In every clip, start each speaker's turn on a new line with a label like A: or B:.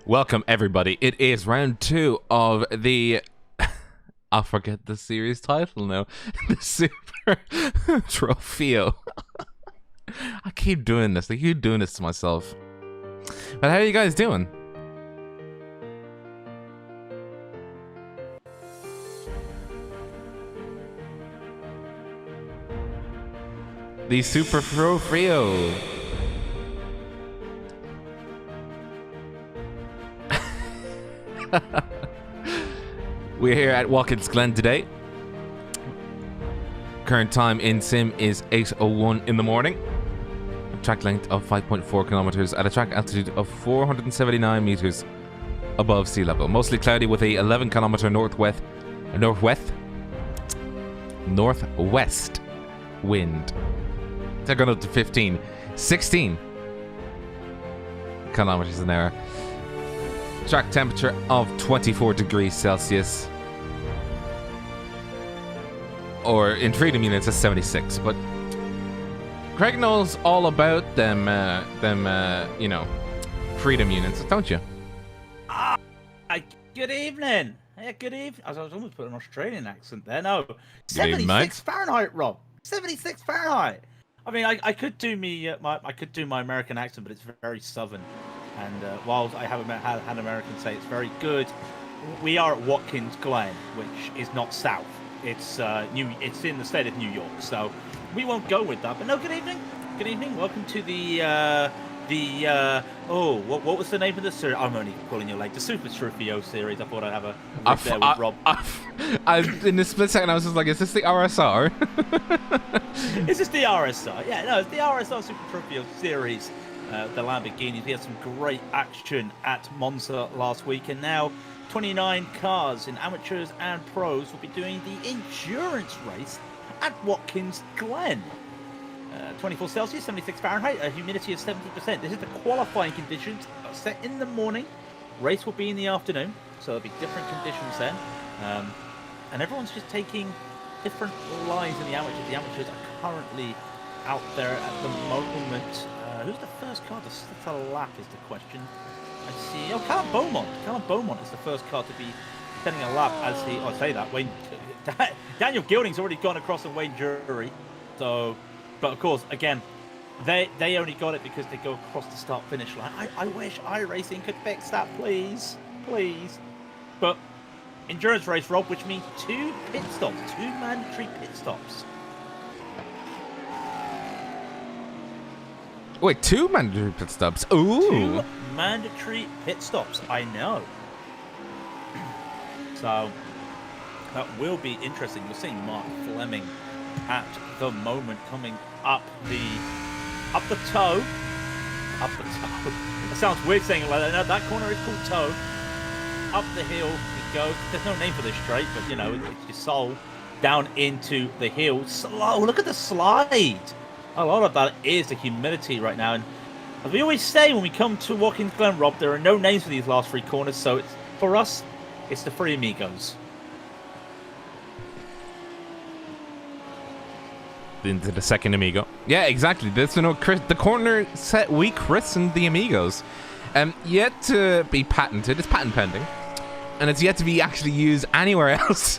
A: Welcome, everybody. It is round 2 of the... I'll forget the series title now. The Super Trofeo. I keep doing this. I keep doing this to myself. But how are you guys doing? The Super Trofeo. We're here at Watkins Glen today. Current time in sim is 8:01 in the morning. A track length of 5.4 kilometers at a track altitude of 479 meters above sea level. Mostly cloudy with a 11 kilometer northwest wind. They're going up to 16 kilometers an hour. Track temperature of 24 degrees Celsius, or in freedom units that's 76. But Craig knows all about them you know, freedom units, don't you?
B: Good evening. Yeah, good evening. I was almost putting an Australian accent there. No,
A: Good evening,
B: 76 Fahrenheit, Rob. 76 Fahrenheit. I mean, I could do I could do my American accent, but it's very southern. And while I haven't had an American say it's very good, we are at Watkins Glen, which is not south. It's it's in the state of New York, so we won't go with that. But no, good evening. Good evening. Welcome to what was the name of the series? I'm only pulling your leg. The Super Trofeo series. I thought I'd have a riff there with Rob.
A: In the split second, I was just like, is this the RSR?
B: Is this the RSR? Yeah, no, it's the RSR Super Trofeo series. The Lamborghinis. We had some great action at Monza last week, and now 29 cars in amateurs and pros will be doing the endurance race at Watkins Glen. 24 Celsius, 76 Fahrenheit, a humidity of 70%. This is the qualifying conditions set in the morning. Race will be in the afternoon, so there'll be different conditions then. And everyone's just taking different lines in the amateurs. The amateurs are currently out there at the moment. Who's the first car to slip a lap is the question. I see. Oh, Callum Beaumont. Callum Beaumont is the first car to be setting a lap as he... Oh, I say that. Daniel Gilding's already gone across on Wayne Jury. So, but of course, again, they only got it because they go across the start-finish line. I wish iRacing could fix that, please. Please. But endurance race, Rob, which means 2 pit stops. 2 mandatory pit stops.
A: Wait, 2 mandatory pit stops. Ooh.
B: 2 mandatory pit stops. I know. So that will be interesting. You're seeing Mark Fleming at the moment coming up the toe. Up the toe. It sounds weird saying it like that. No, that corner is called toe. Up the hill you go. There's no name for this straight, but you know, it's your soul down into the hill. Slow. Look at the slide. A lot of that is the humidity right now, and as we always say when we come to Watkins Glen, Rob, there are no names for these last 3 corners, so it's, for us, it's the Three Amigos.
A: Into the second Amigo. Yeah, exactly. This, you know, the corner set we christened the Amigos. Yet to be patented. It's patent pending, and it's yet to be actually used anywhere else.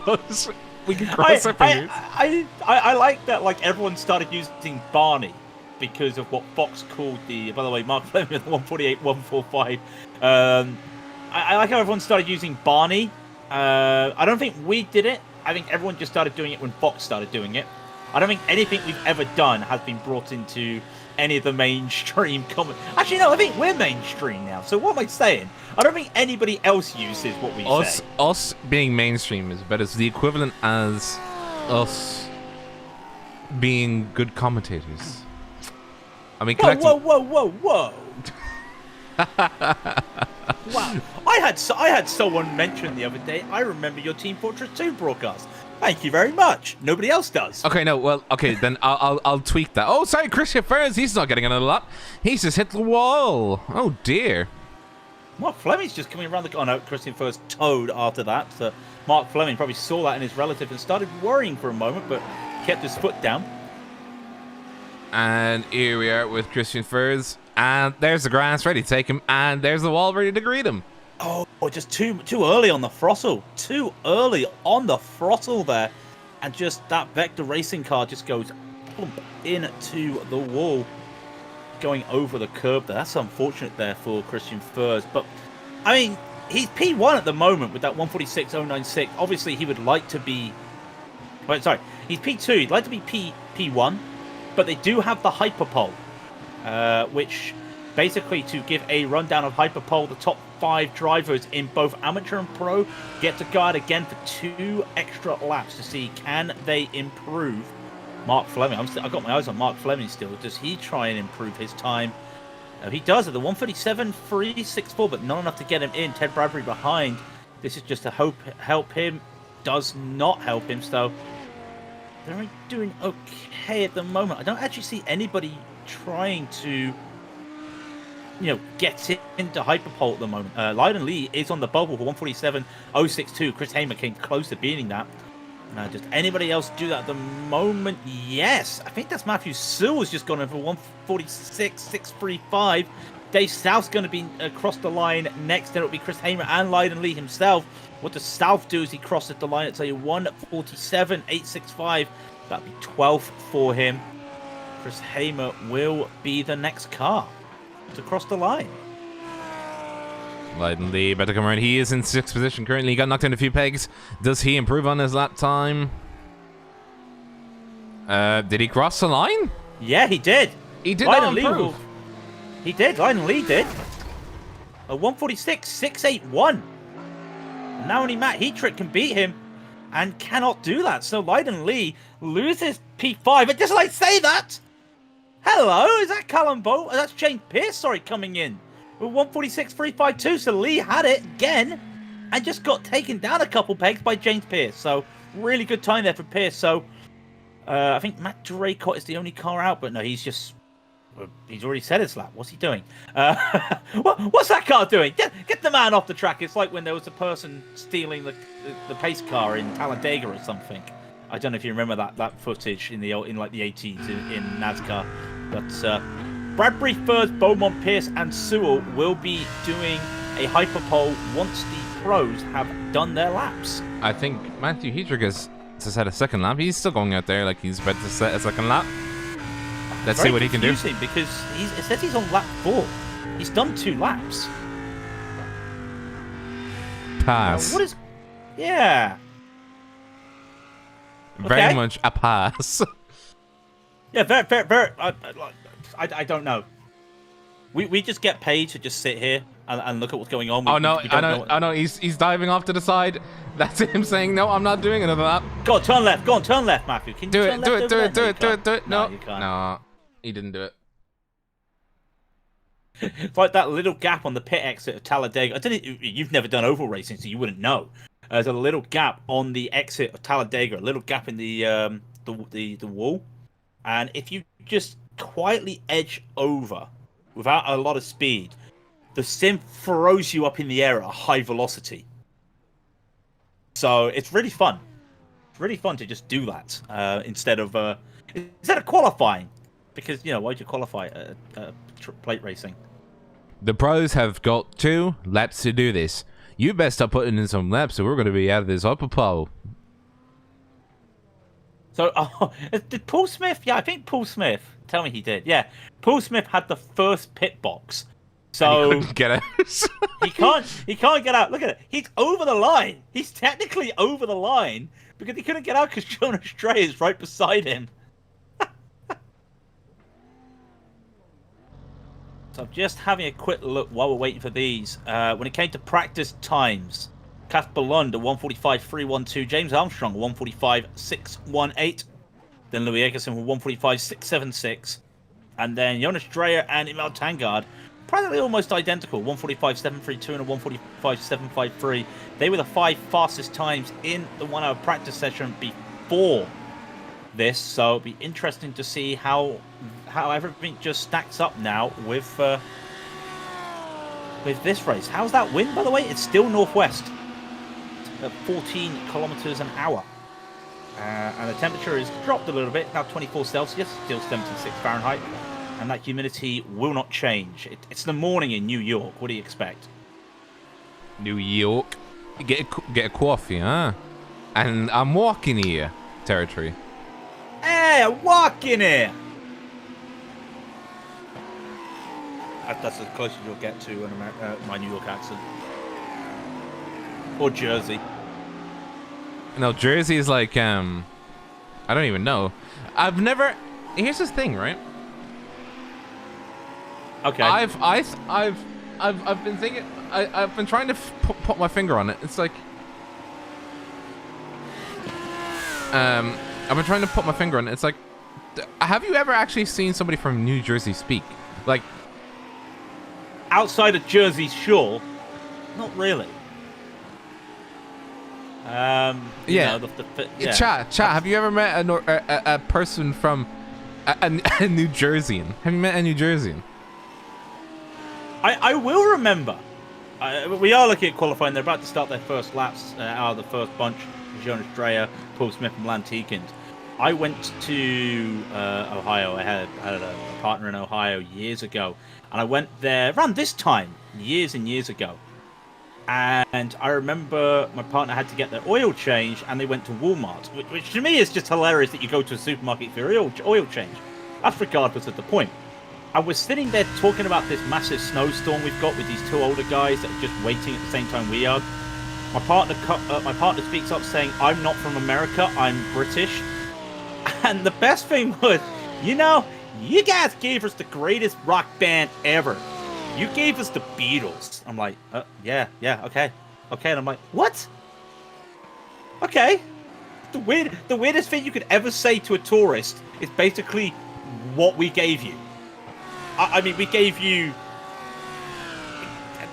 A: But we can cross our fingers.
B: I like that. Like everyone started using Barney because of what Fox called the. By the way, Mark Fleming with 148, 145. I like how everyone started using Barney. I don't think we did it. I think everyone just started doing it when Fox started doing it. I don't think anything we've ever done has been brought into any of the mainstream comment. Actually, no, I think we're mainstream now. So what am I saying? I don't think anybody else uses what we say.
A: Us being mainstream is better. It's the equivalent as us being good commentators. I mean,
B: whoa! Wow! I had someone mention the other day. I remember your Team Fortress 2 broadcast. Thank you very much. Nobody else does.
A: Okay, no, well, okay, then I'll tweak that. Oh, sorry, Christian Ferris, he's not getting another lap. He's just hit the wall. Oh dear.
B: Mark Fleming's just coming around the... Oh no, Christian Ferris towed after that. So Mark Fleming probably saw that in his relative and started worrying for a moment, but kept his foot down.
A: And here we are with Christian Ferris And there's the grass ready to take him. And there's the wall ready to greet him.
B: Oh, just too early on the throttle. Too early on the throttle there. And just that Vector racing car just goes plump into the wall, going over the curb there. That's unfortunate there for Christian Furs. But, I mean, he's P1 at the moment with that 146.096. Obviously, he would like to be... Wait, sorry. He's P2. He'd like to be P1. But they do have the Hyperpole, which basically, to give a rundown of Hyperpole, the top 5 drivers in both amateur and pro get to guard again for 2 extra laps to see can they improve. Mark Fleming, I've got my eyes on Mark Fleming still. Does he try and improve his time? He does at the 137.364, but not enough to get him in. Ted Bradbury behind. This is just to help him. Does not help him, so they're doing okay at the moment. I don't actually see anybody trying to, get into Hyperpole at the moment. Lydon Lee is on the bubble for 147.062. Chris Hamer came close to beating that. Just anybody else do that at the moment? Yes. I think that's Matthew Sewell has just gone in for 146.635. Dave South's going to be across the line next. Then it'll be Chris Hamer and Lydon Lee himself. What does South do as he crosses the line? It's a 147.865. That'll be 12th for him. Chris Hamer will be the next car to cross the line.
A: Lydon Lee about to come around. He is in 6th position currently. He got knocked down a few pegs. Does he improve on his lap time? Did he cross the line?
B: Yeah, he did.
A: He did not improve.
B: He did. Lydon Lee did. A 146.681. Now only Matt Heatrick can beat him and cannot do that. So Lydon Lee loses P5. And just like say that, hello, is that Callum Bolt? That's James Pierce, sorry, coming in with 146.352. So Lee had it again and just got taken down a couple pegs by James Pierce. So really good time there for Pierce. So I think Matt Draycott is the only car out, but no, he's already said his lap. What's he doing? What's that car doing? Get the man off the track. It's like when there was a person stealing the pace car in Talladega or something. I don't know if you remember that footage in like the 80s in NASCAR. But Bradbury, Furs, Beaumont, Pierce, and Sewell will be doing a Hyperpole once the pros have done their laps.
A: I think Matthew Heatrick has had a second lap. He's still going out there like he's about to set a second lap. Let's see what he can do.
B: Because it says he's on lap 4. He's done 2 laps.
A: Pass.
B: What is... Yeah.
A: Very much a pass.
B: Yeah, very. I don't know. We just get paid to just sit here and look at what's going on.
A: I know. He's diving off to the side. That's him saying, no, I'm not doing another lap.
B: Go on, turn left, Matthew. Can you
A: do
B: turn left?
A: Do it. No,
B: you can't.
A: No, he didn't do it.
B: It's like that little gap on the pit exit of Talladega. I don't know, you've never done oval racing, so you wouldn't know. There's a little gap on the exit of Talladega, a little gap in the wall, and if you just quietly edge over without a lot of speed, the sim throws you up in the air at a high velocity. So it's really fun. It's really fun to just do that instead of qualifying, because why'd you qualify at plate racing?
A: The pros have got 2 laps to do this. You best start putting in some laps, or we're going to be out of this upper pole.
B: So, did Paul Smith? Yeah, I think Paul Smith. Tell me he did. Yeah, Paul Smith had the first pit box. So
A: and he couldn't get out.
B: he can't get out. Look at it. He's over the line. He's technically over the line because he couldn't get out because Jonas Stray is right beside him. So I'm just having a quick look while we're waiting for these. When it came to practice times, Casper Lund at 145.312, James Armstrong 145.618, then Louis Eggerson with 145.676, and then Jonas Dreyer and Emil Tangard practically almost identical, 145.732 and a 145.753. They were the 5 fastest times in the 1 hour practice session before this, so it'll be interesting to see how everything just stacks up now with this race. How's that wind, by the way? It's still northwest at 14 kilometers an hour, and the temperature is dropped a little bit, now 24 Celsius, still 76 Fahrenheit. and that humidity will not change. It's the morning in New York. What do you expect?
A: New York. Get a coffee, huh? And I'm walking here territory.
B: Hey, I'm walking here. That's as close as you'll get to my New York accent. Or Jersey.
A: No, Jersey is like I don't even know. I've never. Here's this thing, right?
B: Okay.
A: I've been thinking. I've been trying to put my finger on it. It's like I've been trying to put my finger on it. It's like, have you ever actually seen somebody from New Jersey speak? Like,
B: outside of Jersey Shore, not really.
A: Yeah.
B: Yeah.
A: Chat. Have you ever met a person from a New Jerseyan? Have you met a New Jerseyan?
B: I will remember. We are looking at qualifying. They're about to start their first laps out of the first bunch. Jonas Dreyer, Paul Smith, and Lantikens. I went to Ohio. I had a partner in Ohio years ago, and I went there around this time, years and years ago. And I remember my partner had to get their oil change, and they went to Walmart, which to me is just hilarious that you go to a supermarket for your oil change. That's regardless of the point. I was sitting there talking about this massive snowstorm we've got with these two older guys that are just waiting at the same time we are. My partner speaks up saying, "I'm not from America, I'm British." And the best thing was, you guys gave us the greatest rock band ever. You gave us the Beatles. I'm like, yeah, okay. And I'm like, what? Okay. The weirdest thing you could ever say to a tourist is basically what we gave you. I mean, we gave you...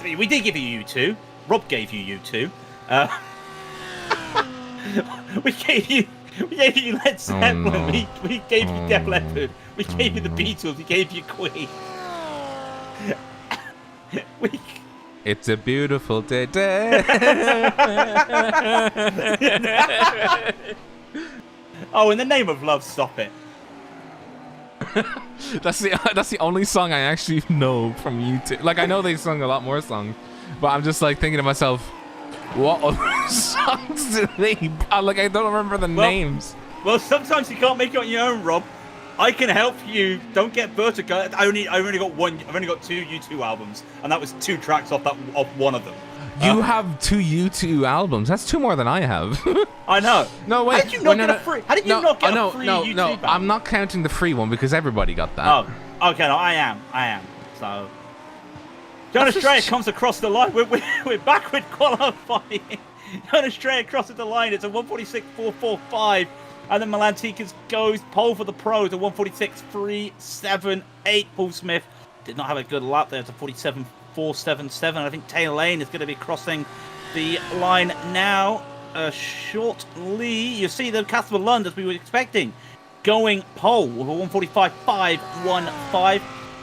B: we did give you U2. Rob gave you U2. We gave you Led Zeppelin. Oh, no. We gave you Def Leppard. We gave you the Beatles. We gave you Queen.
A: It's a beautiful day.
B: Oh, in the name of love, stop it.
A: That's the only song I actually know from YouTube. Like, I know they sung a lot more songs, but I'm just like thinking to myself, what other songs do they? Like, I don't remember the names.
B: Well, sometimes you can't make it on your own, Rob. I can help you. Don't get vertigo. I've only got two U2 albums, and that was 2 tracks off one of them.
A: You have 2 U2 albums. That's 2 more than I have.
B: I know.
A: No, wait.
B: How did you not get a free? How did you not get a free U2 band?
A: I'm not counting the free one because everybody got that.
B: Oh, okay. No, I am. So, Jonas Dreyer comes across the line. We're backward qualifying. Jonas Dreyer crosses the line. It's a 146.445. And then Lantikens goes pole for the pros, a 146.378. Paul Smith did not have a good lap there. It's a 47.477. I think Taylor Lane is going to be crossing the line now shortly. You see the Casper Lund, as we were expecting, going pole with a 145.515.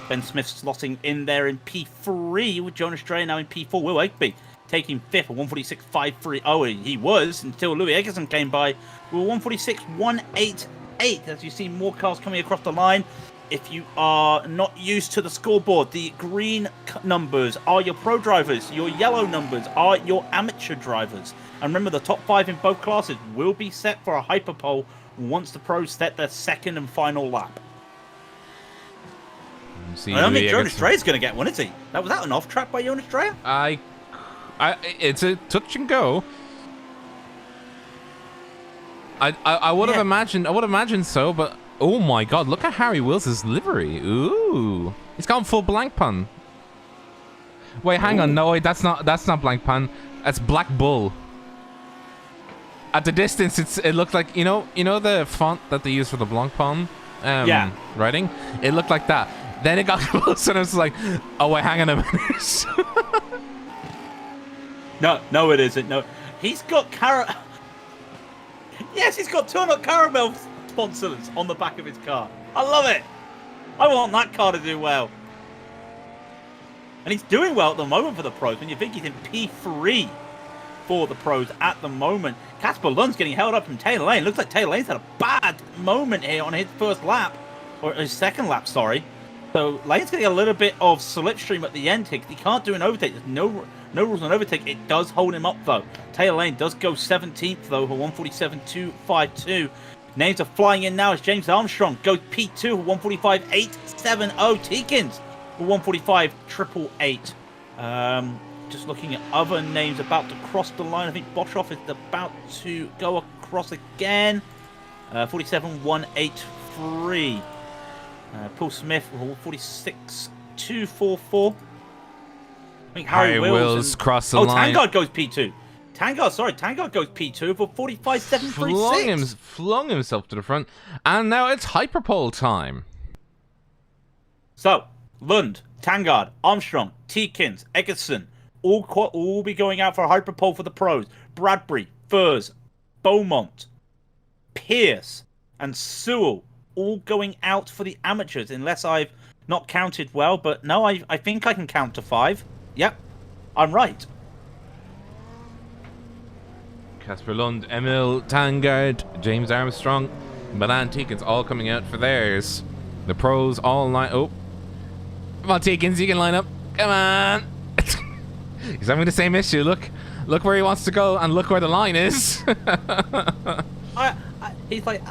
B: Ben Smith slotting in there in P3 with Jonas Dreyer now in P4. Will Egby taking 5th, a 146.530. He was until Louis Eggerson came by with a 146.188. As you see more cars coming across the line. If you are not used to the scoreboard, the green numbers are your pro drivers. Your yellow numbers are your amateur drivers. And remember, the top 5 in both classes will be set for a hyperpole once the pros set their second and final lap. I don't think Jonas Dreyer's going to get one, is he? Was that an off track by Jonas Dreyer?
A: It's a touch and go. I would have imagined. I would imagine so, but oh my God! Look at Harry Wills' livery. Ooh, he's gone full blank pan. Wait, hang on. No, wait, that's not blank pan. That's Black Bull. At the distance, it looked like you know the font that they use for the blank pan. Writing. It looked like that. Then it got closer, and I was like, oh wait, hang on a minute.
B: No, it isn't. No, he's got Yes, he's got Turnip Caramel sponsors on the back of his car. I love it. I want that car to do well. And he's doing well at the moment for the pros. When you think he's in P3 for the pros at the moment. Casper Lund's getting held up from Taylor Lane. Looks like Taylor Lane's had a bad moment here on his first lap. Or his second lap, sorry. So Lane's getting a little bit of slipstream at the end here. He can't do an overtake. There's no rules on overtake. It does hold him up though. Taylor Lane does go 17th though for 147.252. Names are flying in now as James Armstrong goes P2 for 145.870. Teakins for 145.888. Just looking at other names about to cross the line. I think Bottroff is about to go across again. 47.183. Paul Smith, 46.244. I think Harry Wills
A: cross the line.
B: Tangard goes P2. Tangard goes P2 for 45.736.
A: Flung himself to the front. And now it's hyperpole time.
B: So, Lund, Tangard, Armstrong, Teakins, Eggerson, all be going out for a hyperpole for the pros. Bradbury, Furs, Beaumont, Pierce, and Sewell all going out for the amateurs, unless I've not counted well. But no, I think I can count to 5. Yep, I'm right.
A: Casper Lund, Emil Tangard, James Armstrong, Milan Teakins all coming out for theirs. The pros all line. Oh, come on, Teakins, you can line up. Come on. He's having the same issue. Look where he wants to go, and look where the line is.
B: He's like,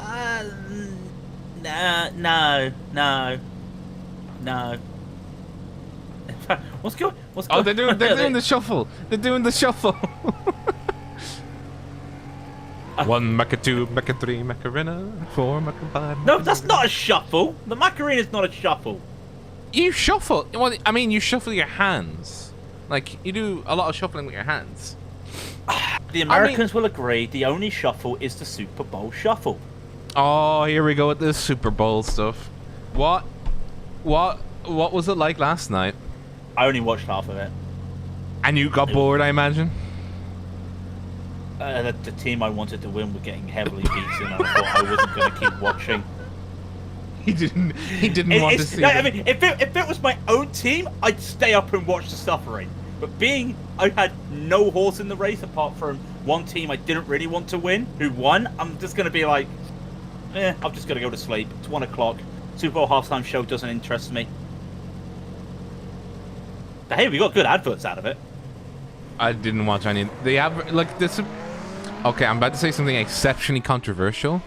B: no. What's going?
A: Oh, they're doing the shuffle. They're doing the shuffle. 1 Mecha 2 Mecha 3 Macarena 4 Mecha 5.
B: No, that's not a shuffle. The Macarena is not a shuffle.
A: You shuffle. Well, I mean, you shuffle your hands. Like, you do a lot of shuffling with your hands.
B: The Americans will agree the only shuffle is the Super Bowl shuffle.
A: Oh, here we go with this Super Bowl stuff. What was it like last night?
B: I only watched half of it.
A: And you got bored, I imagine?
B: The team I wanted to win were getting heavily beaten, and I thought I wasn't going to keep watching.
A: He didn't want to see
B: I mean, if it was my own team, I'd stay up and watch the suffering. But I had no horse in the race apart from one team I didn't really want to win, who won. I'm just going to be like, I'm just going to go to sleep. It's 1 o'clock. Super Bowl halftime show doesn't interest me. But hey, we got good adverts out of it.
A: I didn't watch any. Okay, I'm about to say something exceptionally controversial.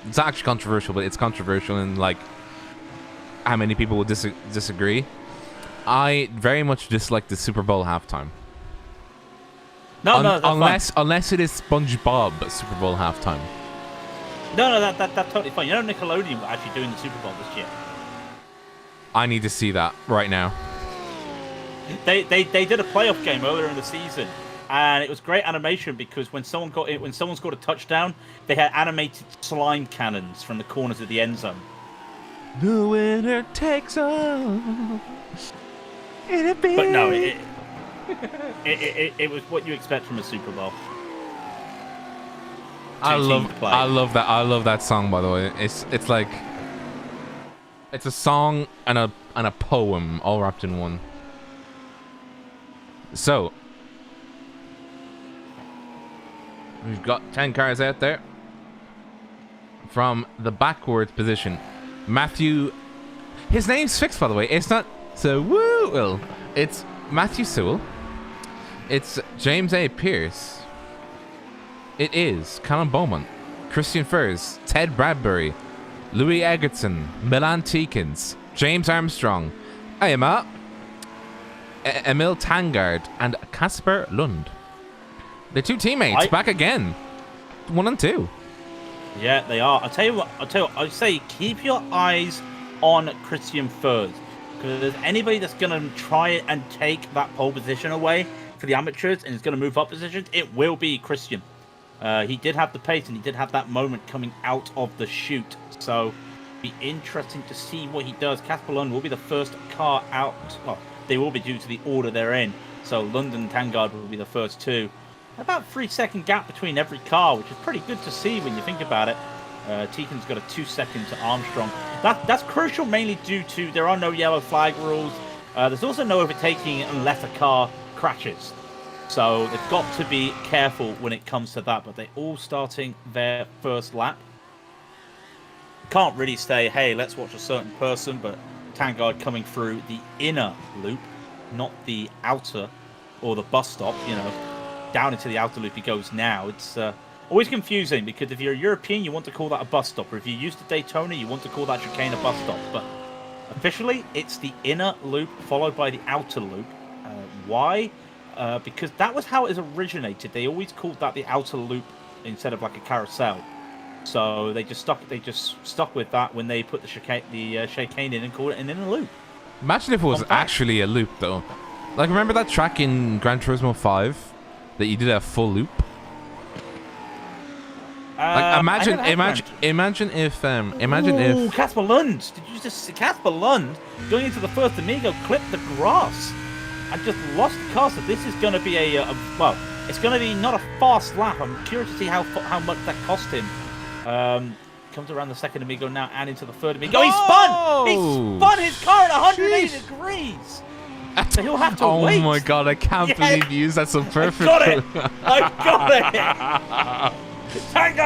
A: It's not actually controversial, but it's controversial in like how many people would disagree. I very much dislike the Super Bowl halftime. Unless it is SpongeBob Super Bowl halftime.
B: No, that's totally fine. You know, Nickelodeon were actually doing the Super Bowl this year.
A: I need to see that right now.
B: They did a playoff game earlier in the season, and it was great animation because when someone scored a touchdown, they had animated slime cannons from the corners of the end zone.
A: The winner takes all.
B: But no, it was what you expect from a Super Bowl.
A: I love that song, by the way. It's like it's a song and a poem all wrapped in one. So we've got 10 cars out there from the backwards position. Matthew, his name's fixed, by the way. It's not Sewell. It's Matthew Sewell. It's James A. Pierce. It is Callum Beaumont, Christian Furs, Ted Bradbury, Louis Eggerton, Milan Teakins, James Armstrong, Emma, Emil Tangard, and Casper Lund. The two teammates back again, 1 and 2.
B: Yeah, they are. I'll tell you what. I say keep your eyes on Christian Furs, because if there's anybody that's going to try and take that pole position away for the amateurs and is going to move up positions, it will be Christian. He did have the pace and he did have that moment coming out of the chute. So be interesting to see what he does. Casper Lund will be the first car out. Well, they will be due to the order they're in. So London and Tangard will be the first two. About 3-second gap between every car, which is pretty good to see when you think about it. Teakin's got a 2-second to Armstrong. That's crucial mainly due to there are no yellow flag rules. There's also no overtaking unless a car crashes. So they've got to be careful when it comes to that. But they're all starting their first lap. Can't really say, hey, let's watch a certain person, but Tangard coming through the inner loop, not the outer or the bus stop. Down into the outer loop he goes now. It's always confusing because if you're a European, you want to call that a bus stop, or if you're used to Daytona, you want to call that chicane a bus stop. But officially, it's the inner loop followed by the outer loop. Why? Because that was how it originated. They always called that the outer loop instead of like a carousel. So they just stuck with that when they put the chicane in and called it an inner loop.
A: Imagine if it was actually a loop, though. Like, remember that track in Gran Turismo 5 that you did a full loop? Like, imagine if
B: Casper Lund! Did you just see Casper Lund going into the first Amigo, clipped the grass, and just lost the car? So this is going to be it's going to be not a fast lap. I'm curious to see how much that cost him. Comes around the second Amigo now and into the third Amigo. He spun! He spun his car at 180 degrees! So he'll have to wait.
A: Oh my god, I can't believe you used that so perfect.
B: I got it!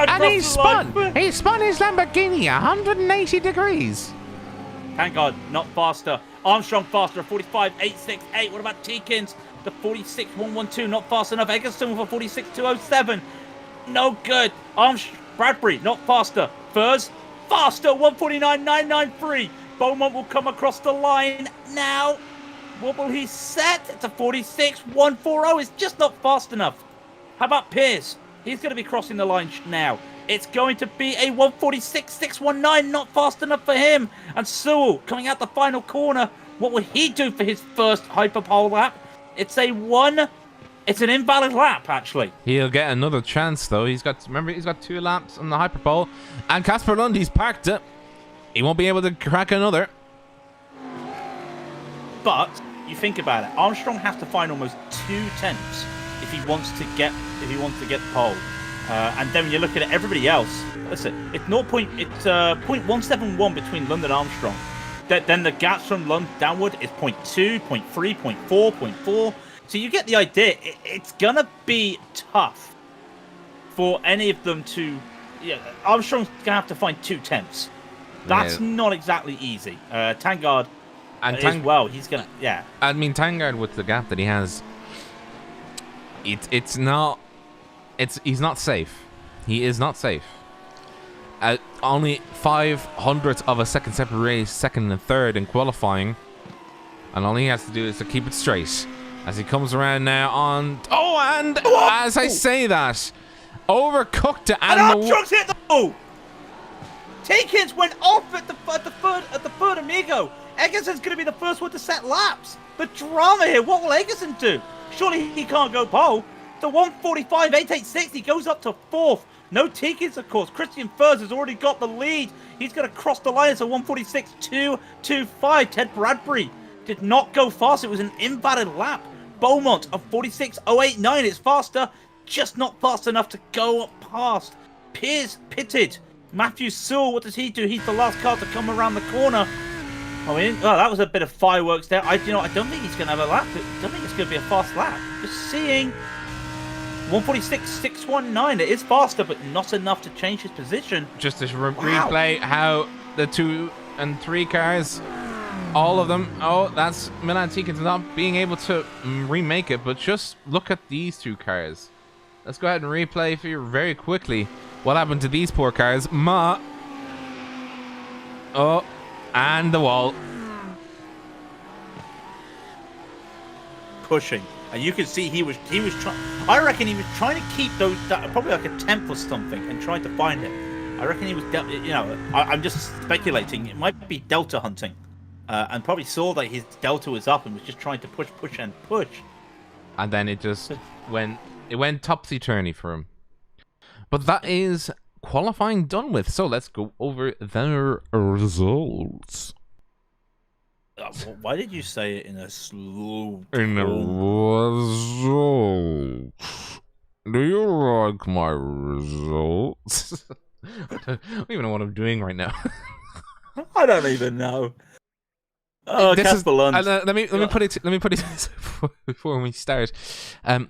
A: And he spun his Lamborghini 180 degrees.
B: Thank God, not faster. Armstrong faster, 45.868. What about Tikins? The 46.112, not fast enough. Eggleston with a 46.207. No good. Bradbury, not faster. Furs, faster, 149.993. Beaumont will come across the line now. What will he set? It's a 46.140. It's just not fast enough. How about Pierce? He's going to be crossing the line now. It's going to be a 146.619. Not fast enough for him. And Sewell coming out the final corner. What will he do for his first hyperpole lap? It's an invalid lap, actually.
A: He'll get another chance, though. He's got 2 laps on the hyperpole. And Casper Lund, he's parked it. He won't be able to crack another.
B: But you think about it. Armstrong has to find almost 2 tenths if he wants to get the pole. And then when you look at it, everybody else, listen, it's 0.171 between Lund and Armstrong. Then the gaps from Lund downward is 0.2, 0.3, 0.4, 0.4. So you get the idea. It's gonna be tough for any of them to. Yeah, Armstrong's gonna have to find 2 tenths. That's not exactly easy. Tangard as well. He's gonna. Yeah.
A: I mean, Tangard with the gap that he has. He's not safe. He is not safe. Only 0.05 of a second separate second and third in qualifying, and all he has to do is to keep it straight as he comes around now on. As I say that, overcooked it, and
B: Armstrong's hit the ball. Takins went off at the third Amigo. Eggerson's going to be the first one to set laps. The drama here. What will Eggerson do? Surely he can't go pole. The 145.886, he goes up to 4th. No Tikins, of course. Christian Furs has already got the lead. He's going to cross the line. It's a 146.225. Ted Bradbury did not go fast. It was an invalid lap. Beaumont of 46.089. It's faster, just not fast enough to go past. Pierce pitted. Matthew Sewell, what does he do? He's the last car to come around the corner. I mean, that was a bit of fireworks there. I don't think he's going to have a lap. I don't think it's going to be a fast lap. Just seeing 146.619. It is faster, but not enough to change his position.
A: Just to replay how the 2 and 3 cars, all of them. Oh, that's Milan Tikins not being able to remake it, but just look at these 2 cars. Let's go ahead and replay for you very quickly what happened to these poor cars. Oh. And the wall.
B: Pushing. And you can see he was trying. I reckon he was trying to keep those, probably like a 10th or something, and trying to find it. I reckon he was, I'm just speculating. It might be delta hunting. And probably saw that his delta was up and was just trying to push.
A: And then it just went topsy-turvy for him. But that is qualifying done with, so let's go over their results.
B: Why did you say it in a slow
A: tone? In the results. Do you like my results? I don't even know what I'm doing right now.
B: I don't even know. Oh, Casper Lund.
A: Let me put it before we start.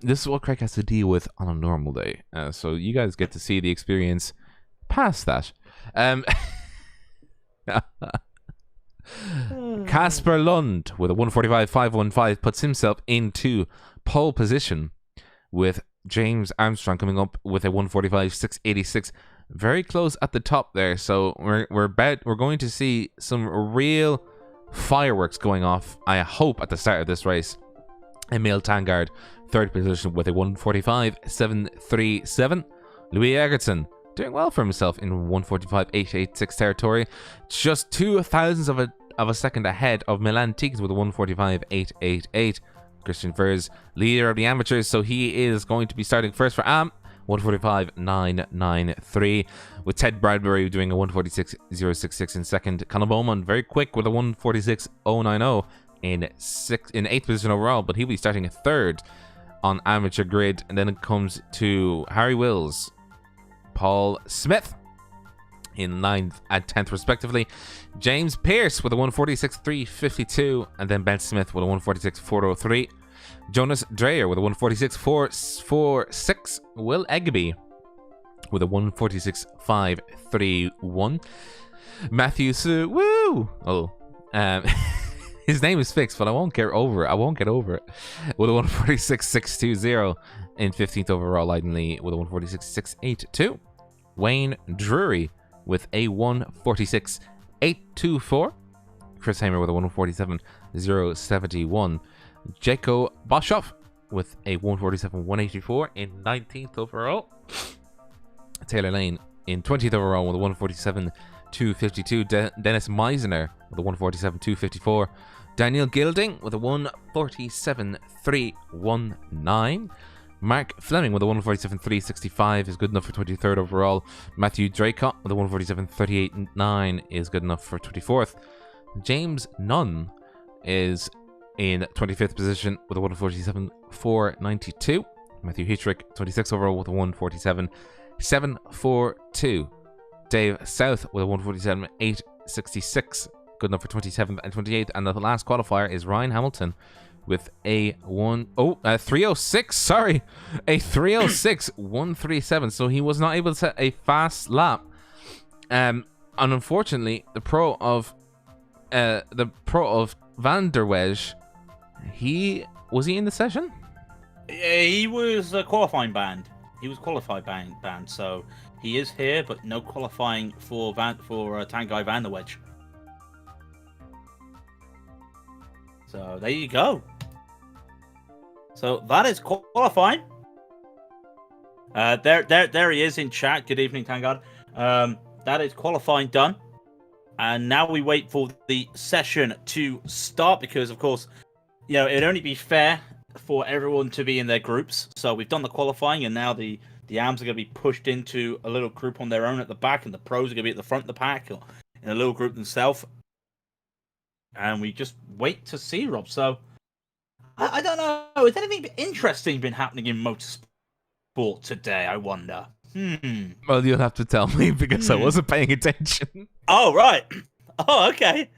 A: This is what Craig has to deal with on a normal day. So you guys get to see the experience past that. Casper Lund with a 145.515 puts himself into pole position, with James Armstrong coming up with a 145.686. Very close at the top there. So we're going to see some real fireworks going off, I hope, at the start of this race. Emil Tangard, third position with a 145.737. Louis Egerton doing well for himself in 145.886 territory, just 0.02 of a second ahead of Milan Tiggs with a 145.888. Christian Furs, leader of the amateurs, so he is going to be starting first for AM, 145.993, with Ted Bradbury doing a 146.066 in second. Conor Bowman very quick with a 146.090 in 8th position overall, but he'll be starting a third on amateur grid. And then it comes to Harry Wills, Paul Smith in 9th and 10th respectively, James Pearce with a 146.352, and then Ben Smith with a 146.403, Jonas Dreyer with a 146.446, Will Egby with a 146.531, Matthew Su, his name is fixed, but I won't get over it. With a 146.620 in 15th overall, Leiden Lee with a 146.682. Wayne Drury with a 146.824. Chris Hamer with a 147.071. Jaco Boshoff with a 147.184 in 19th overall. Taylor Lane in 20th overall with a 147.252. Dennis Meisner with a 147.254. Daniel Gilding with a 147.319. Mark Fleming with a 147.365 is good enough for 23rd overall. Matthew Draycott with a 147.389 is good enough for 24th. James Nunn is in 25th position with a 147.492. Matthew Heatrick, 26th overall with a 147.742. Dave South with a 147.866, good enough for 27th and 28th. And the last qualifier is Ryan Hamilton with a 306, sorry, a 306.137. So he was not able to set a fast lap. And unfortunately, the pro of Van der Weij, was he in the session?
B: He was qualifying banned. He was qualified banned, so he is here, but no qualifying for Tanguy Van der Weij. So there you go. So that is qualifying. There he is in chat. Good evening, Tangard. That is qualifying done. And now we wait for the session to start because, of course, it'd only be fair for everyone to be in their groups. So we've done the qualifying, and now the AMs are going to be pushed into a little group on their own at the back, and the pros are going to be at the front of the pack or in a little group themselves. And we just wait to see, Rob. So I don't know. Has anything interesting been happening in motorsport today, I wonder?
A: Well, you'll have to tell me because I wasn't paying attention.
B: Oh, right. Oh, okay.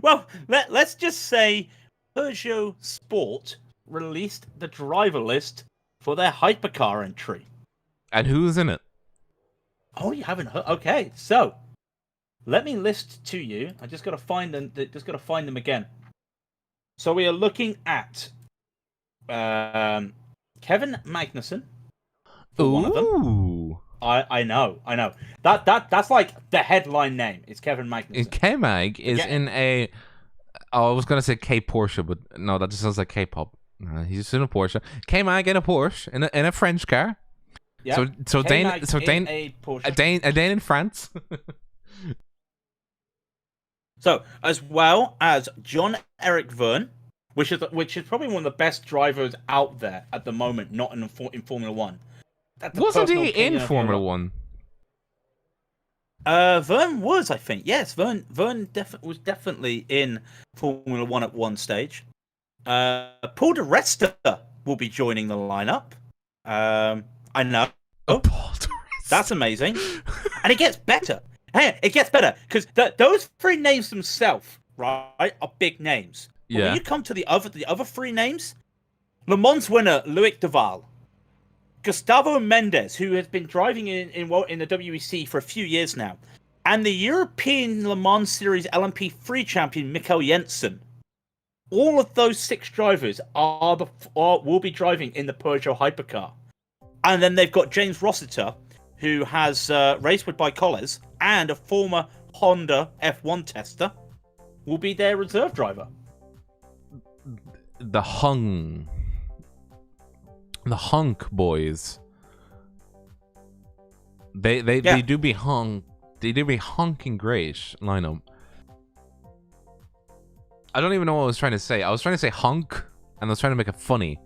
B: Well, let's just say Peugeot Sport released the driver list for their hypercar entry.
A: And who's in it?
B: Oh, you haven't heard? Okay, so let me list to you. I just got to find them. Again. So we are looking at Kevin Magnussen. One of them. I know. That's like the headline name. It's Kevin Magnussen.
A: K-Mag is in a. Oh, I was gonna say K-Porsche, but no, that just sounds like K-pop. He's just in a Porsche. K-Mag in a Porsche in a French car.
B: Yeah.
A: So Dane
B: a Porsche.
A: a Dane in France.
B: So as well as John Eric Verne, which is probably one of the best drivers out there at the moment, not in Formula One.
A: Wasn't he in Formula One?
B: Verne was, I think. Yes, Verne was definitely in Formula One at one stage. Paul di Resta will be joining the lineup. I know.
A: Paul di Resta.
B: That's amazing. And it gets better. Hey, it gets better because those three names themselves, right, are big names. But when you come to the other three names, Le Mans winner Loic Duval, Gustavo Mendes, who has been driving in the WEC for a few years now, and the European Le Mans Series LMP3 champion Mikkel Jensen. All of those 6 drivers will be driving in the Peugeot hypercar. And then they've got James Rossiter, who has raced with Bicoles and a former Honda F1 tester, will be their reserve driver.
A: The hunk boys. They do be hung. They do be honking great lineup. I don't even know what I was trying to say. I was trying to say hunk, and I was trying to make it funny,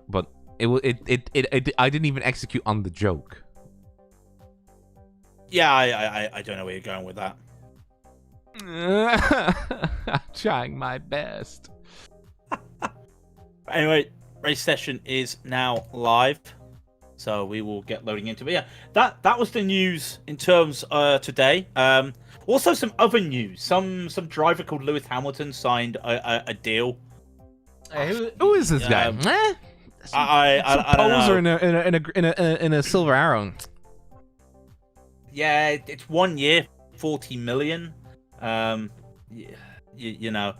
A: but I didn't even execute on the joke.
B: Yeah, I don't know where you're going with that.
A: I'm trying my best.
B: Anyway, race session is now live, so we will get loading into it. Yeah, that was the news in terms today. Also, some other news. Some driver called Lewis Hamilton signed a deal.
A: Hey, who is this guy?
B: I don't know.
A: in a silver arrow.
B: Yeah, it's 1 year, 40 million. You know,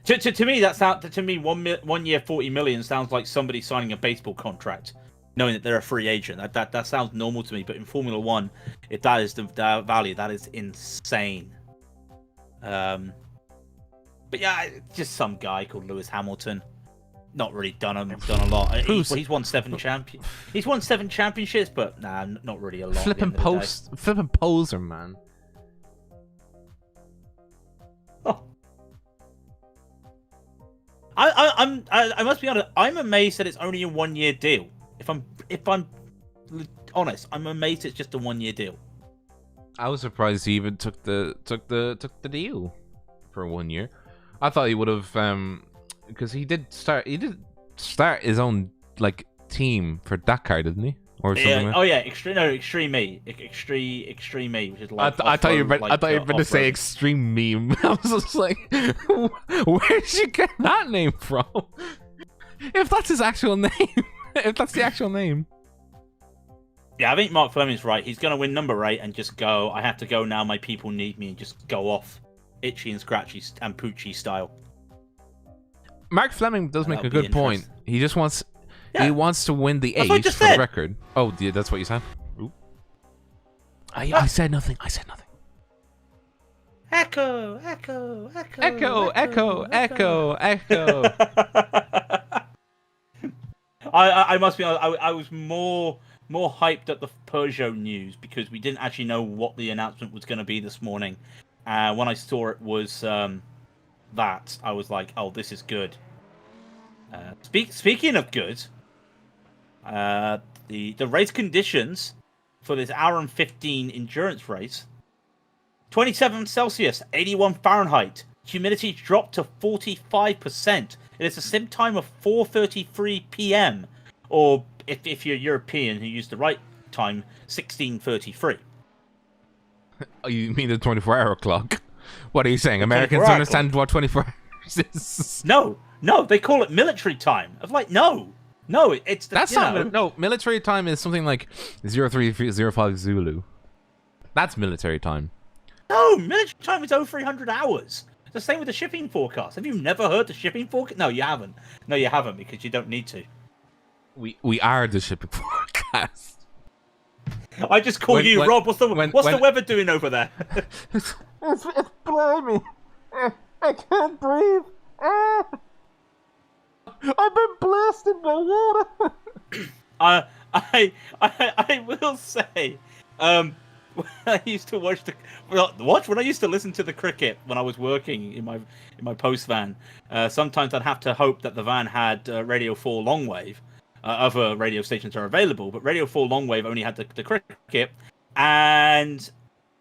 B: to me that sounds 1 year, 40 million sounds like somebody signing a baseball contract, knowing that they're a free agent. That sounds normal to me, but in Formula One, if that is the value, that is insane. But yeah, just some guy called Lewis Hamilton. Not really done a lot. He's won 7 He's won 7 championships, but nah, not really a lot.
A: Flipping poser, man.
B: Oh. I must be honest. I'm amazed that it's only a 1 year deal. If I'm honest, I'm amazed it's just a 1 year deal.
A: I was surprised he even took the deal for 1 year. I thought he would have because he did start his own like team for Dakar, didn't he? Or something.
B: Yeah. Oh yeah, Extreme E, which is like.
A: I thought you were about to say Extreme Meme. I was just like, where did you get that name from? If that's his actual name, if that's the actual name.
B: Yeah, I think Mark Fleming's right. He's gonna win number 8 and just go. I have to go now. My people need me, and just go off, itchy and scratchy and Poochie style.
A: Mark Fleming does make a good point. He just wants.
B: Yeah.
A: He wants to win the
B: That's what I
A: ace
B: just
A: for
B: said.
A: the record. Oh, yeah, that's what you said? Ooh. I said nothing. I said nothing.
B: Echo. I must be honest, I was more hyped at the Peugeot news because we didn't actually know what the announcement was going to be this morning. When I saw it was that, I was like, oh, this is good. Speaking of good, the race conditions for this hour and 15 endurance race: 27 Celsius, 81 Fahrenheit. Humidity dropped to 45%. It is a sim time of 4:33 p.m. Or if you're European who used the right time, 16:33.
A: Oh, you mean the 24-hour clock? What are you saying? Americans don't understand what 24 hours is?
B: No, they call it military time. I'm like, no, it's the,
A: that's not. No, military time is something like 0305 Zulu. That's military time.
B: No, military time is over 300 hours. It's the same with the shipping forecast. Have you never heard the shipping forecast? No, you haven't. No, you haven't, because you don't need to.
A: We are the shipping forecast.
B: I just call you Rob. What's the weather doing over there?
A: It's blimey. I can't breathe. I've been blasted by water.
B: I will say, when I used to when I used to listen to the cricket when I was working in my post van. Sometimes I'd have to hope that the van had Radio 4 long wave. Other radio stations are available, but Radio 4 long wave only had the cricket, and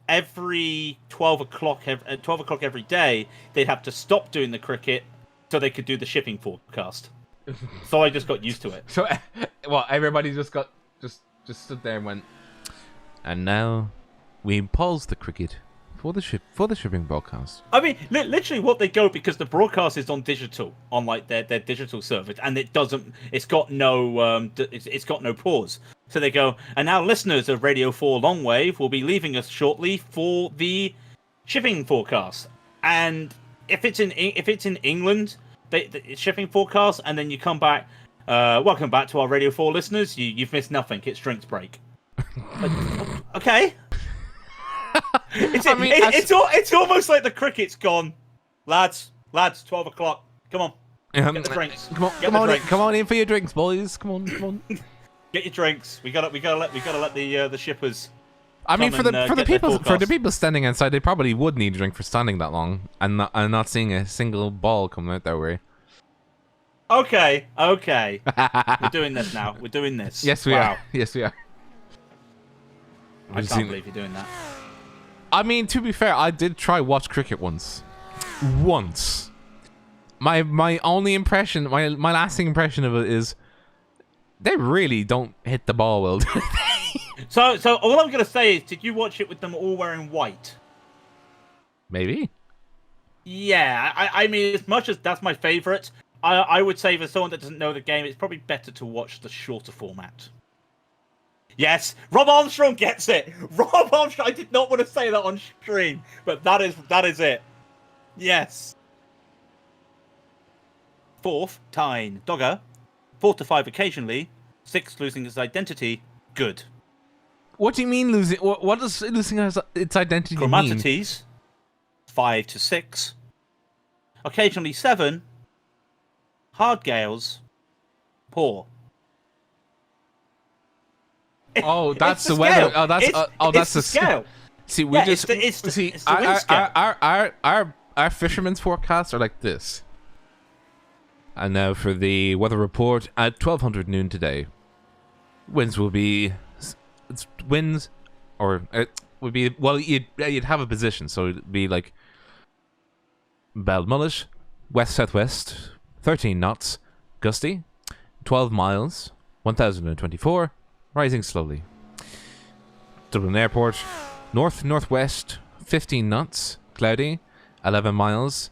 B: every 12 o'clock every day they'd have to stop doing the cricket so they could do the shipping forecast. So I just got used to it.
A: So, well, everybody just stood there and went, and now we pause the cricket for the shipping broadcast.
B: I mean, literally what they go, because the broadcast is on digital, on like their digital service, and it's got no pause. So they go, and now listeners of Radio 4 Longwave will be leaving us shortly for the shipping forecast. And if it's in England, the shipping forecast, and then you come back, welcome back to our Radio 4 listeners. You've missed nothing. It's drinks break. Okay. It's almost like the cricket's gone. Lads, 12 o'clock. Come on. Get the drinks.
A: Come on in for your drinks, boys. Come on.
B: Get your drinks. We gotta let the shippers.
A: I mean, for the people standing outside, they probably would need a drink for standing that long and not seeing a single ball come out their way.
B: Okay. We're doing this now. We're doing this.
A: Yes, we are. Yes, we are.
B: I can't believe you're doing that.
A: I mean, to be fair, I did try watch cricket once. My only impression, my lasting impression of it is, they really don't hit the ball well.
B: So all I'm gonna say is, did you watch it with them all wearing white?
A: Maybe.
B: Yeah, I mean, as much as that's my favourite, I would say for someone that doesn't know the game, it's probably better to watch the shorter format. Yes, Rob Armstrong gets it. Rob Armstrong. I did not want to say that on stream, but that is it. Yes. Fourth, Tyne. Dogger. 4 to 5 occasionally. 6 losing its identity. Good.
A: What do you mean losing? What does losing its identity mean?
B: Chromatites. 5 to 6. Occasionally 7. Hard gales. Poor.
A: Oh, that's the weather. Oh, that's the
B: scale.
A: See, we just see our fishermen's forecasts are like this. And now for the weather report at 1200 noon today. Winds will be would be, well, you'd have a position, so it'd be like Balmullet, west southwest, 13 knots, gusty, 12 miles, 1024. Rising slowly. Dublin Airport, north-northwest, 15 knots, cloudy, 11 miles.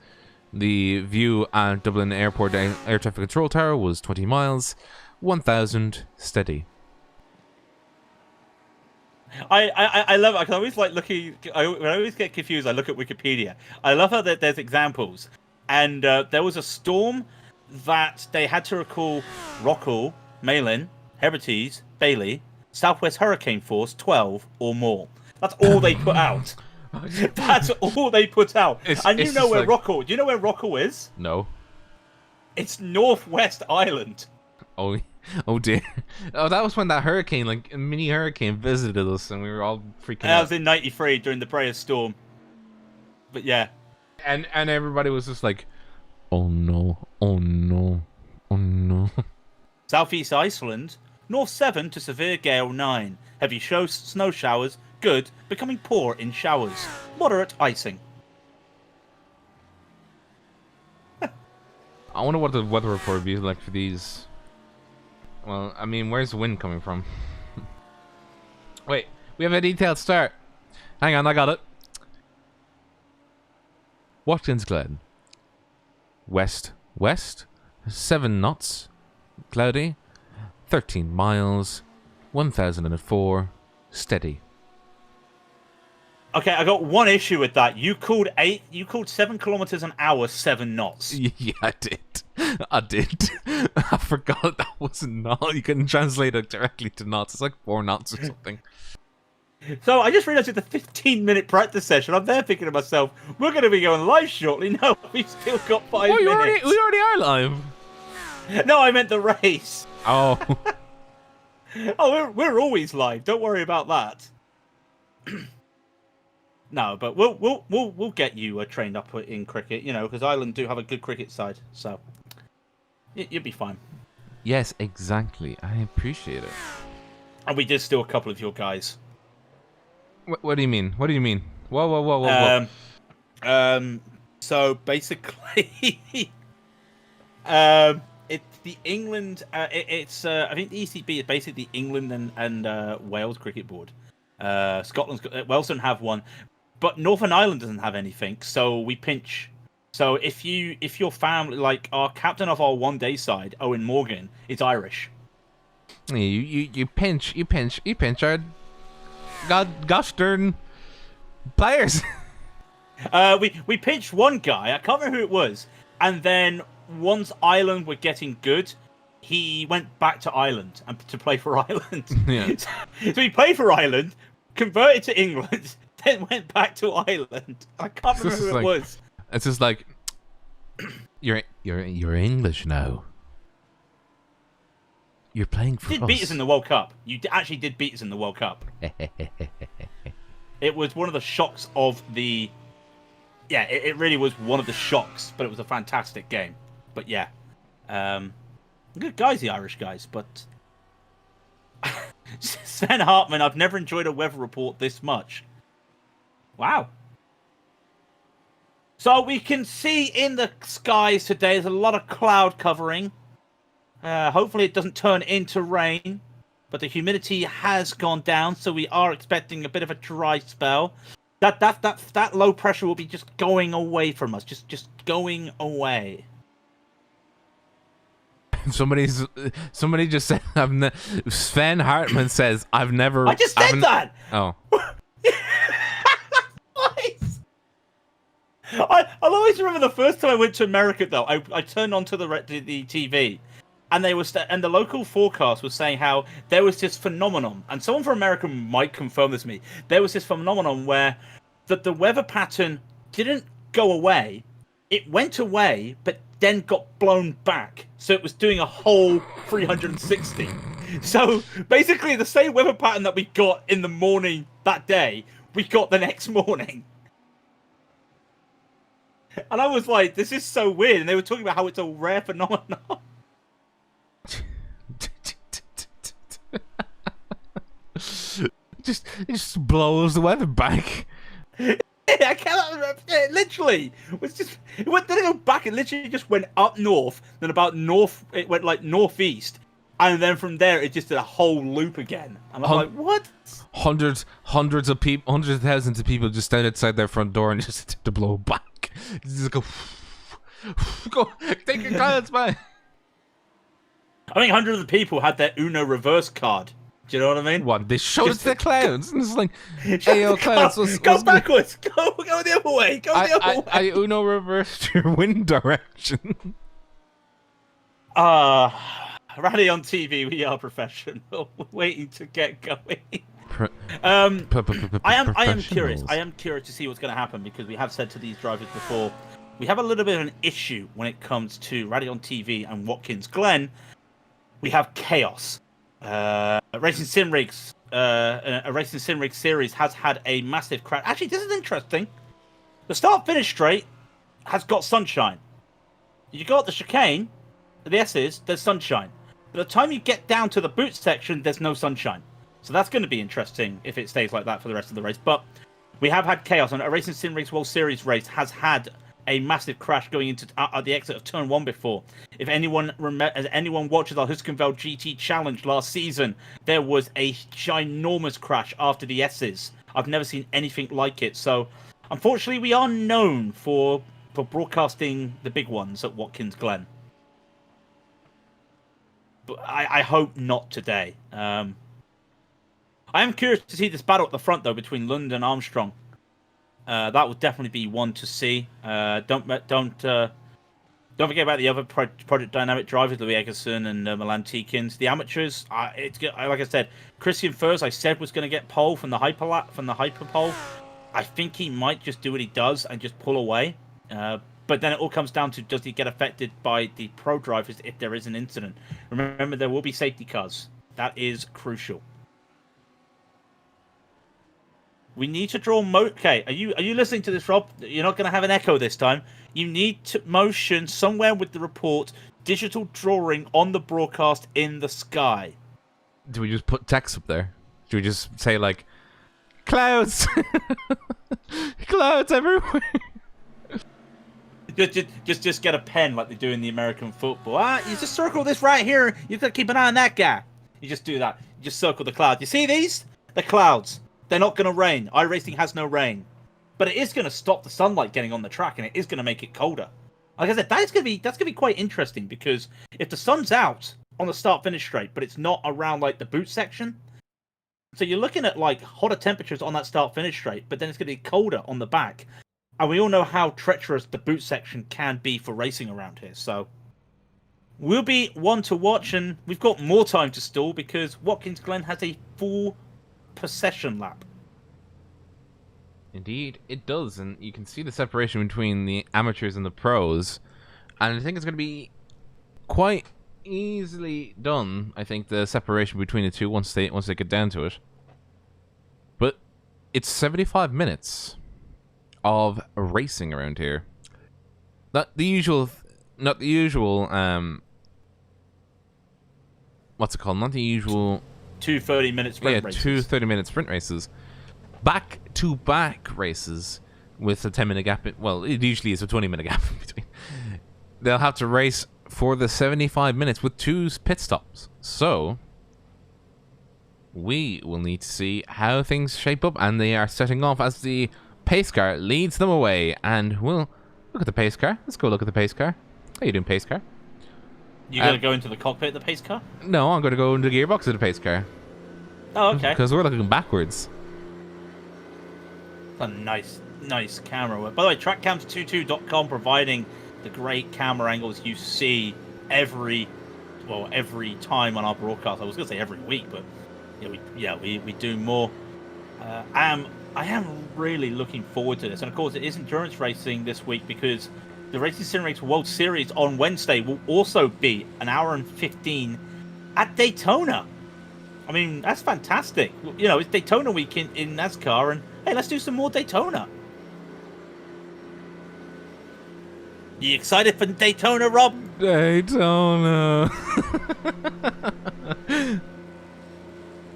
A: The view at Dublin Airport Air Traffic Control Tower was 20 miles, 1,000 steady.
B: I love it. I always like looking. I always get confused. I look at Wikipedia. I love how that there's examples, and there was a storm that they had to recall Rockall, Malin, Hebrides, Bailey, Southwest Hurricane Force 12 or more. That's all they put out. That's all they put out. And you know where Rockall? Do you know where Rockall is?
A: No.
B: It's Northwest Island.
A: Oh dear. Oh, that was when that hurricane, like a mini hurricane, visited us, and we were all freaking out.
B: That was in '93 during the Brea storm. But yeah.
A: And everybody was just like, oh no, oh no, oh no.
B: Southeast Iceland. North 7 to severe gale 9. Heavy snow showers, good, becoming poor in showers. Moderate icing.
A: I wonder what the weather report would be like for these. Well, I mean, where's the wind coming from? Wait, we have a detailed start. Hang on, I got it. Watkins Glen. West, 7 knots, cloudy, 13 miles, 1004, steady.
B: Okay, I got one issue with that. You called 7 kilometers an hour 7 knots.
A: Yeah, I did. I forgot that was a knot. You couldn't translate it directly to knots. It's like 4 knots or something.
B: So I just realised it's a 15-minute practice session. I'm there thinking to myself, we're going to be going live shortly. No, we've still got 5 minutes.
A: We already are live.
B: No, I meant the race.
A: Oh.
B: Oh, we're always live. Don't worry about that. No, but we'll get you trained up in cricket, you know, because Ireland do have a good cricket side, so you'll be fine.
A: Yes, exactly. I appreciate it.
B: And we did steal a couple of your guys.
A: What do you mean? What do you mean? Whoa.
B: So basically, it's the England. It's I think the ECB is basically the England and Wales cricket board. Wales don't have one, but Northern Ireland doesn't have anything. So we pinch. So if your family, like our captain of our one day side, Owen Morgan, is Irish.
A: You pinch our gosh darn players.
B: We pinched one guy. I can't remember who it was. And then once Ireland were getting good, he went back to Ireland and to play for Ireland.
A: Yeah.
B: So he played for Ireland, converted to England, then went back to Ireland. I can't remember who it was.
A: It's just like you're English now. You're playing for
B: You did
A: us.
B: beat us in the World Cup. You actually did beat us in the World Cup. It was one of the shocks of the... Yeah, it really was one of the shocks, but it was a fantastic game. But yeah. Good guys, the Irish guys, but... Sven Hartman, I've never enjoyed a weather report this much. Wow. So we can see in the skies today, there's a lot of cloud covering. Hopefully it doesn't turn into rain, but the humidity has gone down, so we are expecting a bit of a dry spell. That low pressure will be just going away from us, just going away.
A: Somebody just said Sven Hartman says I've never.
B: I just said that.
A: Oh.
B: I'll always remember the first time I went to America. Though I turned onto the TV, and and the local forecast was saying how there was this phenomenon, and someone from America might confirm this to me. There was this phenomenon where the weather pattern didn't go away; it went away, but then got blown back. So it was doing a whole 360. So basically, the same weather pattern that we got in the morning that day, we got the next morning. And I was like, this is so weird. And they were talking about how it's a rare phenomenon.
A: It just blows the weather back.
B: I cannot remember. It literally was just. It didn't go back. It literally just went up north. Then about north, it went like northeast. And then from there, it just did a whole loop again. And I'm like, what?
A: Hundreds of people, hundreds of thousands of people just stand outside their front door and just to blow back. Just go, take your clothes back.
B: I think hundreds of people had their Uno reverse card. Do you know what I mean?
A: What? They showed it to the clouds. And it's like, hey, yo, clouds.
B: Go backwards. Go the other way. Go the other way.
A: I Uno reversed your wind direction.
B: Raidillon TV, we are professional. Waiting to get going. I am curious. I am curious to see what's going to happen, because we have said to these drivers before, we have a little bit of an issue when it comes to Raidillon TV and Watkins Glen. We have chaos. Racing SimRigs, a Racing SimRigs series has had a massive crash. Actually, this is interesting. The start-finish straight has got sunshine. You got the chicane, the S's, there's sunshine. By the time you get down to the boot section, there's no sunshine. So that's going to be interesting if it stays like that for the rest of the race. But we have had chaos, and a Racing SimRigs World Series race has had a massive crash going into the exit of Turn 1 before. If anyone watches our Huskenveld GT Challenge last season, there was a ginormous crash after the S's. I've never seen anything like it. So, unfortunately, we are known for broadcasting the big ones at Watkins Glen. But I hope not today. I am curious to see this battle at the front, though, between Lund and Armstrong. That would definitely be one to see. Don't forget about the other Project Dynamic drivers, Louis Eggerson and Milan Tikins. The amateurs, like I said, Christian Furs, I said was going to get pole from the hyper pole. I think he might just do what he does and just pull away. But then it all comes down to, does he get affected by the pro drivers if there is an incident? Remember, there will be safety cars. That is crucial. We need to draw okay, are you listening to this, Rob? You're not going to have an echo this time. You need to motion somewhere with the report, digital drawing on the broadcast in the sky.
A: Do we just put text up there? Do we just say, like, clouds? Clouds everywhere.
B: Just get a pen like they do in the American football. You just circle this right here. You've got to keep an eye on that guy. You just do that. You just circle the cloud. You see these? The clouds. They're not going to rain. iRacing has no rain. But it is going to stop the sunlight getting on the track, and it is going to make it colder. Like I said, that's going to be quite interesting, because if the sun's out on the start-finish straight, but it's not around like the boot section. So you're looking at like hotter temperatures on that start-finish straight, but then it's going to be colder on the back. And we all know how treacherous the boot section can be for racing around here. So we'll be one to watch, and we've got more time to stall because Watkins Glen has a full possession lap.
A: Indeed, it does, and you can see the separation between the amateurs and the pros, and I think it's going to be quite easily done. I think the separation between the two once they get down to it. But it's 75 minutes of racing around here. Not the usual. What's it called? Not the usual.
B: 2 30-minute sprint races.
A: 2 30-minute sprint races. Back-to-back races with a 10-minute gap. Well, it usually is a 20-minute gap in between. They'll have to race for the 75 minutes with 2 pit stops. So we will need to see how things shape up, and they are setting off as the pace car leads them away. And we'll look at the pace car. Let's go look at the pace car. How you doing, pace car?
B: You going to go into the cockpit of the pace car?
A: No, I'm going to go into the gearbox of the pace car.
B: Oh, okay.
A: Because we're looking backwards.
B: It's a nice camera work. By the way, trackcams22.com providing the great camera angles you see every time on our broadcast. I was going to say every week, but we do more. I am really looking forward to this, and of course, it is endurance racing this week because the RacingSimRigs World Series on Wednesday will also be an hour and 15 at Daytona. I mean, that's fantastic. You know, it's Daytona week in NASCAR, and hey, let's do some more Daytona. You excited for Daytona, Rob?
A: Daytona.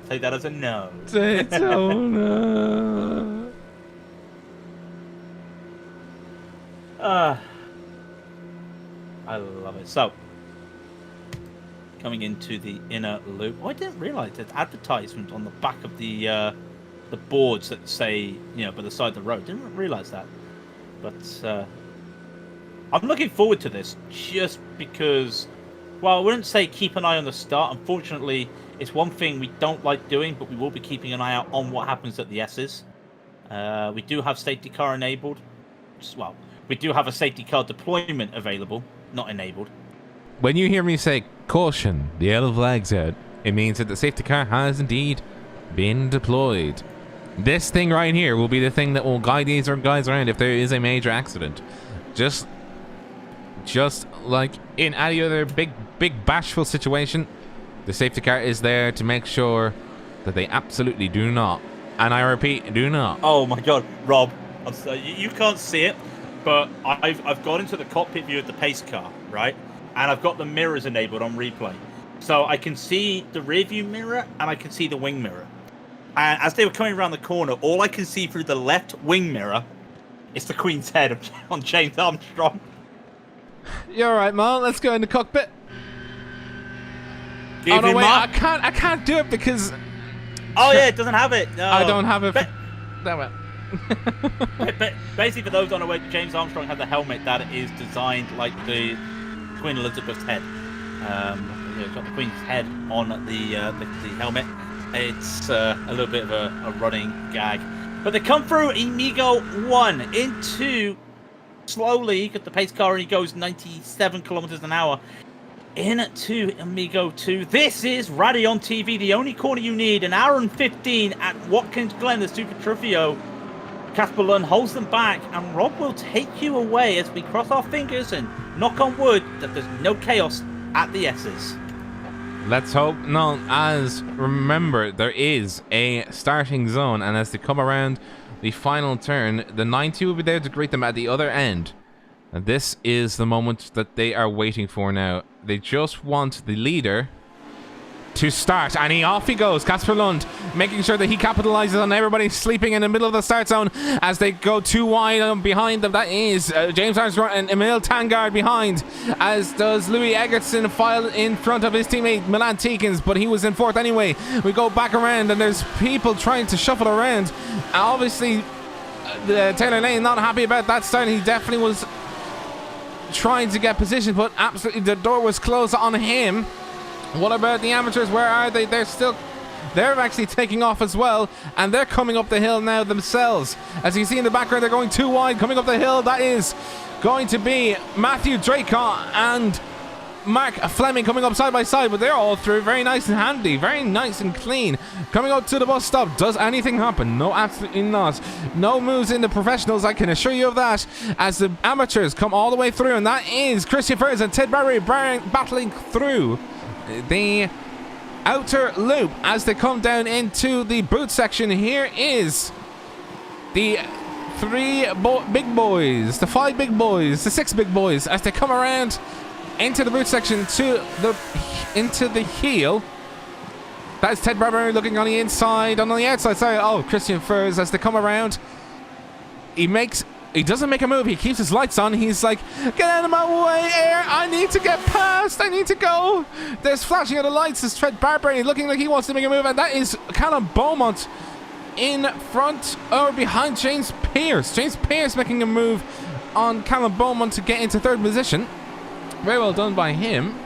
B: Take that as a no.
A: Daytona.
B: I love it. So, coming into the inner loop. Oh, I didn't realize there's advertisement on the back of the boards that say, by the side of the road. Didn't realize that. But I'm looking forward to this just because, well, I wouldn't say keep an eye on the start. Unfortunately, it's one thing we don't like doing, but we will be keeping an eye out on what happens at the S's. We do have safety car enabled. Well, we do have a safety car deployment available, not enabled.
A: When you hear me say, caution, the yellow flag's out, it means that the safety car has indeed been deployed. This thing right here will be the thing that will guide these guys around if there is a major accident. Just like in any other big bashful situation, the safety car is there to make sure that they absolutely do not, and I repeat, do not.
B: Oh my God, Rob, you can't see it, but I've gone into the cockpit view of the pace car, right? And I've got the mirrors enabled on replay. So I can see the rear view mirror and I can see the wing mirror. And as they were coming around the corner, all I can see through the left wing mirror is the Queen's head on James Armstrong.
A: You're alright, man. Let's go in the cockpit.
B: Oh no, wait,
A: I can't do it because...
B: Oh yeah, it doesn't have it. No.
A: I don't have it. Damn it.
B: But basically, for those unaware, James Armstrong had the helmet that is designed like the Queen Elizabeth's head. It's got the Queen's head on the helmet. It's a little bit of a running gag. But they come through Amigo 1 into slowly, got the pace car, and he goes 97 kilometers an hour into Amigo 2. This is Raidillon TV, the only corner you need. An hour and 15 at Watkins Glen, the Super Trofeo. Casper Lund holds them back, and Rob will take you away as we cross our fingers and knock on wood that there's no chaos at the S's.
A: Let's hope not, as remember, there is a starting zone, and as they come around the final turn, the 90 will be there to greet them at the other end. And this is the moment that they are waiting for now. They just want the leader to start, and off he goes, Casper Lund, making sure that he capitalizes on everybody sleeping in the middle of the start zone as they go too wide behind them. That is James Armstrong and Emil Tangard behind, as does Louis Eggertson file in front of his teammate Milan Tikins, but he was in fourth anyway. We go back around and there's people trying to shuffle around. Obviously Taylor Lane not happy about that start. He definitely was trying to get position, but absolutely the door was closed on him. What about the amateurs? Where are they? They're actually taking off as well, and they're coming up the hill now themselves. As you see in the background, they're going too wide. Coming up the hill, that is going to be Matthew Dracon and Mark Fleming coming up side by side, but they're all through. Very nice and handy, very nice and clean. Coming up to the bus stop. Does anything happen? No, absolutely not. No moves in the professionals, I can assure you of that, as the amateurs come all the way through, and that is Christian Furs and Ted Barry battling through the outer loop as they come down into the boot section. Here is the big boys, the 5 big boys, the 6 big boys as they come around into the boot section into the heel. That's Ted Barber looking on the inside, on the outside. Sorry, oh, Christian Furs as they come around. He doesn't make a move. He keeps his lights on. He's like, get out of my way, Air. I need to get past. I need to go. There's flashing of the lights. There's Ted Barber looking like he wants to make a move, and that is Callum Beaumont in front or behind James Pierce. James Pierce making a move on Callum Beaumont to get into 3rd position. Very well done by him.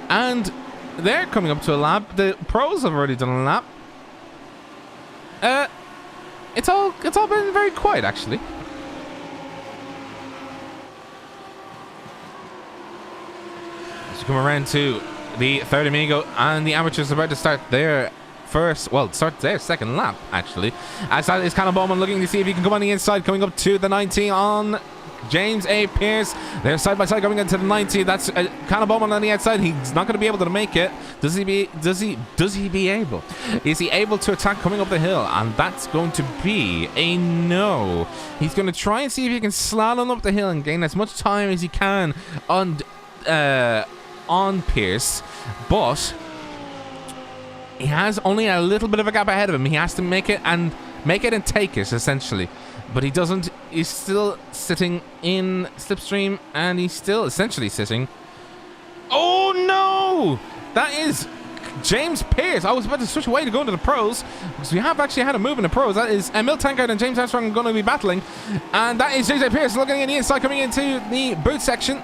A: And they're coming up to a lap. The pros have already done a lap. It's all been very quiet, actually. As you come around to the 3rd amigo, and the amateurs are about to start their second lap, actually. As that is Callum Bowman looking to see if he can come on the inside, coming up to the 90 on James A. Pierce. They're side by side coming into the 90. That's Callum Bowman on the outside. He's not going to be able to make it. Is he able to attack coming up the hill? And that's going to be a no. He's going to try and see if he can slalom up the hill and gain as much time as he can on Pierce, but he has only a little bit of a gap ahead of him. He has to make it and take it, essentially. But he doesn't. He's still sitting in slipstream, and he's still essentially sitting. Oh no! That is James Pierce. I was about to switch away to go into the pros, because we have actually had a move in the pros. That is Emil Tankard and James Armstrong going to be battling, and that is JJ Pierce looking at the inside, coming into the boot section.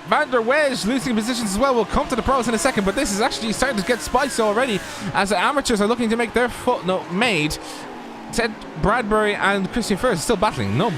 A: Van der Wedge losing positions as well. We'll come to the pros in a second, but this is actually starting to get spicy already, as the amateurs are looking to make their footnote made. Ted Bradbury and Christian Furs are still battling. No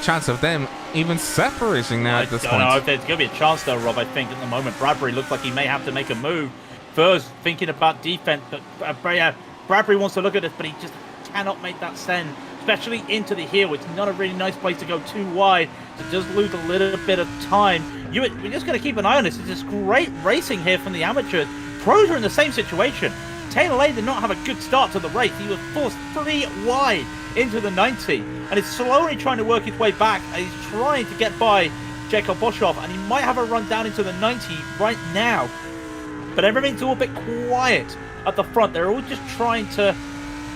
A: chance of them even separating now at this point.
B: I don't know if there's going to be a chance though, Rob. I think at the moment Bradbury looks like he may have to make a move. Furs thinking about defense, but Bradbury wants to look at it, but he just cannot make that send, especially into the heel. It's not a really nice place to go too wide, to just lose a little bit of time. We're just going to keep an eye on this. It's just great racing here from the amateurs. Pros are in the same situation. Taylor Lane did not have a good start to the race. He was forced 3 wide into the 90 and is slowly trying to work his way back, and he's trying to get by Jacob Boshoff, and he might have a run down into the 90 right now, but everything's all a bit quiet at the front. They're all just trying to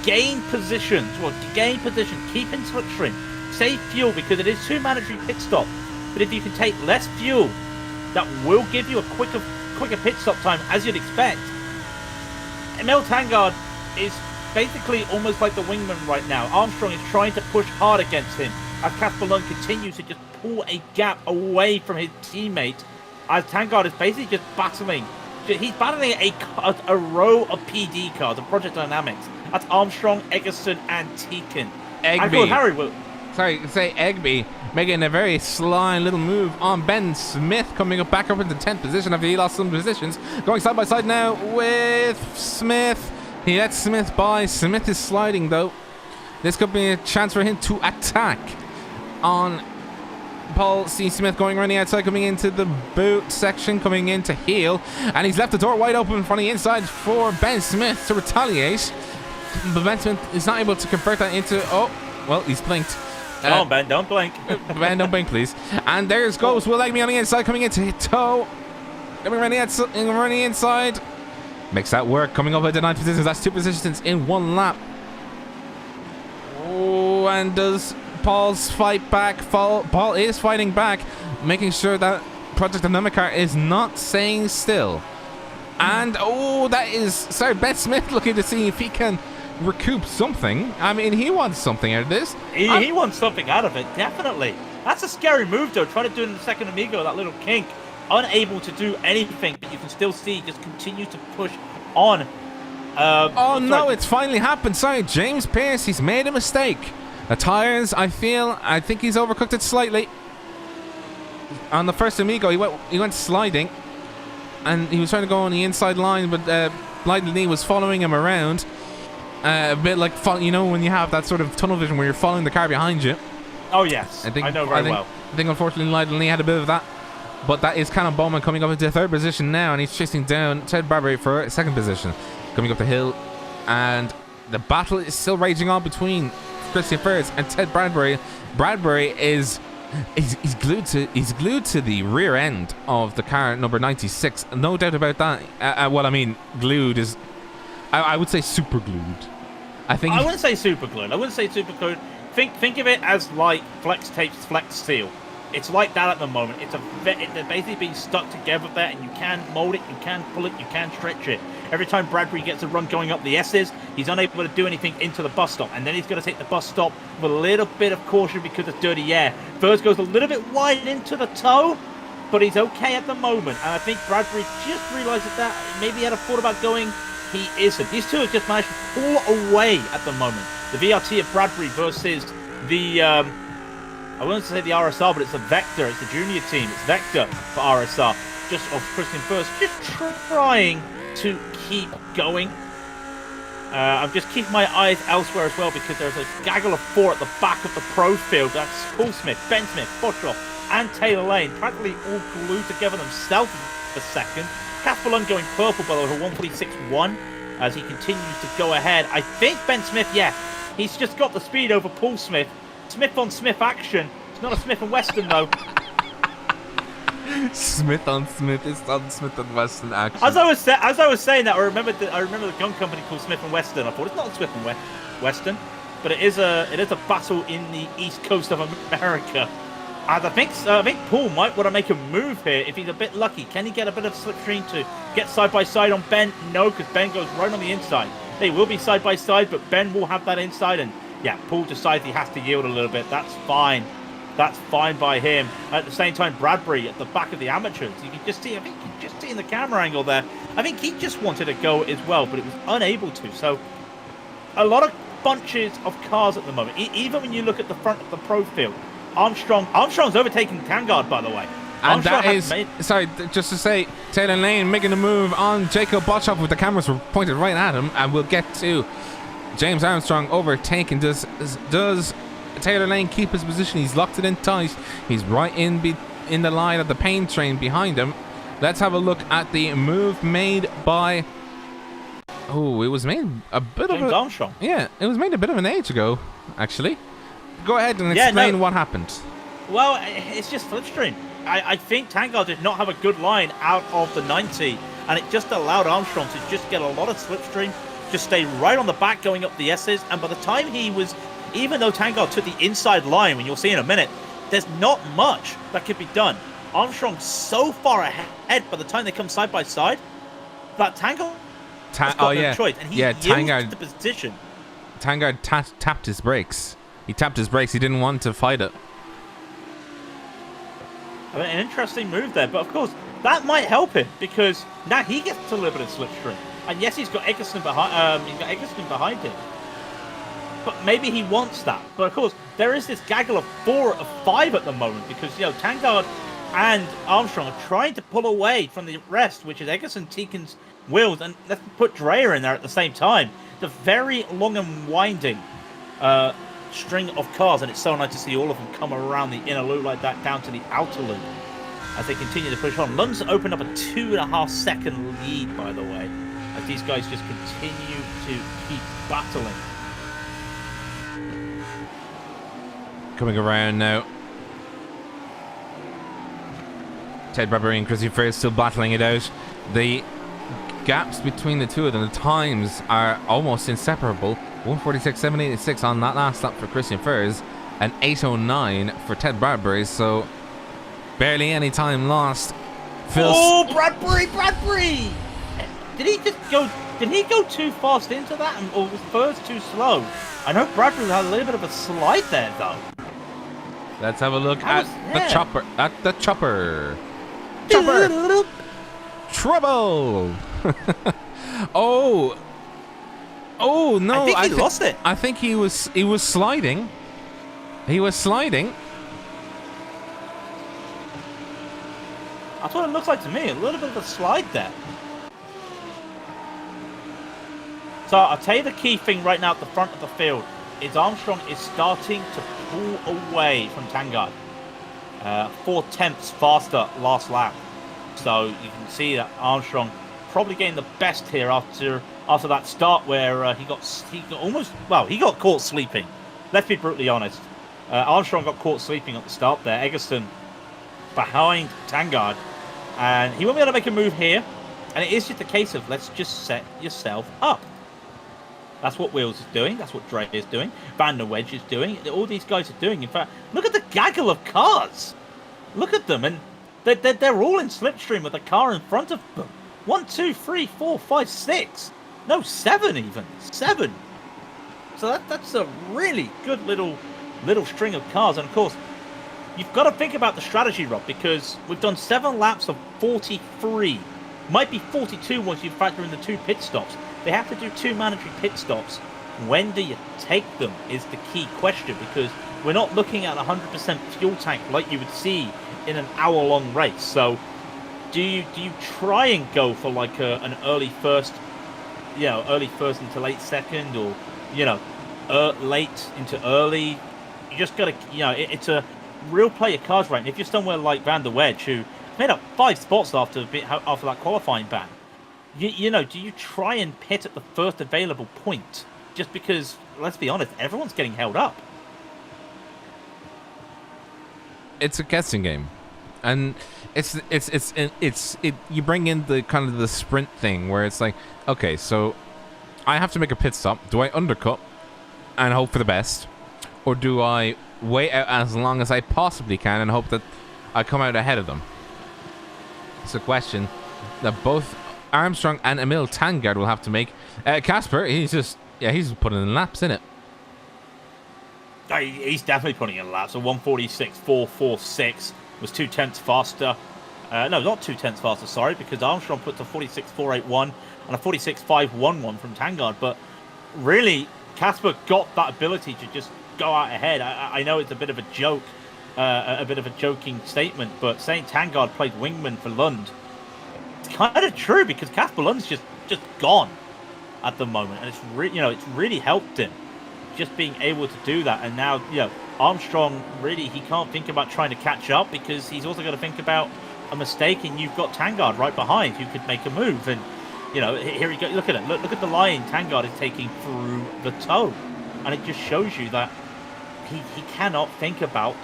B: gain positions, keep in slipstream, save fuel, because it is 2 mandatory pit stops, but if you can take less fuel, that will give you a quicker pit stop time, as you'd expect. Emil Tankard is basically almost like the wingman right now. Armstrong is trying to push hard against him as Casper Lund continues to just pull a gap away from his teammate, as Tankard is basically just battling. He's battling a row of PD cars, of Project Dynamics. That's Armstrong, Eggerson, and Teakin.
A: Egby making a very sly little move on Ben Smith, coming back up into 10th position after he lost some positions. Going side by side now with Smith. He lets Smith by. Smith is sliding though. This could be a chance for him to attack on Paul C. Smith, going around the outside, coming into the boot section, coming into heel, and he's left the door wide open from the inside for Ben Smith to retaliate. But Ben Smith is not able to convert that into... Oh, well, he's blinked.
B: Come on, Ben, don't blink.
A: Ben, don't blink, please. And there's goes Will Egby on the inside, coming into toe. Coming around the inside. Makes that work, coming up at the 9th position. That's 2 positions in 1 lap. Oh, and does Paul's fight back? Paul is fighting back, making sure that Project Dynamicar is not staying still. And, oh, that is... Ben Smith looking to see if he can recoup something. I mean, he wants something out of this.
B: He wants something out of it, definitely. That's a scary move, though, trying to do it in the second Amigo, that little kink. unable to do anything, but you can still see just continue to push on.
A: Oh no, it's finally happened. Sorry, James Pearce, he's made a mistake. The tires, I think he's overcooked it slightly. On the first Amigo, he went sliding, and he was trying to go on the inside line, but Raidillon was following him around. A bit like, you know, when you have that sort of tunnel vision where you're following the car behind you.
B: Oh yes, I know very well.
A: I think unfortunately Raidillon had a bit of that. But that is Callum Bowman coming up into third position now, and he's chasing down Ted Bradbury for second position. Coming up the hill, and the battle is still raging on between Christian Furze and Ted Bradbury. Bradbury is glued to the rear end of the car number 96. No doubt about that. Well, I mean, glued is, I would say super glued. I wouldn't
B: say super glued. Think of it as like flex tape's flex seal. It's like that at the moment. They're basically being stuck together there, and you can mold it, you can pull it, you can stretch it. Every time Bradbury gets a run going up the S's, he's unable to do anything into the bus stop, and then he's going to take the bus stop with a little bit of caution because of dirty air. Furze goes a little bit wide into the toe, but he's okay at the moment, and I think Bradbury just realised that maybe he had a thought about going. He isn't. These two have just managed to pull away at the moment. The VRT of Bradbury versus the I wouldn't say the RSR, but it's a Vector. It's a junior team. It's Vector for RSR. Just of Christian Furze, just trying to keep going. I'm just keeping my eyes elsewhere as well because there's a gaggle of four at the back of the pro field. That's Paul Smith, Ben Smith, Buttroff, and Taylor Lane, practically all glued together themselves for second. Casper Lund going purple, by the way, 146.1 as he continues to go ahead. I think Ben Smith, yeah, he's just got the speed over Paul Smith. Smith on Smith action. It's not a Smith and Weston though.
A: Smith on Smith is on Smith and Weston action.
B: As I was saying that, I remember the gun company called Smith and Weston. I thought it's not a Smith and Weston, but it is a battle in the east coast of America. And I think Paul might want to make a move here if he's a bit lucky. Can he get a bit of slipstream to get side by side on Ben? No, because Ben goes right on the inside. They will be side by side, but Ben will have that inside, and yeah, Paul decides he has to yield a little bit. That's fine. That's fine by him. At the same time, Bradbury at the back of the amateurs. You can just see, I think you can just see in the camera angle there. I think he just wanted to go as well, but it was unable to. So a lot of bunches of cars at the moment. Even when you look at the front of the pro field, Armstrong's overtaking Tangard, by the way.
A: And that is, sorry, just to say, Taylor Lane making a move on Jacob Botshop with the cameras were pointed right at him, and we'll get to James Armstrong overtaking. Does Taylor Lane keep his position? He's locked it in tight. He's right in the line of the pain train behind him. Let's have a look at the move made by. Oh, it was made a bit
B: James
A: of
B: Armstrong.
A: Yeah, it was made a bit of an age ago, actually. Go ahead and explain what happened.
B: Well, it's just slipstream. I think Tangard did not have a good line out of the 90, and it just allowed Armstrong to just get a lot of slipstream, just stay right on the back going up the S's, and by the time he was, even though Tangard took the inside line, when you'll see in a minute, there's not much that could be done. Armstrong's so far ahead by the time they come side by side, that Tangard has got no choice, and he yielded the position.
A: Tangard tapped his brakes. He tapped his brakes. He didn't want to fight it.
B: I mean, an interesting move there, but of course that might help him because now he gets a little bit of slipstream. And yes, he's got Eggleston behind him, but maybe he wants that. But of course, there is this gaggle of 4 of 5 at the moment because Tangard and Armstrong are trying to pull away from the rest, which is Eggleston, Teakins, Wills, and let's put Dreyer in there at the same time. The very long and winding string of cars, and it's so nice to see all of them come around the inner loop like that down to the outer loop as they continue to push on. Lund's opened up a 2.5 second lead, by the way, as these guys just continue to keep battling.
A: Coming around now, Ted Bradbury and Chrissy Furze still battling it out. The gaps between the two of them, the times are almost inseparable. 146.786 on that last lap for Christian Furze, and 809 for Ted Bradbury, so barely any time lost.
B: Bradbury! Did he go too fast into that, or was Furze too slow? I know Bradbury had a little bit of a slide there, though.
A: Let's have a look at the chopper. chopper. Trouble. Oh no!
B: I think he lost it.
A: I think he was sliding. He was sliding.
B: That's what it looks like to me. A little bit of a slide there. So I'll tell you the key thing right now at the front of the field is Armstrong is starting to pull away from Tangard. 4/10 faster last lap. So you can see that Armstrong probably getting the best here after that start where he got caught sleeping. Let's be brutally honest. Armstrong got caught sleeping at the start there. Egerton behind Tangard, and he won't be able to make a move here. And it is just a case of let's just set yourself up. That's what Wheels is doing. That's what Dre is doing. Van der Wedge is doing. All these guys are doing. In fact, look at the gaggle of cars. Look at them, and they're all in slipstream with a car in front of them. 1, 2, 3, 4, 5, 6. No, 7 even. 7. So that's a really good little string of cars. And of course, you've got to think about the strategy, Rob, because we've done 7 laps of 43. Might be 42 once you factor in the 2 pit stops. They have to do 2 mandatory pit stops. When do you take them is the key question, because we're not looking at 100% fuel tank like you would see in an hour-long race. So do you try and go for like an early first into late second, or late into early? You just got to, it's a real play your cards right. And if you're somewhere like Van der Wedge, who made up 5 spots after that qualifying ban, do you try and pit at the first available point? Just because, let's be honest, everyone's getting held up.
A: It's a guessing game, and you bring in the kind of the sprint thing where it's like, okay, so I have to make a pit stop. Do I undercut and hope for the best, or do I wait out as long as I possibly can and hope that I come out ahead of them? It's a question that both Armstrong and Emil Tangard will have to make. Casper, he's putting in laps, in it.
B: He's definitely putting in laps. So 146.446 was 2/10 faster. No, not 2/10 faster, sorry, because Armstrong put to 46.481 and a 46.511 from Tangard. But really, Casper got that ability to just go out ahead. I know it's a bit of a joke, a bit of a joking statement, but saying Tangard played wingman for Lund, it's kind of true, because Casper Lund's just gone at the moment, and it's really helped him just being able to do that. And now, Armstrong, really, he can't think about trying to catch up, because he's also got to think about a mistake, and you've got Tangard right behind who could make a move. And here you go, look at it, look at the line Tangard is taking through the toe, and it just shows you that he cannot think about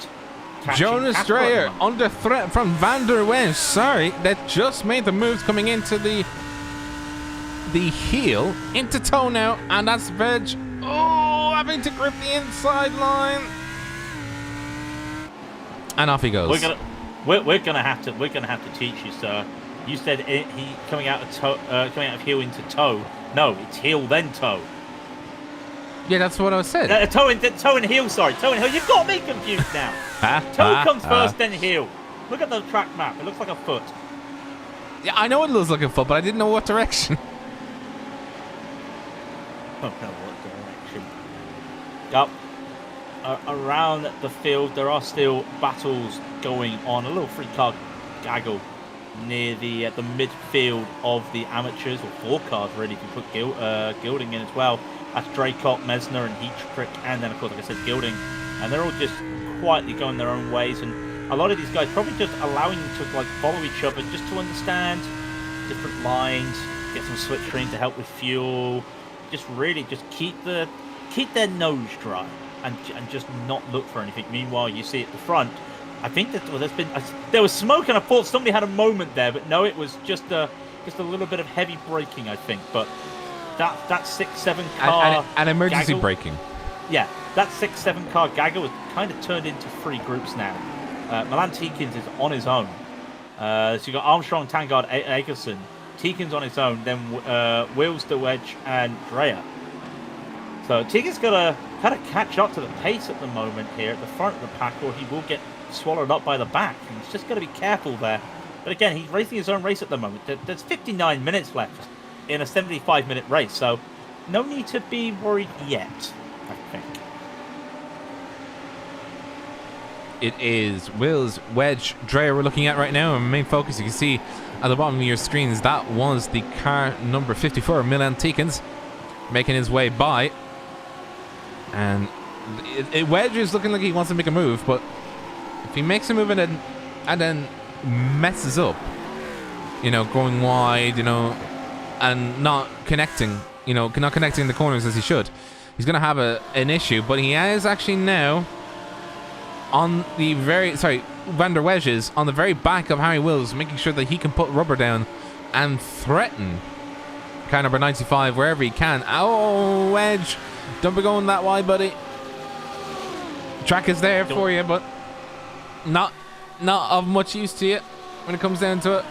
B: catching
A: Jonas
B: Casper
A: Dreyer under threat from Van der Wedge. Sorry, that just made the moves coming into the heel into toe now, and that's Veg. Oh, having to grip the inside line, and off he goes.
B: We're gonna have to teach you, sir. You said he coming out of heel into toe. No, it's heel then toe.
A: Yeah, that's what I said.
B: Toe and heel. Sorry, toe and heel. You've got me confused now. Toe comes first, then heel. Look at the track map. It looks like a foot.
A: Yeah, I know it looks like a foot, but I didn't know what direction.
B: Oh no, what direction? Up around the field, there are still battles going on. A little 3-car gaggle near the midfield of the amateurs, or 4 cars really, if you put Gilding in as well. That's Draycott, Mesner, and Heatrick, and then of course, like I said, Gilding, and they're all just quietly going their own ways. And a lot of these guys probably just allowing them to follow each other, just to understand different lines, get some slipstream to help with fuel, just keep their nose dry and just not look for anything. Meanwhile, you see at the front, I think that there was smoke, and I thought somebody had a moment there, but no, it was just a little bit of heavy braking, I think. But that 6-7 car
A: and emergency
B: gaggle,
A: braking.
B: Yeah, that 6-7 car gaggle was kind of turned into 3 groups now. Milan Tikins is on his own. So you got Armstrong, Tangard, Egerton. Tikins on his own, then Wheels, the Wedge, and Dreyer. So Tikins got to kind of catch up to the pace at the moment here at the front of the pack, or he will get swallowed up by the back. And he's just got to be careful there But again, he's racing his own race at the moment. There's 59 minutes left in a 75-minute race, so no need to be worried yet, I think.
A: It is Will's Wedge Dreyer we're looking at right now. And main focus, you can see at the bottom of your screens, that was the car number 54, Milan Tikins, making his way by. And Wedge is looking like he wants to make a move, but if he makes a move and then messes up, you know, going wide, you know, and not connecting, you know, not connecting the corners as he should, he's going to have an issue. But he is actually now on the Van der Wedge is on the very back of Harry Wills, making sure that he can put rubber down and threaten car number 95 wherever he can. Oh, Wedge, don't be going that wide, buddy. Track is there for you, but not of much use to you when it comes down to it.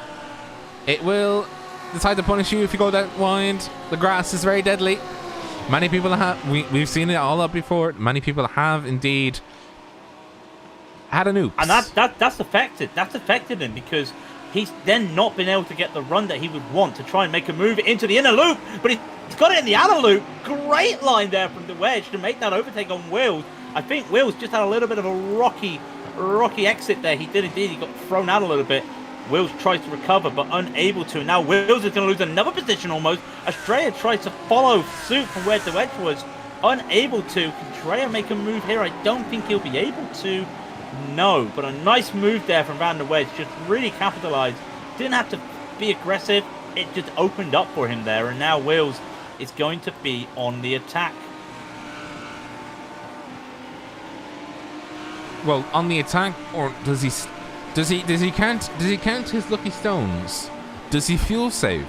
A: It will decide to punish you if you go that wide. The grass is very deadly. Many people have, we've seen it all up before. Many people have indeed had an oops.
B: And that's affected him, because he's then not been able to get the run that he would want to try and make a move into the inner loop, but he's got it in the outer loop. Great line there from the Wedge to make that overtake on Wills. I think Wills just had a little bit of a rocky exit there. He did indeed. He got thrown out a little bit. Wills tries to recover, but unable to. Now Wills is going to lose another position almost. Estrella tries to follow suit from where the Wedge was. Unable to. Can Estrella make a move here? I don't think he'll be able to. No, but a nice move there from Van der Wedge. Just really capitalized. Didn't have to be aggressive. It just opened up for him there. And now Wills is going to be on the attack.
A: Well, on the attack, or does he count his lucky stones? Does he fuel save?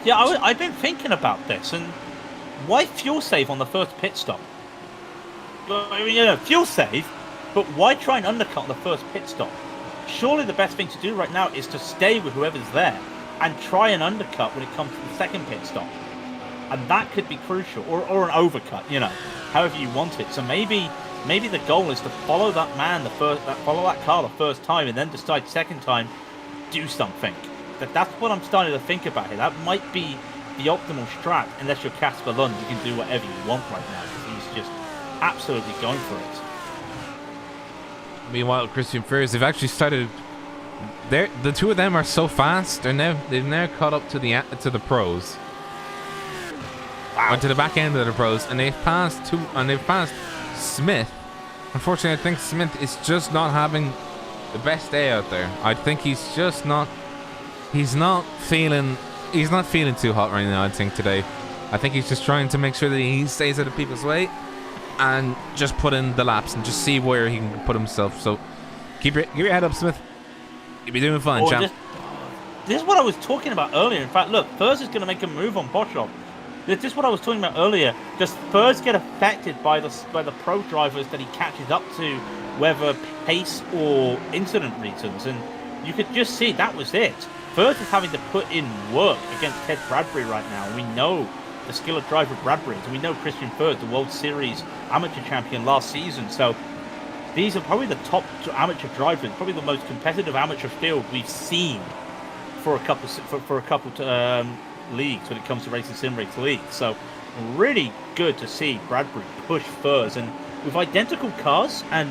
B: Yeah, I've been thinking about this, and why fuel save on the first pit stop? I mean, you know, fuel save, but why try and undercut on the first pit stop? Surely the best thing to do right now is to stay with whoever's there and try and undercut when it comes to the second pit stop. And that could be crucial, or an overcut, you know, however you want it. So maybe the goal is to follow that man follow that car the first time, and then decide second time, do something. That's what I'm starting to think about here. That might be the optimal strat, unless you're Casper Lund. You can do whatever you want right now, because he's just absolutely going for it.
A: Meanwhile, Christian Furs, they've actually started. The two of them are so fast. They've now caught up to the pros.
B: Wow.
A: Or to the back end of the pros, and they've passed Smith. Unfortunately, I think Smith is just not having the best day out there. I think he's just not. He's not feeling too hot right now, I think, today. I think he's just trying to make sure that he stays out of people's way and just put in the laps and just see where he can put himself. So keep your head up, Smith. You'll be doing fine, champ.
B: This is what I was talking about earlier. In fact, look, Furs is going to make a move on Boschop. This is what I was talking about earlier. Does Furs get affected by the pro drivers that he catches up to, whether pace or incident reasons? And you could just see that was it. Furs is having to put in work against Ted Bradbury right now. We know the skill of driver Bradbury, and we know Christian Furs, the World Series amateur champion last season. So these are probably the top amateur drivers, probably the most competitive amateur field we've seen for a couple leagues when it comes to RacingSimRigs League. So really good to see Bradbury push Furs, and with identical cars, and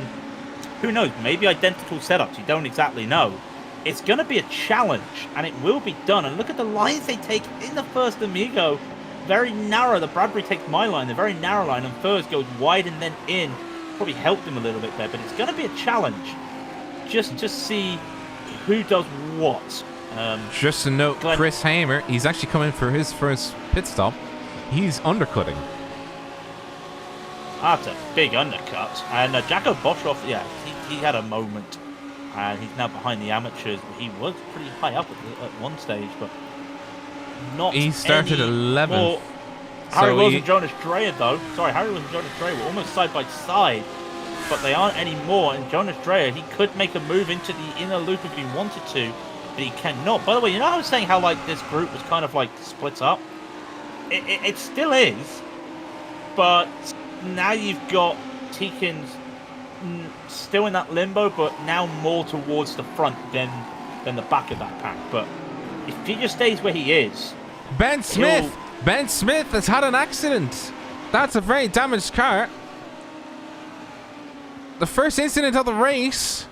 B: who knows, maybe identical setups, you don't exactly know. It's going to be a challenge, and it will be done. And look at the lines they take in the first Amigo. Very narrow. The Bradbury takes my line, the very narrow line, and Furs goes wide and then in. Probably helped him a little bit there, but it's going to be a challenge just to see who does what.
A: Just to note, Glenn, Chris Hamer, he's actually coming for his first pit stop. He's undercutting.
B: That's a big undercut. And Jacko Boshoff, yeah, he had a moment. And he's now behind the amateurs. He was pretty high up at one stage, but not.
A: He started 11th.
B: Harry Wills and Jonas Dreyer, though. Sorry, Harry Wills and Jonas Dreyer were almost side by side, but they aren't anymore. And Jonas Dreyer, he could make a move into the inner loop if he wanted to, but he cannot. By the way, you know how I was saying how like this group was kind of like split up? It still is, but now you've got Tikins. still in that limbo, but now more towards the front than the back of that pack. But if he just stays where he is,
A: Ben Smith has had an accident. That's a very damaged car. The first incident of the race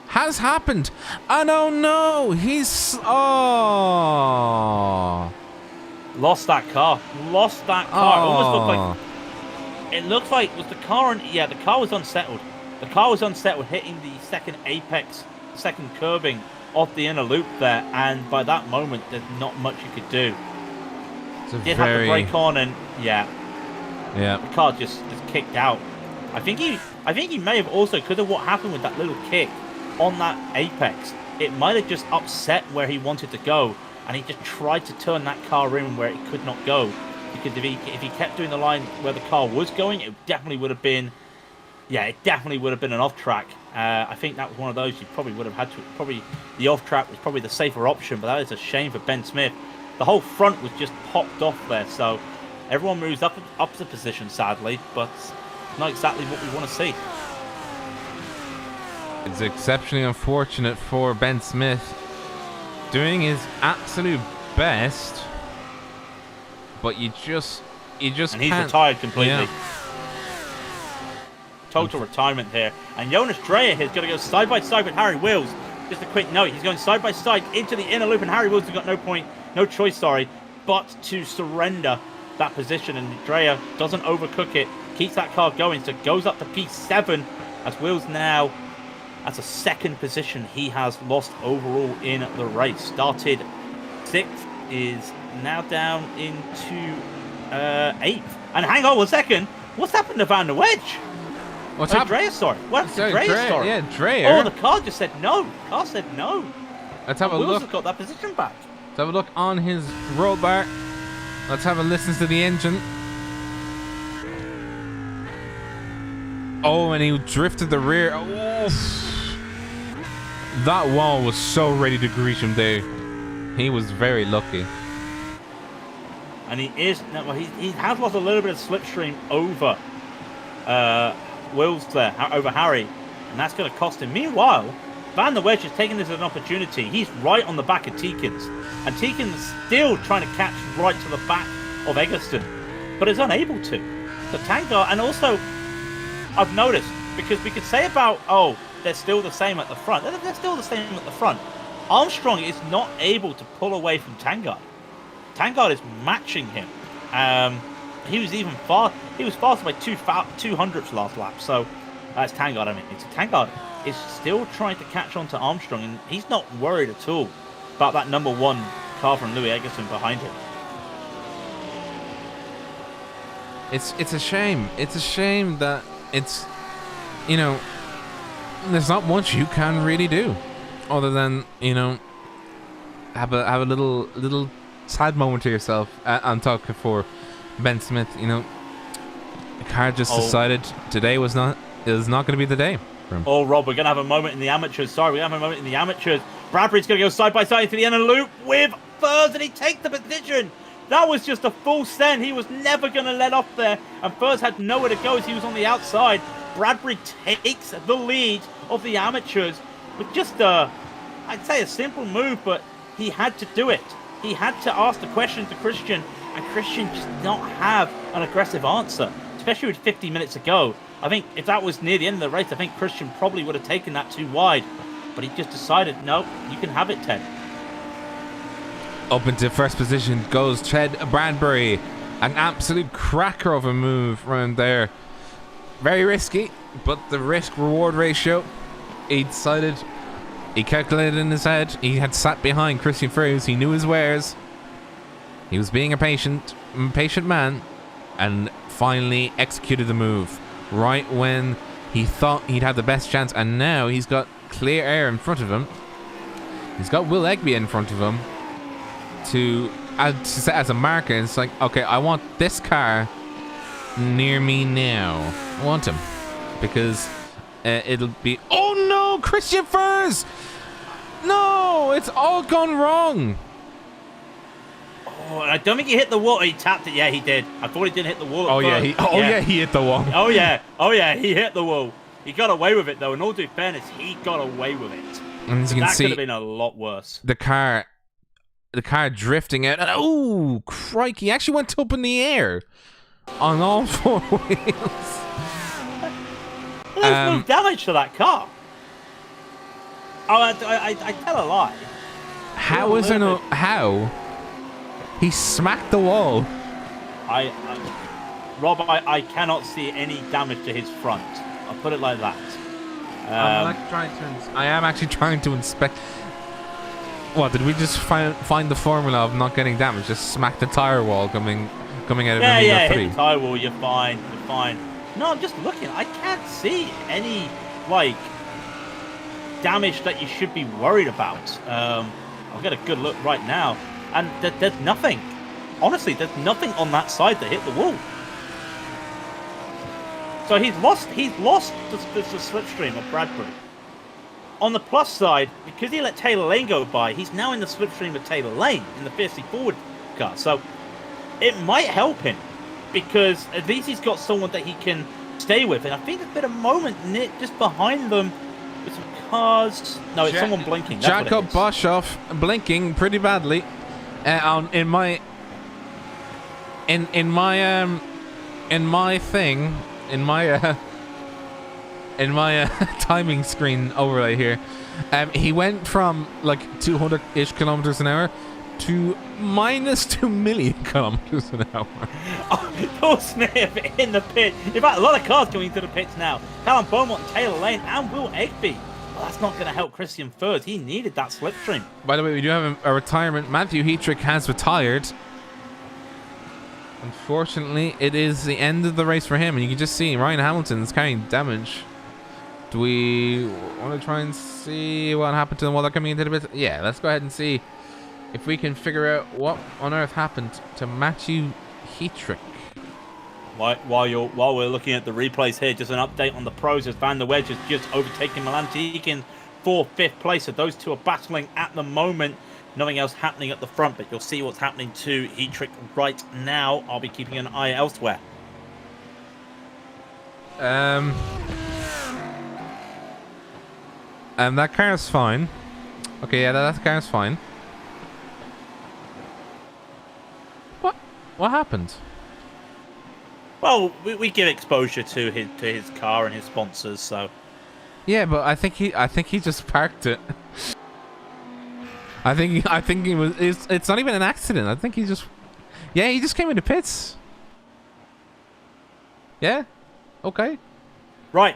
A: has happened. And oh no, he's
B: lost that car. It looks like was the car on. Yeah, the car was unsettled. The car was unsettled, hitting the second apex, second curbing of the inner loop there, and by that moment, there's not much you could do. Did have the brake on, and yeah, the car just kicked out. I think he may have also, because of what happened with that little kick on that apex, it might have just upset where he wanted to go, and he just tried to turn that car in where it could not go. Because if he kept doing the line where the car was going, it definitely would have been, an off track. I think that was one of those you probably would have had to. Probably the off track was probably the safer option, but that is a shame for Ben Smith. The whole front was just popped off there, so everyone moves up the position, sadly, but not exactly what we want to see.
A: It's exceptionally unfortunate for Ben Smith, doing his absolute best, but you just and
B: he's
A: can't.
B: Retired completely.
A: Yeah.
B: Total retirement here. And Jonas Dreyer here is going to go side by side with Harry Wills. Just a quick note, he's going side by side into the inner loop, and Harry Wills has got no choice, but to surrender that position. And Dreyer doesn't overcook it, keeps that car going, so goes up to P7 as Wills now. That's a second position he has lost overall in the race. Started 6th, is now down into 8th. And hang on 1 second, what's happened to Van der Wedge?
A: What's happened?
B: Dreyer, sorry. What's Dreyer, sorry?
A: Yeah, Dreyer.
B: Oh, the car just said no. The car said no.
A: Let's have a
B: Wills
A: look.
B: has got that position back.
A: Let's have a look on his roll bar. Let's have a listen to the engine. Oh, and he drifted the rear. Oh, that wall was so ready to grease him there. He was very lucky.
B: And he has lost a little bit of slipstream over Wills there, over Harry, and that's going to cost him. Meanwhile, Van der Wedge is taking this as an opportunity. He's right on the back of Teekins, and Teekins is still trying to catch right to the back of Eggleston, but is unable to. So Tankard, and also I've noticed, because we could say about, they're still the same at the front. They're still the same at the front. Armstrong is not able to pull away from Tankard. Tankard is matching him. He was faster by 200ths last lap. So that's Tankard. So Tankard is still trying to catch on to Armstrong, and he's not worried at all about that number 1 car from Louis Eggleston behind him.
A: It's a shame. It's a shame that it's, there's not much you can really do other than, have a little sad moment to yourself. I'm talking for Ben Smith, the car just decided today is not going to be the day for him.
B: Oh, Rob, we're going to have a moment in the amateurs. Bradbury's going to go side by side into the inner loop with Furs, and he takes the position. That was just a full send. He was never going to let off there, and Furs had nowhere to go as he was on the outside. Bradbury takes the lead of the amateurs with just I'd say a simple move, but he had to do it. He had to ask the question to Christian, and Christian just did not have an aggressive answer, especially with 50 minutes to go. I think if that was near the end of the race, I think Christian probably would have taken that too wide, but he just decided, no, you can have it, Ted.
A: Up into first position goes Ted Bradbury. An absolute cracker of a move around there. Very risky, but the risk-reward ratio, he calculated in his head. He had sat behind Christian Froome. He knew his wares. He was being a patient man, and finally executed the move right when he thought he'd have the best chance. And now he's got clear air in front of him. He's got Will Egby in front of him to set as a marker. It's like, okay, I want this car near me now. I want him because it'll be. Oh no, Christian Furs! No, it's all gone wrong.
B: Oh, I don't think he hit the wall. He tapped it. Yeah, he did. I thought he didn't hit the wall.
A: Yeah, he hit the wall.
B: Oh yeah, he hit the wall. He got away with it, though. In all due fairness, he got away with it.
A: And as you can
B: That
A: see,
B: could have been a lot worse.
A: the car drifting out. And, oh, crikey. He actually went up in the air on all 4 wheels.
B: There's no damage to that car. Oh, I tell a lie.
A: How is there no... How? He smacked the wall.
B: Rob, I cannot see any damage to his front. I'll put it like that.
A: I am actually trying to inspect... What, did we just find the formula of not getting damaged? Just smack the tire wall coming out of
B: yeah,
A: 3.
B: hit the tire wall, you're fine. No, I'm just looking. I can't see any, like, damage that you should be worried about. I'll get a good look right now. And there's nothing. Honestly, there's nothing on that side that hit the wall. So he's lost the slipstream of Bradbury. On the plus side, because he let Taylor Lane go by, he's now in the slipstream of Taylor Lane in the fiercely forward car. So it might help him, because at least he's got someone that he can stay with. And I think there's been a moment just behind them with some cars. No, it's someone blinking. That's
A: Jakob Boshoff blinking pretty badly. In my timing screen overlay here, he went from like 200-ish kilometers an hour to minus 2 million kilometers an hour.
B: Oh, Paul Smith in the pit. In fact, a lot of cars coming into the pits now. Callum Beaumont, Taylor Lane, and Will Egby. Well, that's not going to help Christian Furth. He needed that slipstream.
A: By the way, we do have a retirement. Matthew Heatrick has retired. Unfortunately, it is the end of the race for him, and you can just see Ryan Hamilton is carrying damage. Do we want to try and see what happened to them while they're coming into the pit? Yeah, let's go ahead and see if we can figure out what on earth happened to Matthew Heatrick.
B: While we're looking at the replays here, just an update on the pros as Van der Wedge has just overtaken Milan Tikin for 5th place. So those two are battling at the moment. Nothing else happening at the front, but you'll see what's happening to Heatrick right now. I'll be keeping an eye elsewhere.
A: That car's fine. Okay, yeah, that car's fine. What happened?
B: Well, we give exposure to his car and his sponsors, so.
A: Yeah, but I think he just parked it. I think he was. It's not even an accident. I think he just. Yeah, he just came into pits. Yeah. Okay.
B: Right.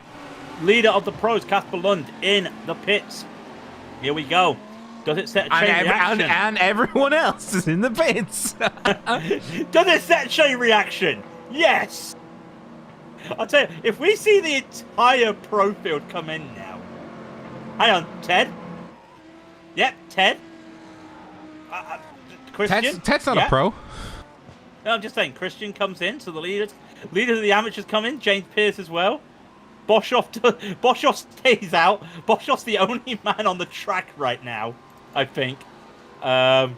B: Leader of the pros, Casper Lund, in the pits. Here we go. Does it set a chain reaction?
A: And everyone else is in the pits.
B: Does it set a chain reaction? Yes. I'll tell you, if we see the entire pro field come in now. Hang on, Ted. Yep, Ted. Christian.
A: Ted's not a pro.
B: No, I'm just saying, Christian comes in, so the leaders of the amateurs come in. James Pierce as well. Boshoff stays out. Boshoff's the only man on the track right now, I think. Yeah,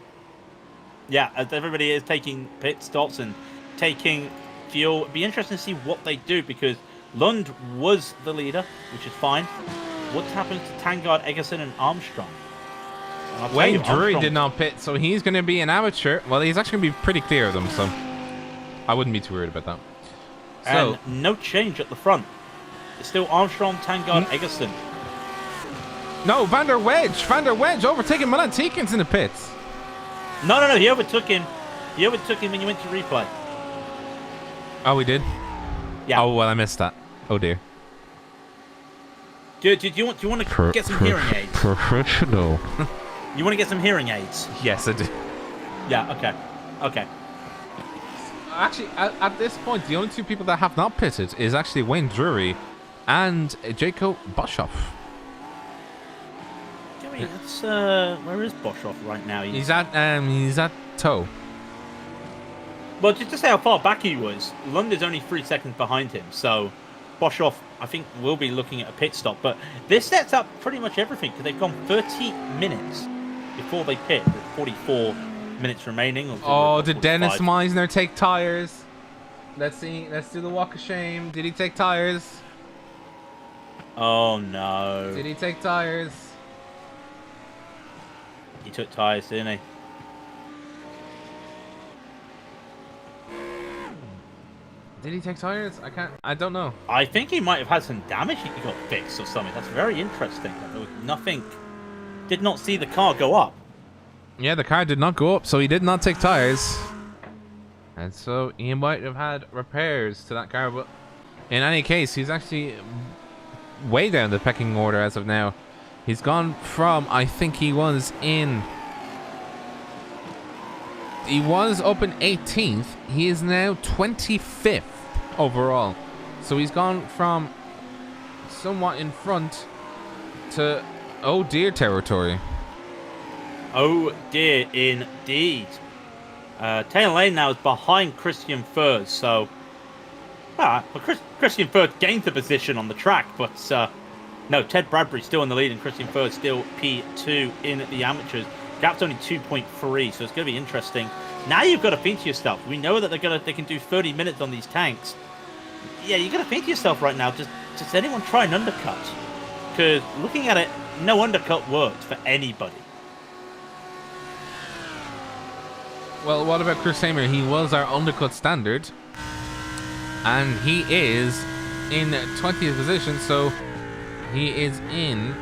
B: as everybody is taking pit stops and taking fuel. It'd be interesting to see what they do, because Lund was the leader, which is fine. What happens to Tangard, Eggerson, and Armstrong?
A: Wayne Drury did not pit, so he's going to be an amateur. Well, he's actually going to be pretty clear of them, so I wouldn't be too worried about that. So,
B: and no change at the front. It's still Armstrong, Tangard, Eggerson.
A: No, Van der Wedge overtaking Milan Tikins in the pits.
B: No, he overtook him. He overtook him when you went to replay.
A: Oh, we did?
B: Yeah.
A: Oh, well, I missed that. Oh, dear.
B: Do you want to get some hearing aids?
A: Professional.
B: You want to get some hearing aids?
A: Yes, I do.
B: Yeah, okay.
A: Actually, at this point, the only two people that have not pitted is actually Wayne Drury and Jacob Boshoff.
B: Where is Boshoff right now?
A: He's at toe.
B: Well, just to say how far back he was, Lund is only 3 seconds behind him, so Boshoff, I think, will be looking at a pit stop. But this sets up pretty much everything, because they've gone 30 minutes before they pit, with 44 minutes remaining.
A: Oh, did Dennis Meisner take tires? Let's see. Let's do the walk of shame. Did he take tires?
B: Oh no.
A: Did he take tires?
B: He took tyres, didn't he?
A: Did he take tires? I don't know.
B: I think he might have had some damage he got fixed or something. That's very interesting. There was nothing. Did not see the car go up.
A: Yeah, the car did not go up, so he did not take tires. And so he might have had repairs to that car, but in any case, he's actually way down the pecking order as of now. He's gone from, I think he was up in 18th. He is now 25th overall. So he's gone from somewhat in front to oh dear territory.
B: Oh dear, indeed. Taylor Lane now is behind Christian Furze, so Christian Furze gained the position on the track, but no, Ted Bradbury still in the lead and Christian Furze still P2 in the amateurs. Gap's only 2.3, so it's going to be interesting. Now you've got to think to yourself. We know that they can do 30 minutes on these tanks. Yeah, you got to think to yourself right now. Does anyone try an undercut? Because looking at it, no undercut works for anybody.
A: Well, what about Chris Hamer? He was our undercut standard, and he is in 20th position. So he is in.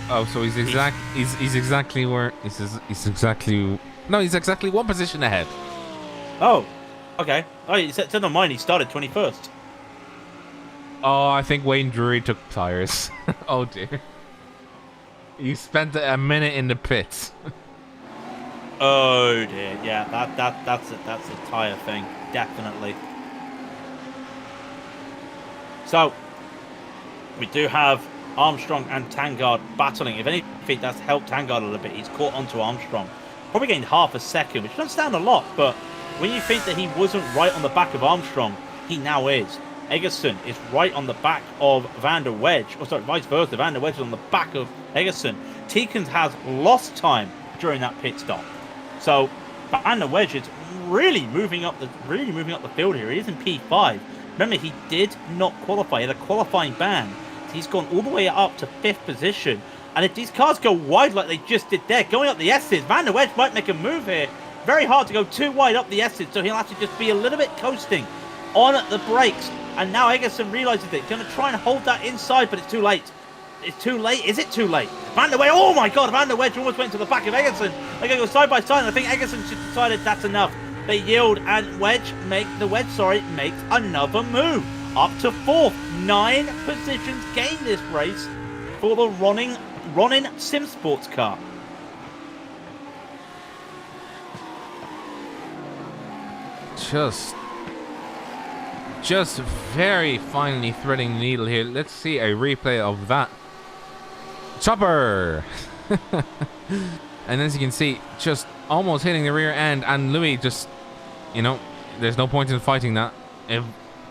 A: Oh, so he's exactly where he's exactly. No, he's exactly one position ahead.
B: Oh, okay. Oh, you said never mind. He started 21st.
A: Oh, I think Wayne Drury took tires. Oh dear. You spent a minute in the pits.
B: Oh dear. Yeah, that's a tire thing, definitely. So we do have Armstrong and Tangard battling. If anything, that's helped Tangard a little bit. He's caught onto Armstrong. Probably gained half a second, which doesn't sound a lot, but when you think that he wasn't right on the back of Armstrong, he now is. Egerson is right on the back of Van der Wedge. Or sorry, vice versa. Van der Wedge is on the back of Egerson. Teekens has lost time during that pit stop. So Van der Wedge is really moving up the field here. He is in P5. Remember, he did not qualify. He had a qualifying ban. He's gone all the way up to 5th position. And if these cars go wide like they just did there, going up the S's, Van der Wedge might make a move here. Very hard to go too wide up the S's, so he'll have to just be a little bit coasting on the brakes. And now Egerson realizes it. He's going to try and hold that inside, but it's too late. It's too late. Is it too late? Van der Wedge. Oh my God! Van der Wedge almost went to the back of Egerson. They're going to go side by side. And I think Egerson just decided that's enough. They yield, and Wedge makes another move up to 4th. 9 positions gained this race for the Ronin Sim Sports car.
A: Just very finely threading the needle here. Let's see a replay of that. Chopper! And as you can see, just almost hitting the rear end, and Louis just, there's no point in fighting that. If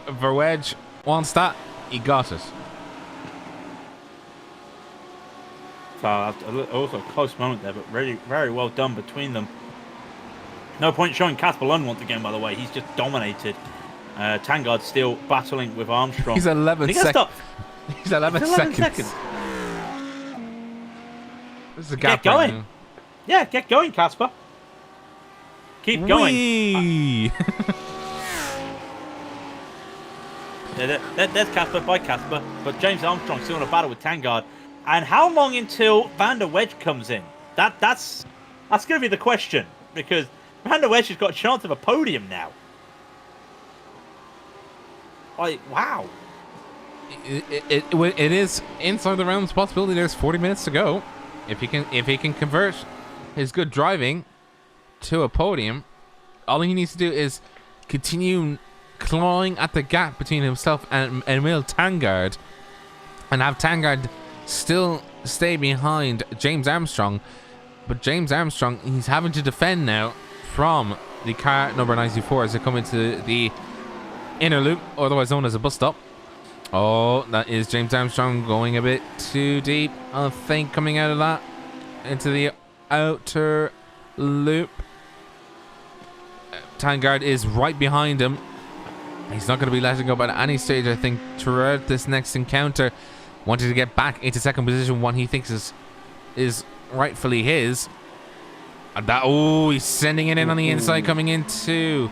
A: Verwedge wants that, he got it.
B: So also a close moment there, but very, very well done between them. No point showing Casper Lund once again, by the way. He's just dominated. Tangard still battling with Armstrong.
A: He's 11 seconds. He's 11 seconds. This is a gap.
B: Get going.
A: Right now.
B: Yeah, get going, Casper. Keep going. There's Casper by Casper, but James Armstrong still in a battle with Tangard. And how long until Van der Wedge comes in? That's going to be the question, because Van der Wedge has got a chance of a podium now. Like, wow.
A: It is inside the realm's possibility. There's 40 minutes to go. If he can convert his good driving to a podium, all he needs to do is continue clawing at the gap between himself and Emil Tangard, and have Tangard still stay behind James Armstrong. But James Armstrong, he's having to defend now from the car number 94 as they come into the inner loop, otherwise known as a bus stop. Oh, that is James Armstrong going a bit too deep, I think, coming out of that into the outer loop. Tangard is right behind him. He's not going to be letting go at any stage, I think, throughout this next encounter. Wanting to get back into second position, one he thinks is rightfully his. And that, oh, he's sending it in on the inside, coming in too.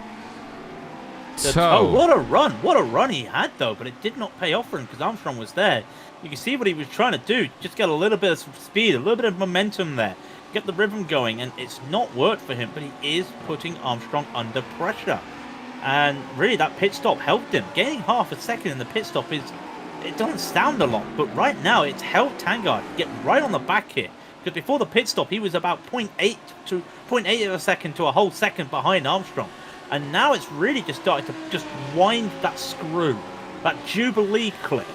B: Oh, what a run. What a run he had, though. But it did not pay off for him because Armstrong was there. You can see what he was trying to do. Just get a little bit of speed, a little bit of momentum there. Get the rhythm going. And it's not worked for him, but he is putting Armstrong under pressure. And really, that pit stop helped him. Gaining half a second in the pit stop it doesn't sound a lot. But right now, it's helped Tangard get right on the back here. Because before the pit stop, he was about 0.8 of a second to a whole second behind Armstrong. And now it's really just started to just wind that screw, that Jubilee clip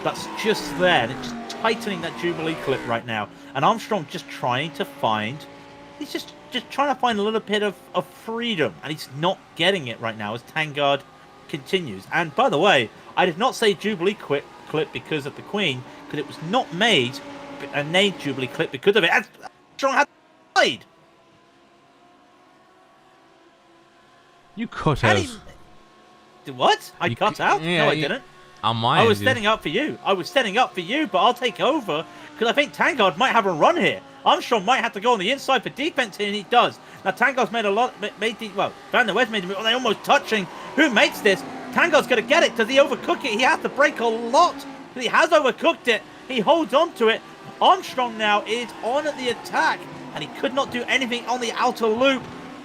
B: that's just there. And it's just tightening that Jubilee clip right now. And Armstrong just trying to find, he's just trying to find a little bit of freedom. And he's not getting it right now as Tangard continues. And by the way, I did not say Jubilee clip because of the Queen, because it was not made and named Jubilee clip because of it. And Armstrong had died.
A: You cut out.
B: What? I cut out?
A: Yeah,
B: no, I didn't.
A: I
B: was setting up for you. I was setting up for you, but I'll take over because I think Tangard might have a run here. Armstrong might have to go on the inside for defense here, and he does. Now Tangard's made a lot. Van der Wedge made. They're almost touching. Who makes this? Tangard's going to get it. Does he overcook it? He has to break a lot. He has overcooked it. He holds on to it. Armstrong now is on the attack, and he could not do anything on the outer loop.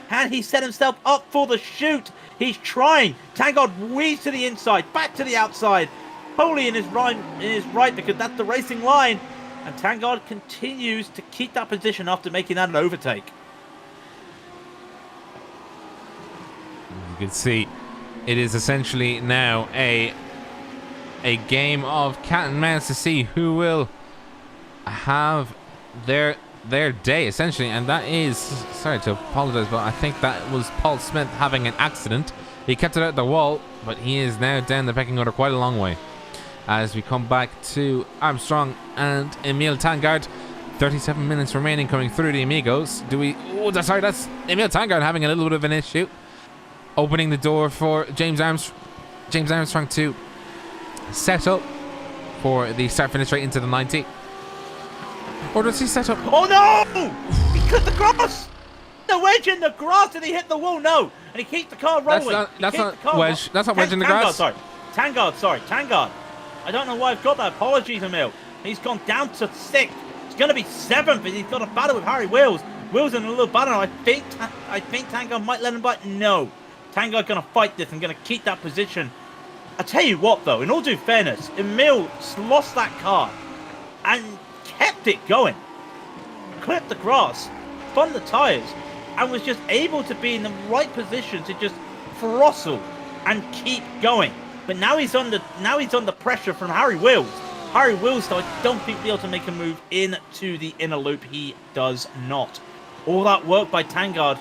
B: And he set himself up for the shoot. He's trying. Tangard weaves to the inside, back to the outside. Wholly in his right because that's the racing line. And Tangard continues to keep that position after making that an overtake.
A: You can see it is essentially now a game of cat and mouse to see who will have their day essentially, and that is, sorry to apologize, but I think that was Paul Smith having an accident. He kept it out the wall, but he is now down the pecking order quite a long way. As we come back to Armstrong and Emil Tangard, 37 minutes remaining coming through the Amigos. That's Emil Tangard having a little bit of an issue, opening the door for James Armstrong to set up for the start finish straight into the 90. Or does he set up?
B: Oh no! He cut the grass! The wedge in the grass, and he hit the wall. No, and he keeps the car rolling.
A: That's not wedge. That's not wedge in the grass.
B: Tangard. I don't know why I've got that. Apologies, Emil. He's gone down to 6th. He's going to be 7th, but he's got a battle with Harry Wills. Wills in a little battle. I think Tangard might let him bite. No, Tangard going to fight this and going to keep that position. I tell you what, though, in all due fairness, Emil lost that car and kept it going, clipped the grass, spun the tyres, and was just able to be in the right position to just throttle and keep going. But now he's under pressure from Harry Wills. Harry Wills, though, I don't think will be able to make a move into the inner loop. He does not. All that work by Tangard,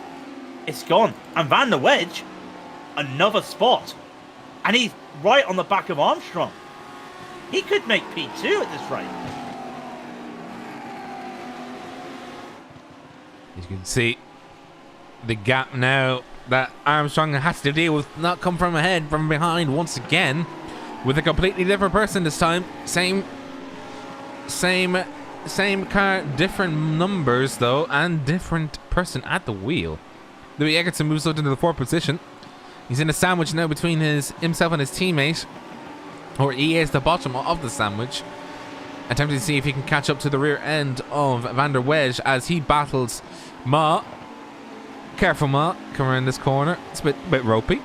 B: it's gone. And Van der Wedge, another spot, and he's right on the back of Armstrong. He could make P2 at this rate.
A: As you can see, the gap now that Armstrong has to deal with not come from ahead, from behind once again, with a completely different person this time. Same car, different numbers though, and different person at the wheel. Louis Eggerton moves up into the 4th position. He's in a sandwich now between himself and his teammate, or he is the bottom of the sandwich, attempting to see if he can catch up to the rear end of Van der Wedge as he battles Ma. Careful, Ma. Come around this corner. It's a bit ropey.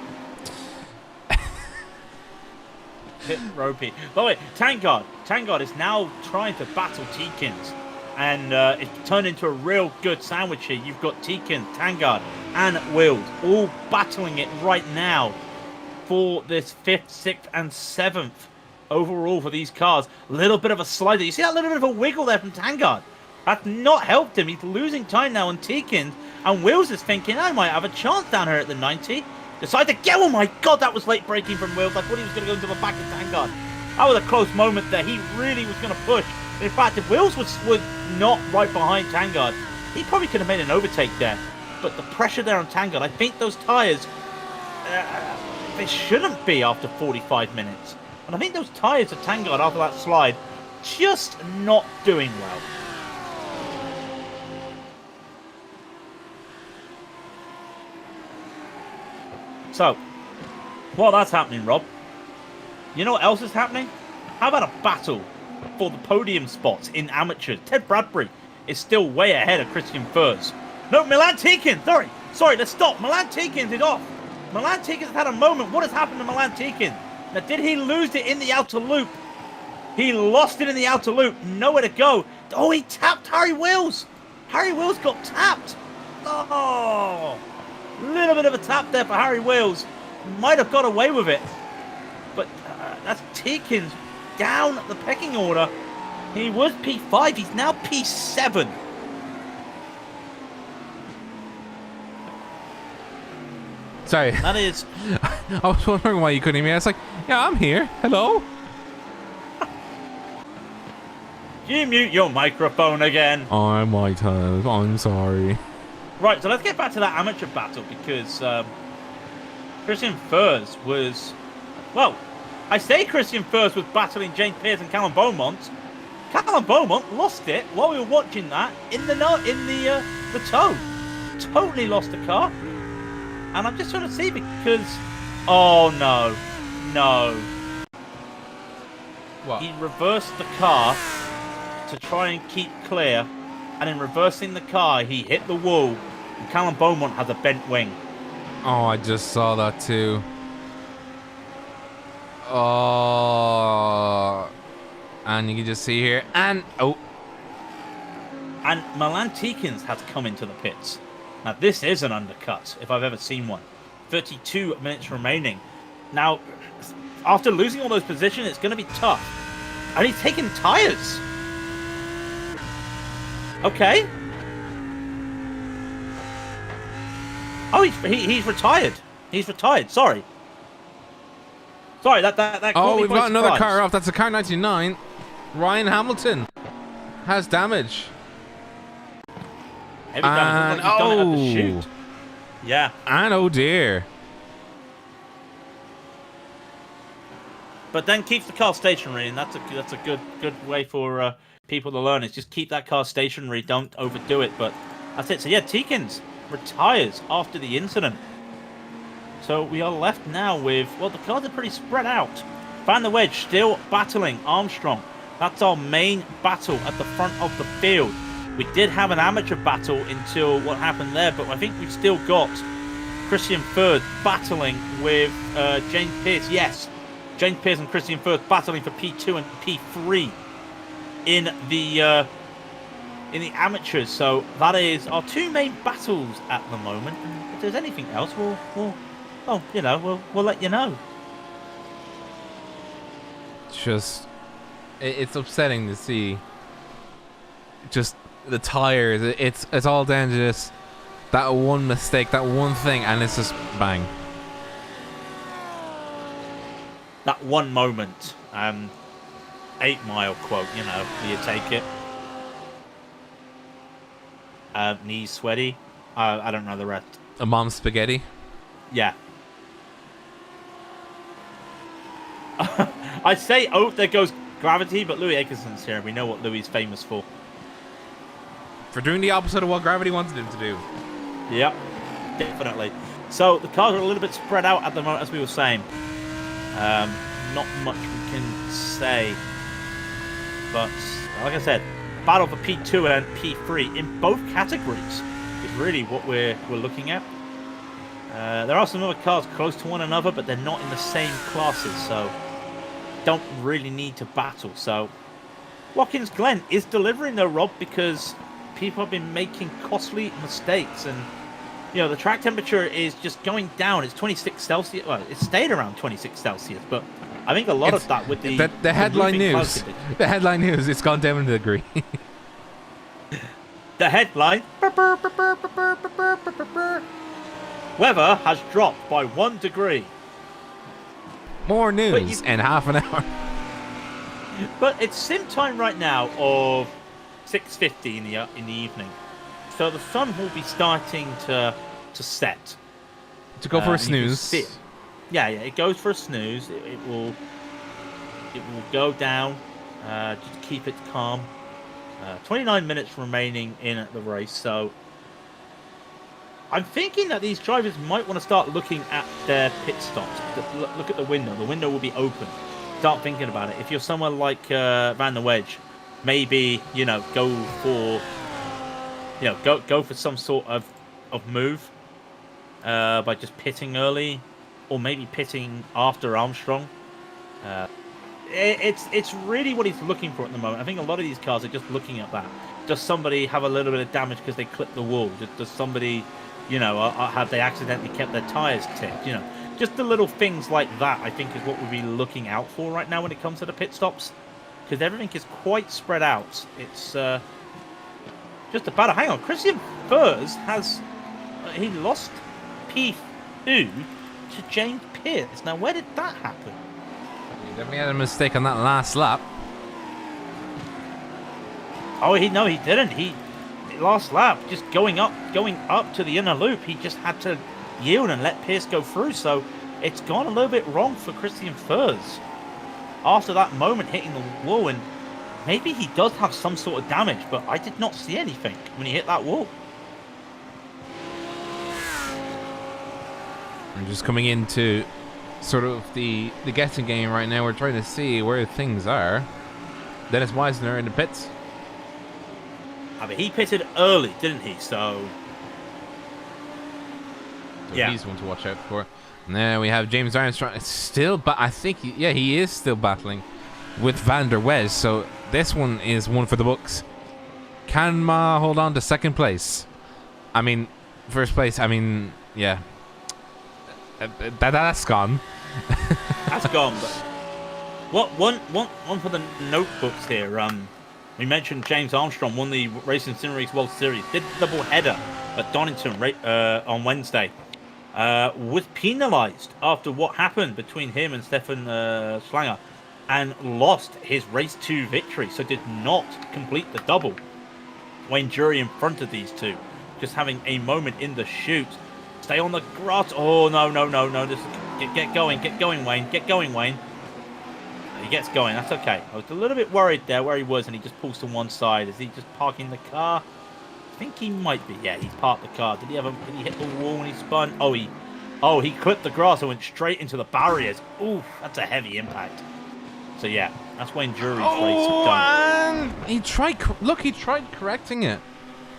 B: Bit ropey. By the way, Tangard is now trying to battle Teekins. And it's turned into a real good sandwich here. You've got Teekins, Tangard, and Wills all battling it right now for this 5th, 6th, and 7th overall for these cars. A little bit of a slider. You see that little bit of a wiggle there from Tangard? That's not helped him. He's losing time now on Teekins. And Wills is thinking, I might have a chance down here at the 90. Decide to get. Oh my god, that was late braking from Wills. I thought he was going to go into the back of Tangard. That was a close moment there. He really was going to push. In fact, if Wills was not right behind Tangard, he probably could have made an overtake there. But the pressure there on Tangard, I think those tyres, there shouldn't be after 45 minutes. And I think those tyres of Tangard after that slide just not doing well. So, while that's happening, Rob, you know what else is happening? How about a battle for the podium spots in amateurs? Ted Bradbury is still way ahead of Christian Furs. No, Milan Tikins, sorry, let's stop. Milan Tikins is off. Milan Tikins has had a moment. What has happened to Milan Tikins? Now, did he lose it in the outer loop? He lost it in the outer loop. Nowhere to go. Oh, he tapped Harry Wills. Harry Wills got tapped. Oh, little bit of a tap there for Harry Wills. Might have got away with it. But that's Tikins down the pecking order. He was P5. He's now P7.
A: Sorry.
B: That is...
A: I was wondering why you couldn't hear me. I was like, yeah, I'm here. Hello?
B: You mute your microphone again.
A: I might have. I'm sorry.
B: Right, so let's get back to that amateur battle because Christian Furs was... Well, I say Christian Furs was battling James Pearce and Callum Beaumont. Callum Beaumont lost it while we were watching that in the toe. Totally lost the car. And I'm just trying to see because... Oh, no. No.
A: What?
B: He reversed the car to try and keep clear. And in reversing the car, he hit the wall. And Callum Beaumont has a bent wing.
A: Oh, I just saw that too. Oh. And you can just see here. And... Oh.
B: And Milan Tikins has come into the pits. Now, this is an undercut, if I've ever seen one. 32 minutes remaining. Now, after losing all those positions, it's going to be tough. And he's taking tyres. Okay. Oh, he's retired. He's retired. Sorry. Sorry, that
A: Oh, we've got another
B: surprise.
A: car off. That's a car 99. Ryan Hamilton has damage.
B: Heavy damage. Looks like he's done it at the chute. Yeah.
A: And oh dear.
B: But then keeps the car stationary, and that's a good way for people to learn. Is just keep that car stationary. Don't overdo it. But that's it. So yeah, Tikins retires after the incident. So we are left now with, well, the cars are pretty spread out. Van der Wedge still battling Armstrong. That's our main battle at the front of the field. We did have an amateur battle until what happened there, but I think we've still got Christian Furth battling with James Pearce. Yes, James Pearce and Christian Furth battling for P2 and P3 in the amateurs. So that is our two main battles at the moment. And if there's anything else, we'll let you know.
A: It's upsetting to see. Just the tires. It's all down to just that one mistake, that one thing, and it's just bang.
B: That one moment. 8 Mile quote. You know, do you take it? Knees sweaty. I don't know the rest.
A: A mom's spaghetti.
B: Yeah. I say, oh, there goes gravity, but Louis Atkinson's here. We know what Louis is famous for.
A: For doing the opposite of what gravity wanted him to do.
B: Yep, definitely. So the cars are a little bit spread out at the moment, as we were saying. Not much we can say. But, like I said, battle for P2 and P3 in both categories is really what we're looking at. There are some other cars close to one another, but they're not in the same classes, so don't really need to battle. So Watkins Glen is delivering though, Rob, because people have been making costly mistakes, and you know the track temperature is just going down. It's 26 Celsius. Well, it stayed around 26 Celsius, but I think a lot of that with the
A: headline news. The headline news. It's gone down a degree.
B: The headline. Weather has dropped by 1 degree.
A: More news in half an hour.
B: But it's sim time right now of 6:50 in the evening, so the sun will be starting to set.
A: To go for a snooze.
B: Yeah, it goes for a snooze. It will go down. Just keep it calm. 29 minutes remaining in the race, so I'm thinking that these drivers might want to start looking at their pit stops. Look at the window. The window will be open. Start thinking about it. If you're somewhere like Van der Wedge, maybe go for go for some sort of move by just pitting early, or maybe pitting after Armstrong. It's really what he's looking for at the moment. I think a lot of these cars are just looking at that. Does somebody have a little bit of damage because they clipped the wall? Does somebody, have they accidentally kept their tires tipped? Just the little things like that, I think, is what we'll be looking out for right now when it comes to the pit stops, because everything is quite spread out. It's just a battle. Hang on, Christian Furs has he lost P2 to James Pierce. Now, where did that happen?
A: He definitely had a mistake on that last lap.
B: Oh, he didn't. He last lap, just going up to the inner loop, he just had to yield and let Pierce go through. So it's gone a little bit wrong for Christian Furs after that moment hitting the wall, and maybe he does have some sort of damage, but I did not see anything when he hit that wall.
A: I'm just coming into sort of the guessing game right now. We're trying to see where things are. Dennis Weisner in the pits.
B: I mean, he pitted early, didn't he? So yeah,
A: he's one to watch out for. Now we have James Armstrong still, but I think he is still battling with Van der Wedge. So this one is one for the books. Can Ma hold on to second place? I mean, first place. I mean, yeah, that's gone.
B: That's gone. But one for the notebooks here. We mentioned James Armstrong won the RacingSimRigs World Series. Did the double header at Donington on Wednesday. Was penalised after what happened between him and Stefan Schlanger, and lost his race 2 victory. So did not complete the double. Wayne Jury in front of these two, just having a moment in the chute. Stay on the grass. Oh no! Just get going, Wayne. Get going, Wayne. He gets going. That's okay. I was a little bit worried there where he was, and he just pulls to one side. Is he just parking the car? I think he might be. Yeah, he's parked the car. Did he hit the wall when he spun? Oh, he clipped the grass and went straight into the barriers. Ooh, that's a heavy impact. So yeah, that's Wayne Jury's race done.
A: He tried. Look, he tried correcting it.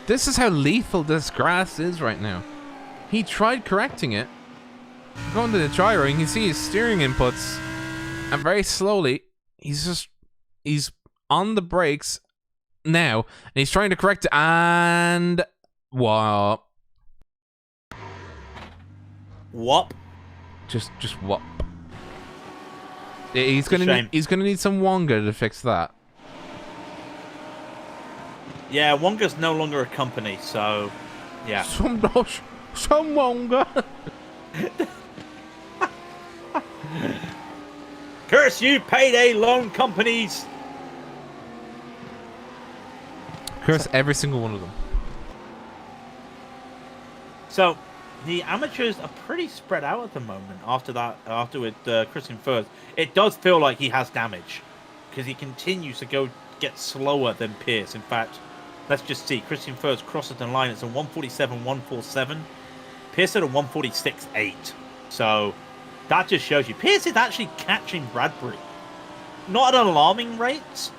A: This is how lethal this grass is right now. He tried correcting it. Going to the gyro, you can see his steering inputs. And very slowly, he's on the brakes now, and he's trying to correct it, and whoop.
B: Whoop.
A: Just whoop. He's gonna need some Wonga to fix that.
B: Yeah, Wonga's no longer a company, so yeah.
A: Some Wonga.
B: Curse you, payday loan companies!
A: Curse every single one of them.
B: So, the amateurs are pretty spread out at the moment. After with Christian Furs, it does feel like he has damage, because he continues to get slower than Pierce. In fact, let's just see. Christian Furs crosses the line. It's a 147.147. Pierce at a 146.8. So that just shows you Pierce is actually catching Bradbury. Not at an alarming rate,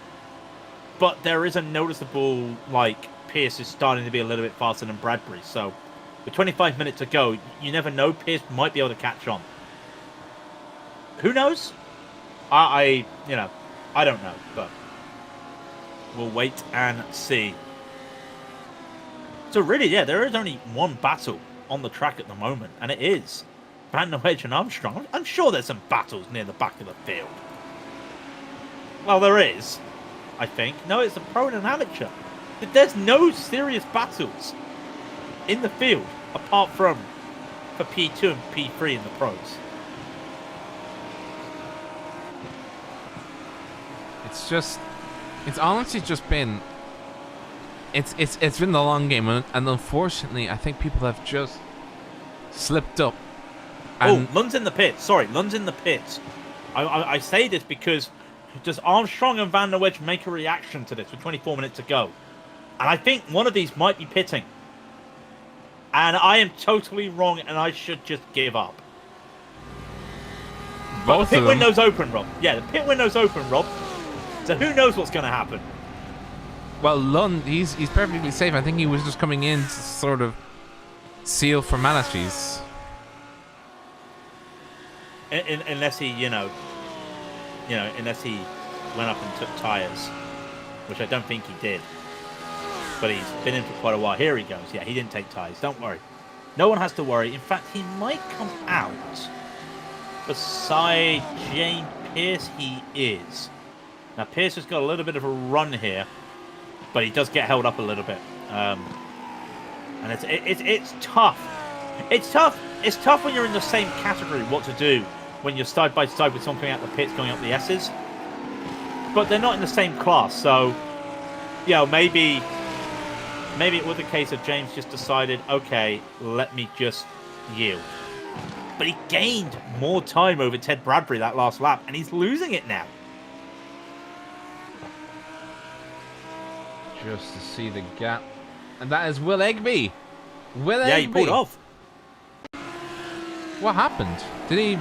B: but there is a noticeable, Pierce is starting to be a little bit faster than Bradbury. So with 25 minutes to go, you never know. Pierce might be able to catch on. Who knows? I don't know, but we'll wait and see. So really, yeah, there is only one battle on the track at the moment, and it is Van der Wedge and Armstrong. I'm sure there's some battles near the back of the field. Well, there is, I think. No, it's a pro and an amateur. There's no serious battles in the field apart from for P2 and P3 in the pros.
A: It's honestly just been it's been the long game, and unfortunately I think people have just slipped up And
B: Lund's in the pits. Sorry, Lund's in the pits. I say this because does Armstrong and Van der Wedge make a reaction to this with 24 minutes to go? And I think one of these might be pitting. And I am totally wrong, and I should just give up. But the pit window's open, Rob. Yeah, the pit window's open, Rob. So who knows what's going to happen?
A: Well, Lund, he's perfectly safe. I think he was just coming in to sort of seal formalities.
B: Unless he, unless he went up and took tyres, which I don't think he did. But he's been in for quite a while. Here he goes. Yeah, he didn't take tyres. Don't worry. No one has to worry. In fact, he might come out beside James Pierce. He is. Now, Pierce has got a little bit of a run here, but he does get held up a little bit. And it's tough. It's tough. It's tough when you're in the same category what to do when you're side by side with someone coming out the pits, going up the S's. But they're not in the same class, so maybe it was the case of James just decided, okay, let me just yield. But he gained more time over Ted Bradbury that last lap, and he's losing it now.
A: Just to see the gap. And that is Will Egby.
B: Yeah, he pulled off.
A: What happened? Did he...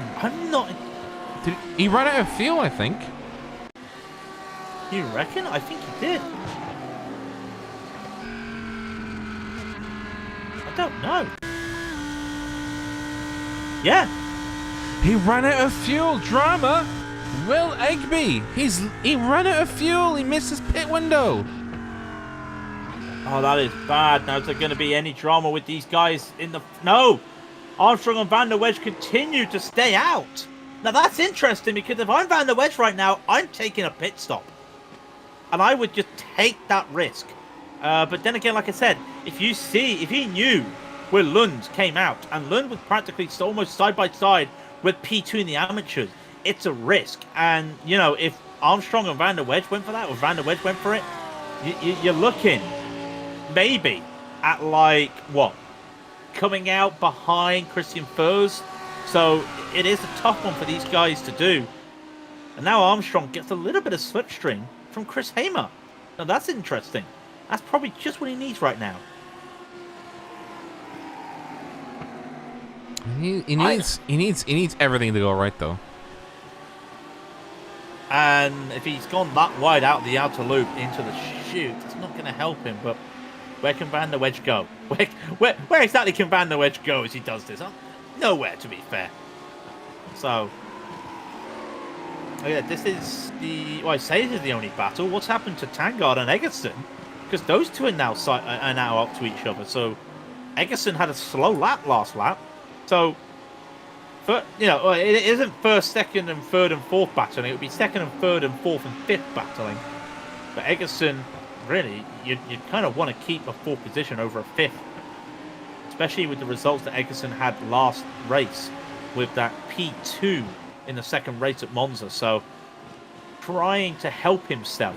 A: he ran out of fuel, I think.
B: You reckon? I think he did. I don't know. Yeah.
A: He ran out of fuel. Drama. Will Egby. He ran out of fuel. He missed his pit window.
B: Oh, that is bad. Now, is there going to be any drama with these guys in the... No! Armstrong and Van der Wedge continue to stay out. Now, that's interesting because if I'm Van der Wedge right now, I'm taking a pit stop. And I would just take that risk. But then again, like I said, if he knew where Lund came out, and Lund was practically almost side by side with P2 in the amateurs, it's a risk. And, if Armstrong and Van der Wedge went for that, or Van der Wedge went for it, you're looking maybe at coming out behind Christian Furs. So it is a tough one for these guys to do. And now Armstrong gets a little bit of slipstream from Chris Hamer. Now that's interesting. That's probably just what he needs right now.
A: He needs everything to go right though.
B: And if he's gone that wide out the outer loop into the chute, it's not going to help him. But where can Van der Wedge go? Where exactly can Van der Wedge go as he does this? Nowhere, to be fair. So, yeah, this is the... Well, I say this is the only battle. What's happened to Tangard and Egerson? Because those two are now up to each other. So, Egerson had a slow lap last lap. So, it isn't first, second, and third and fourth battling. It would be second and third and fourth and fifth battling. But Egerson, really, you'd kind of want to keep a fourth position over a fifth. Especially with the results that Egerson had last race with that P2 in the second race at Monza. So, trying to help himself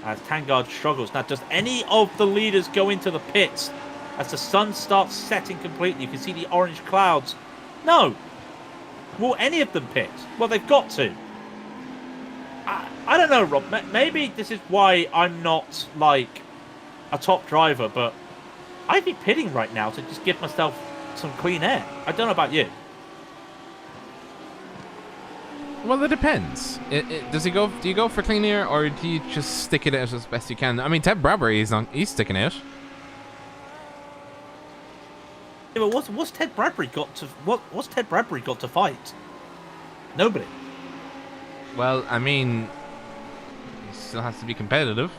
B: as Tangard struggles. Now, does any of the leaders go into the pits as the sun starts setting completely? You can see the orange clouds. No. Will any of them pit? Well, they've got to. I don't know, Rob. Maybe this is why I'm not, like, a top driver, but I'd be pitting right now to just give myself some clean air. I don't know about you.
A: Well, it depends. Do you go for clean air, or do you just stick it out as best you can? I mean, Ted Bradbury he's sticking out.
B: Yeah, but what's Ted Bradbury got to fight? Nobody.
A: Well, I mean, he still has to be competitive.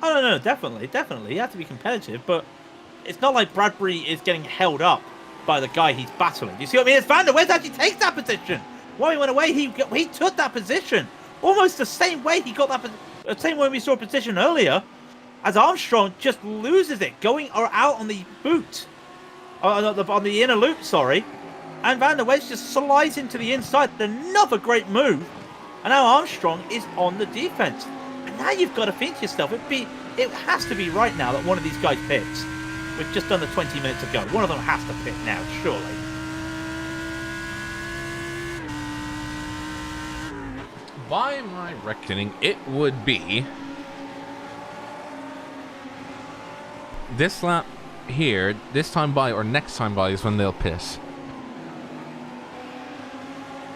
B: Oh no, definitely, he has to be competitive, but it's not like Bradbury is getting held up by the guy he's battling. You see what I mean? It's Van der Wedge actually takes that position. While he went away, he took that position almost the same way he got that. The same way we saw a position earlier, as Armstrong just loses it, going out on the boot, on the inner loop, sorry, and Van der Wedge just slides into the inside. Another great move, and now Armstrong is on the defense. And now you've got to think to yourself, it has to be right now that one of these guys pits with just under 20 minutes to go. One of them has to pit now, surely.
A: by my reckoning, it would be this lap here, this time by or next time by is when they'll piss.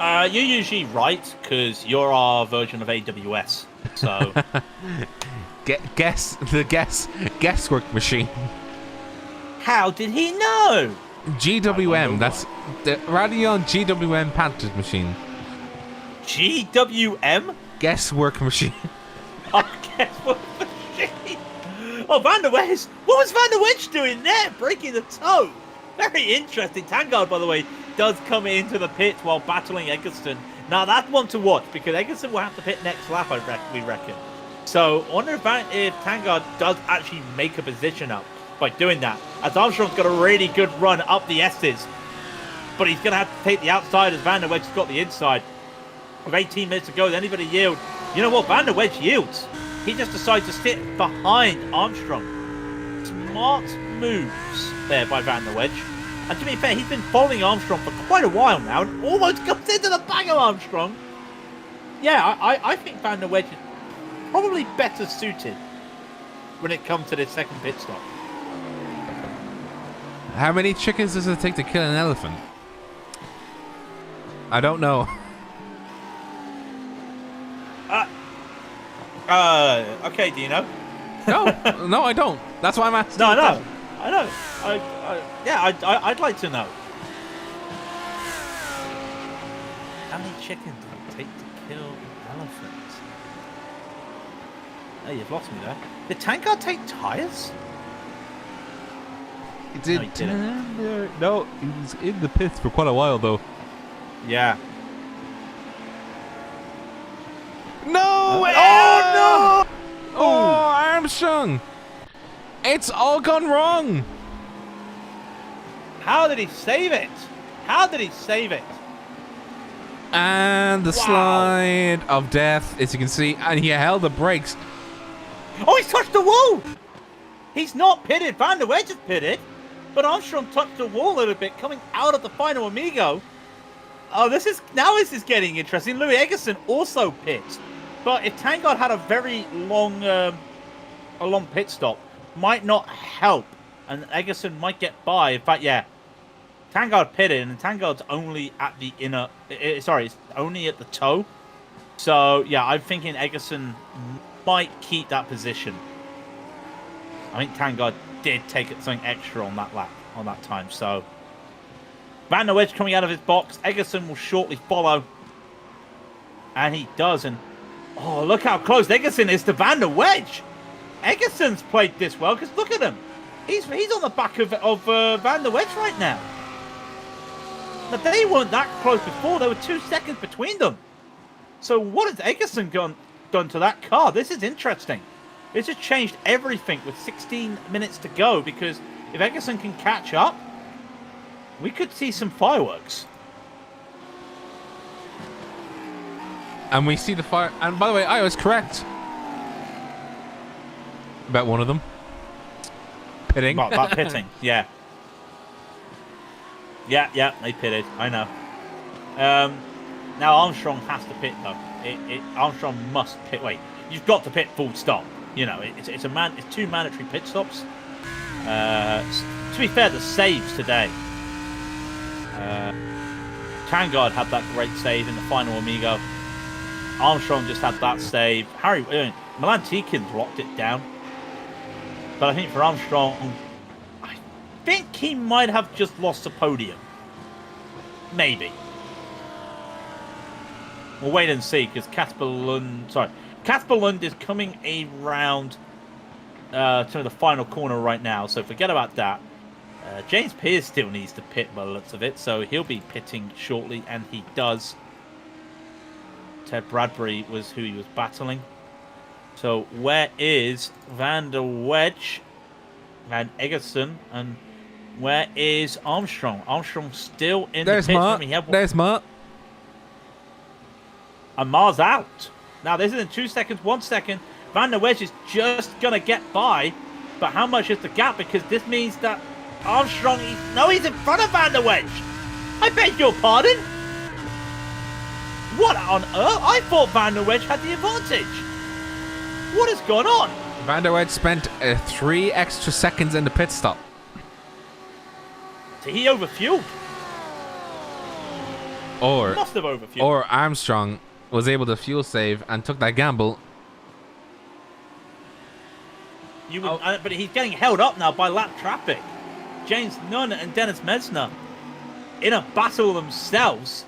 B: You're usually right, because you're our version of AWS. So
A: guesswork machine.
B: How did he know?
A: GWM, that's the Raidillon GWM patented machine.
B: GWM?
A: Guesswork machine.
B: Oh, guesswork machine. Oh, Van der Wedge. What was Van der Wedge doing there? Breaking the toe. Very interesting. Tangard, by the way, does come into the pit while battling Eggleston. Now, that's one to watch, because Eggleston will have to pit next lap, we reckon. So, I wonder if Tangard does actually make a position up by doing that, as Armstrong's got a really good run up the S's, but he's going to have to take the outside as Van der Wedge has got the inside. With 18 minutes to go, does anybody yield? You know what? Van der Wedge yields. He just decides to sit behind Armstrong. Smart moves there by Van der Wedge. And to be fair, he's been following Armstrong for quite a while now and almost comes into the bang of Armstrong. Yeah, I think Van der Wedge is probably better suited when it comes to this second pit stop.
A: How many chickens does it take to kill an elephant? I don't know.
B: Okay, do you know?
A: No, I don't. That's why I'm asking.
B: No, I know. I'd like to know. How many chickens does it take to kill an elephant? Oh, you've lost me there. Did Tankard take tyres?
A: No, he didn't. No, he was in the pits for quite a while, though.
B: Yeah.
A: No!
B: Oh, no!
A: Oh, Armstrong! It's all gone wrong!
B: How did he save it? How did he save it?
A: And the slide of death, as you can see, and he held the brakes.
B: Oh, he's touched the wall! He's not pitted. Van der Wedge is pitted. But Armstrong touched the wall a little bit coming out of the final Amigo. Oh, this is getting interesting. Louis Eggerson also pits. But if Tangard had a very long pit stop, might not help. And Eggerson might get by. In fact, yeah. Tangard pitted, and Tangard's only at the inner... it's only at the toe. So, yeah, I'm thinking Eggerson might keep that position. I think Tangard did take something extra on that lap, on that time. So, Van der Wedge coming out of his box. Eggerson will shortly follow. And he does. And, oh, look how close Eggerson is to Van der Wedge. Eggerson's played this well, because look at him. He's on the back of Van der Wedge right now. Now, they weren't that close before. There were 2 seconds between them. So what has Eggerson done to that car? This is interesting. This has changed everything with 16 minutes to go, because if Eggerson can catch up, we could see some fireworks.
A: And we see the fire. And by the way, I was correct about one of them. Pitting.
B: About pitting, yeah. Yeah, they pitted. I know. Now Armstrong has to pit though. Armstrong must pit. Wait, you've got to pit full stop. You know, it's 2 mandatory pit stops. To be fair, the saves today. Tangard had that great save in the final Amigo. Armstrong just had that save. Milan Tikins locked it down. But I think for Armstrong, I think he might have just lost a podium. Maybe. We'll wait and see, because Casper Lund is coming around to the final corner right now, so forget about that. James Pearce still needs to pit by the looks of it, so he'll be pitting shortly, and he does. Ted Bradbury was who he was battling. So where is Van der Wedge, Van Eggerson, and where is Armstrong? Armstrong still in the pit.
A: There's Mark.
B: And Mars out. Now, this is in 2 seconds, 1 second. Van der Wedge is just going to get by. But how much is the gap? Because this means that Armstrong... he's in front of Van der Wedge. I beg your pardon. What on earth? I thought Van der Wedge had the advantage. What has gone on?
A: Van der Wedge spent 3 extra seconds in the pit stop.
B: So he overfueled.
A: Or
B: He must have overfueled.
A: Or Armstrong was able to fuel save and took that gamble.
B: But he's getting held up now by lap traffic. James Nunn and Dennis Mesner, in a battle themselves,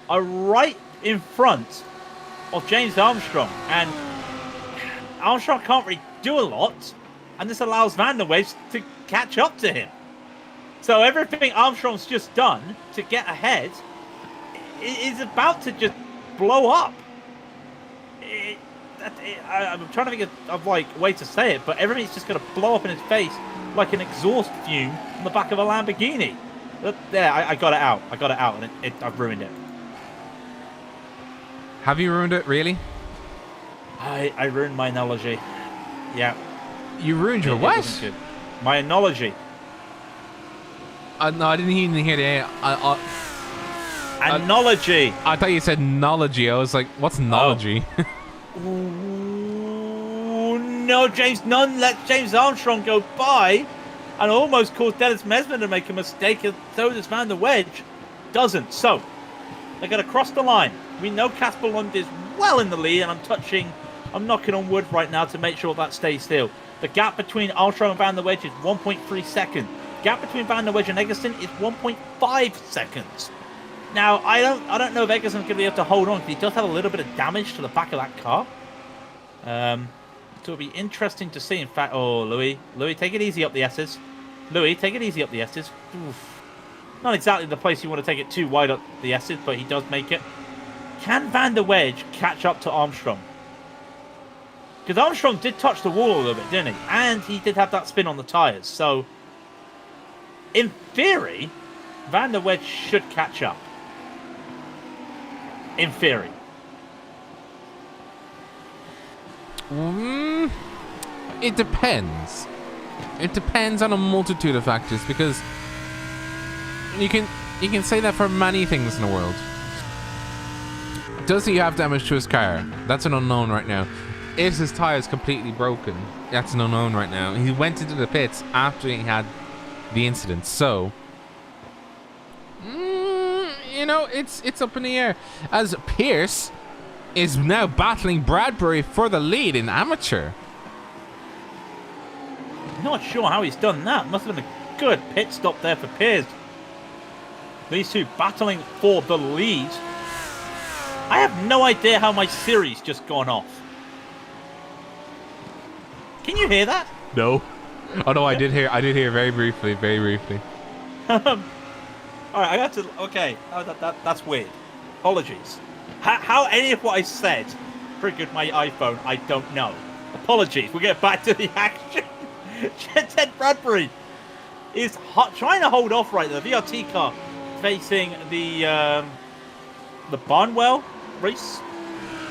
B: are right in front of James Armstrong. And Armstrong can't really do a lot. And this allows Van der Wedge to catch up to him. So everything Armstrong's just done to get ahead is about to just blow up. I'm trying to think of like way to say it, but everything's just going to blow up in his face like an exhaust fume on the back of a Lamborghini. There, I got it out. I got it out, and I've ruined it.
A: Have you ruined it, really?
B: I ruined my analogy. Yeah.
A: You ruined your what?
B: My analogy.
A: No, I didn't even hear the...
B: Analogy.
A: I thought you said nology. I was like, what's nology?
B: Ooh, no, James Nunn let James Armstrong go by and almost caused Dennis Mesner to make a mistake, and so does Van der Wedge. Doesn't. So, they're going to cross the line. We know Casper Lund is well in the lead, and I'm knocking on wood right now to make sure that stays still. The gap between Armstrong and Van der Wedge is 1.3 seconds. The gap between Van der Wedge and Egerton is 1.5 seconds. Now, I don't know if Egerson's going to be able to hold on, because he does have a little bit of damage to the back of that car. So it'll be interesting to see. In fact, Louis, take it easy up the S's. Louis, take it easy up the S's. Oof. Not exactly the place you want to take it too wide up the S's, but he does make it. Can Van der Wedge catch up to Armstrong? Because Armstrong did touch the wall a little bit, didn't he? And he did have that spin on the tyres. So, in theory, Van der Wedge should catch up. In theory.
A: It depends. It depends on a multitude of factors, because you can say that for many things in the world. Does he have damage to his car? That's an unknown right now. Is his tires completely broken? That's an unknown right now. He went into the pits after he had the incident, so you know, it's up in the air, as Pierce is now battling Bradbury for the lead in amateur.
B: Not sure how he's done that. Must have been a good pit stop there for Pierce. These two battling for the lead. I have no idea how my Siri's just gone off. Can you hear that?
A: No. Oh no, I did hear very briefly.
B: All right, I got to. Okay, that's weird. Apologies. How any of what I said triggered my iPhone, I don't know. Apologies. We'll get back to the action. Ted Bradbury is trying to hold off right there. The VRT car facing the Barnwell race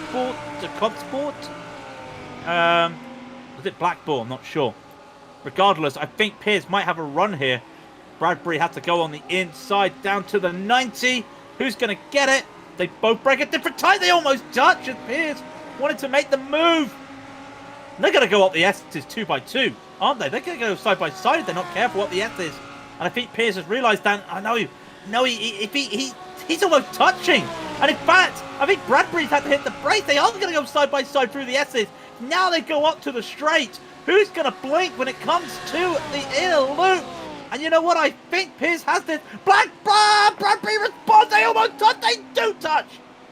B: sport, the club sport. Was it Blackball? I'm not sure. Regardless, I think Pierce might have a run here. Bradbury had to go on the inside down to the 90. Who's going to get it? They both break at different times. They almost touch, and Pierce wanted to make the move. They're going to go up the S's 2 by 2, aren't they? They're going to go side by side if they're not careful what the S is. And I think Pierce has realised that. I know. No, he's almost touching. And in fact, I think Bradbury's had to hit the brake. They are going to go side by side through the S's. Now they go up to the straight. Who's going to blink when it comes to the inner loop? And you know what? I think Pierce has this. Bradbury responds. They almost touch. They do touch.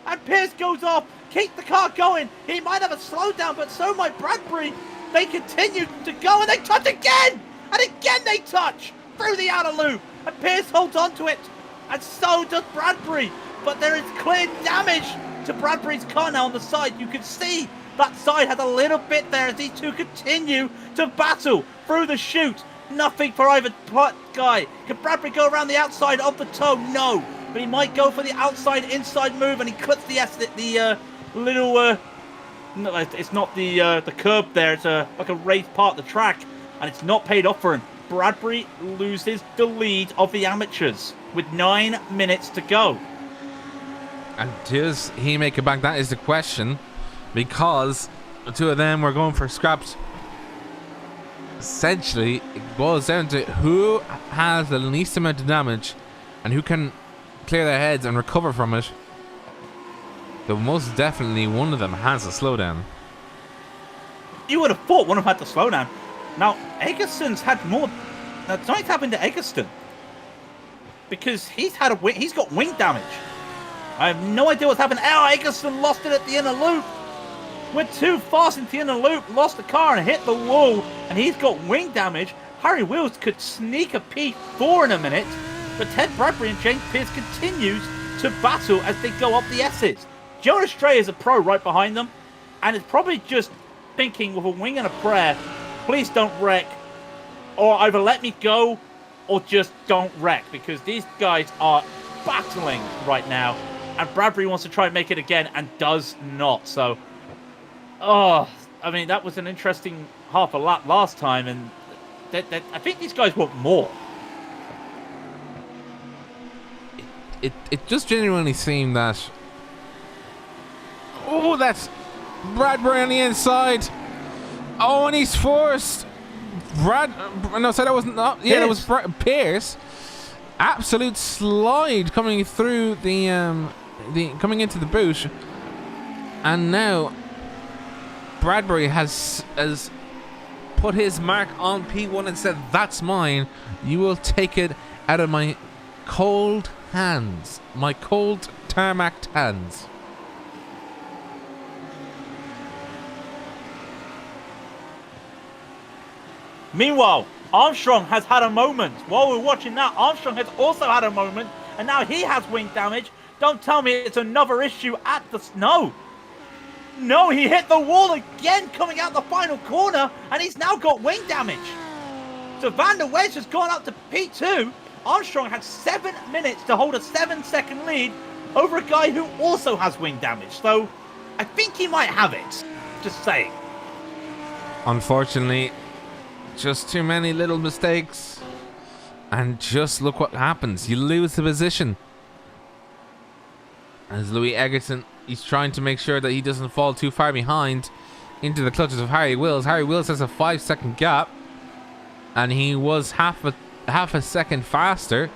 B: And Pierce goes off. Keep the car going. He might have a slowdown, but so might Bradbury. They continue to go, and they touch again. And again they touch through the outer loop. And Pierce holds on to it. And so does Bradbury. But there is clear damage to Bradbury's car now on the side. You can see that side has a little bit there as these two continue to battle through the chute. Nothing for either guy. Can Bradbury go around the outside of the toe? No. But he might go for the outside-inside move, and he clips the little... no, it's not the curb there. It's like a raised part of the track, and it's not paid off for him. Bradbury loses the lead of the amateurs with 9 minutes to go.
A: And does he make it back? That is the question. Because the two of them were going for scraps. Essentially, it boils down to who has the least amount of damage and who can clear their heads and recover from it. Though most definitely one of them has a slowdown.
B: You would have thought one of them had the slowdown. Now, Eggerson's had more. Now, something's happened to Eggerson. Because he's got wing damage. I have no idea what's happened. Oh, Eggerson lost it at the inner loop. Went too fast into the inner loop, lost the car and hit the wall, and he's got wing damage. Harry Wills could sneak a P4 in a minute, but Ted Bradbury and James Pearce continues to battle as they go up the S's. Jonas Stray is a pro right behind them, and is probably just thinking with a wing and a prayer, please don't wreck, or either let me go, or just don't wreck, because these guys are battling right now, and Bradbury wants to try and make it again, and does not, so... Oh, I mean, that was an interesting half a lap last time, and I think these guys want more.
A: It just genuinely seemed that... Oh, that's Bradbury on the inside. Oh, and he's forced. No, so that wasn't... Yeah, that was Pearce. Absolute slide coming through the coming into the boot. And now... Bradbury has put his mark on P1 and said, that's mine. You will take it out of my cold hands. My cold tarmac hands.
B: Meanwhile, Armstrong has had a moment. While we're watching that, Armstrong has also had a moment, and now he has wing damage. Don't tell me it's another issue at the... No, he hit the wall again coming out the final corner, and he's now got wing damage. So Van der Wedge has gone up to P2. Armstrong had 7 minutes to hold a 7-second lead over a guy who also has wing damage. So I think he might have it. Just saying.
A: Unfortunately, just too many little mistakes. And just look what happens. You lose the position. As Louis Eggerson, he's trying to make sure that he doesn't fall too far behind into the clutches of Harry Wills. Harry Wills has a 5-second gap, and he was half a second faster.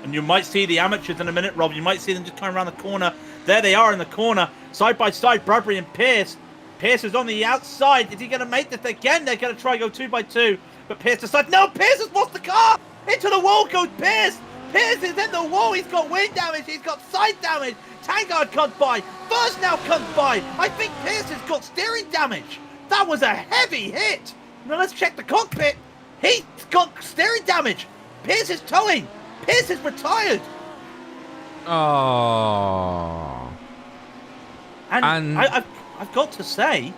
B: And you might see the amateurs in a minute, Rob. You might see them just turn around the corner. There they are in the corner, side by side, Bradbury and Pearce. Pearce is on the outside. Is he going to make this again? They're going to try go 2 by 2, but Pearce decides, no, Pearce has lost the car. Into the wall goes Pearce. Pearce is in the wall. He's got wing damage. He's got side damage. Tangard comes by. First now comes by. I think Pearce has got steering damage. That was a heavy hit. Now let's check the cockpit. He's got steering damage. Pearce is towing. Pearce is retired.
A: Oh.
B: And I've got to say,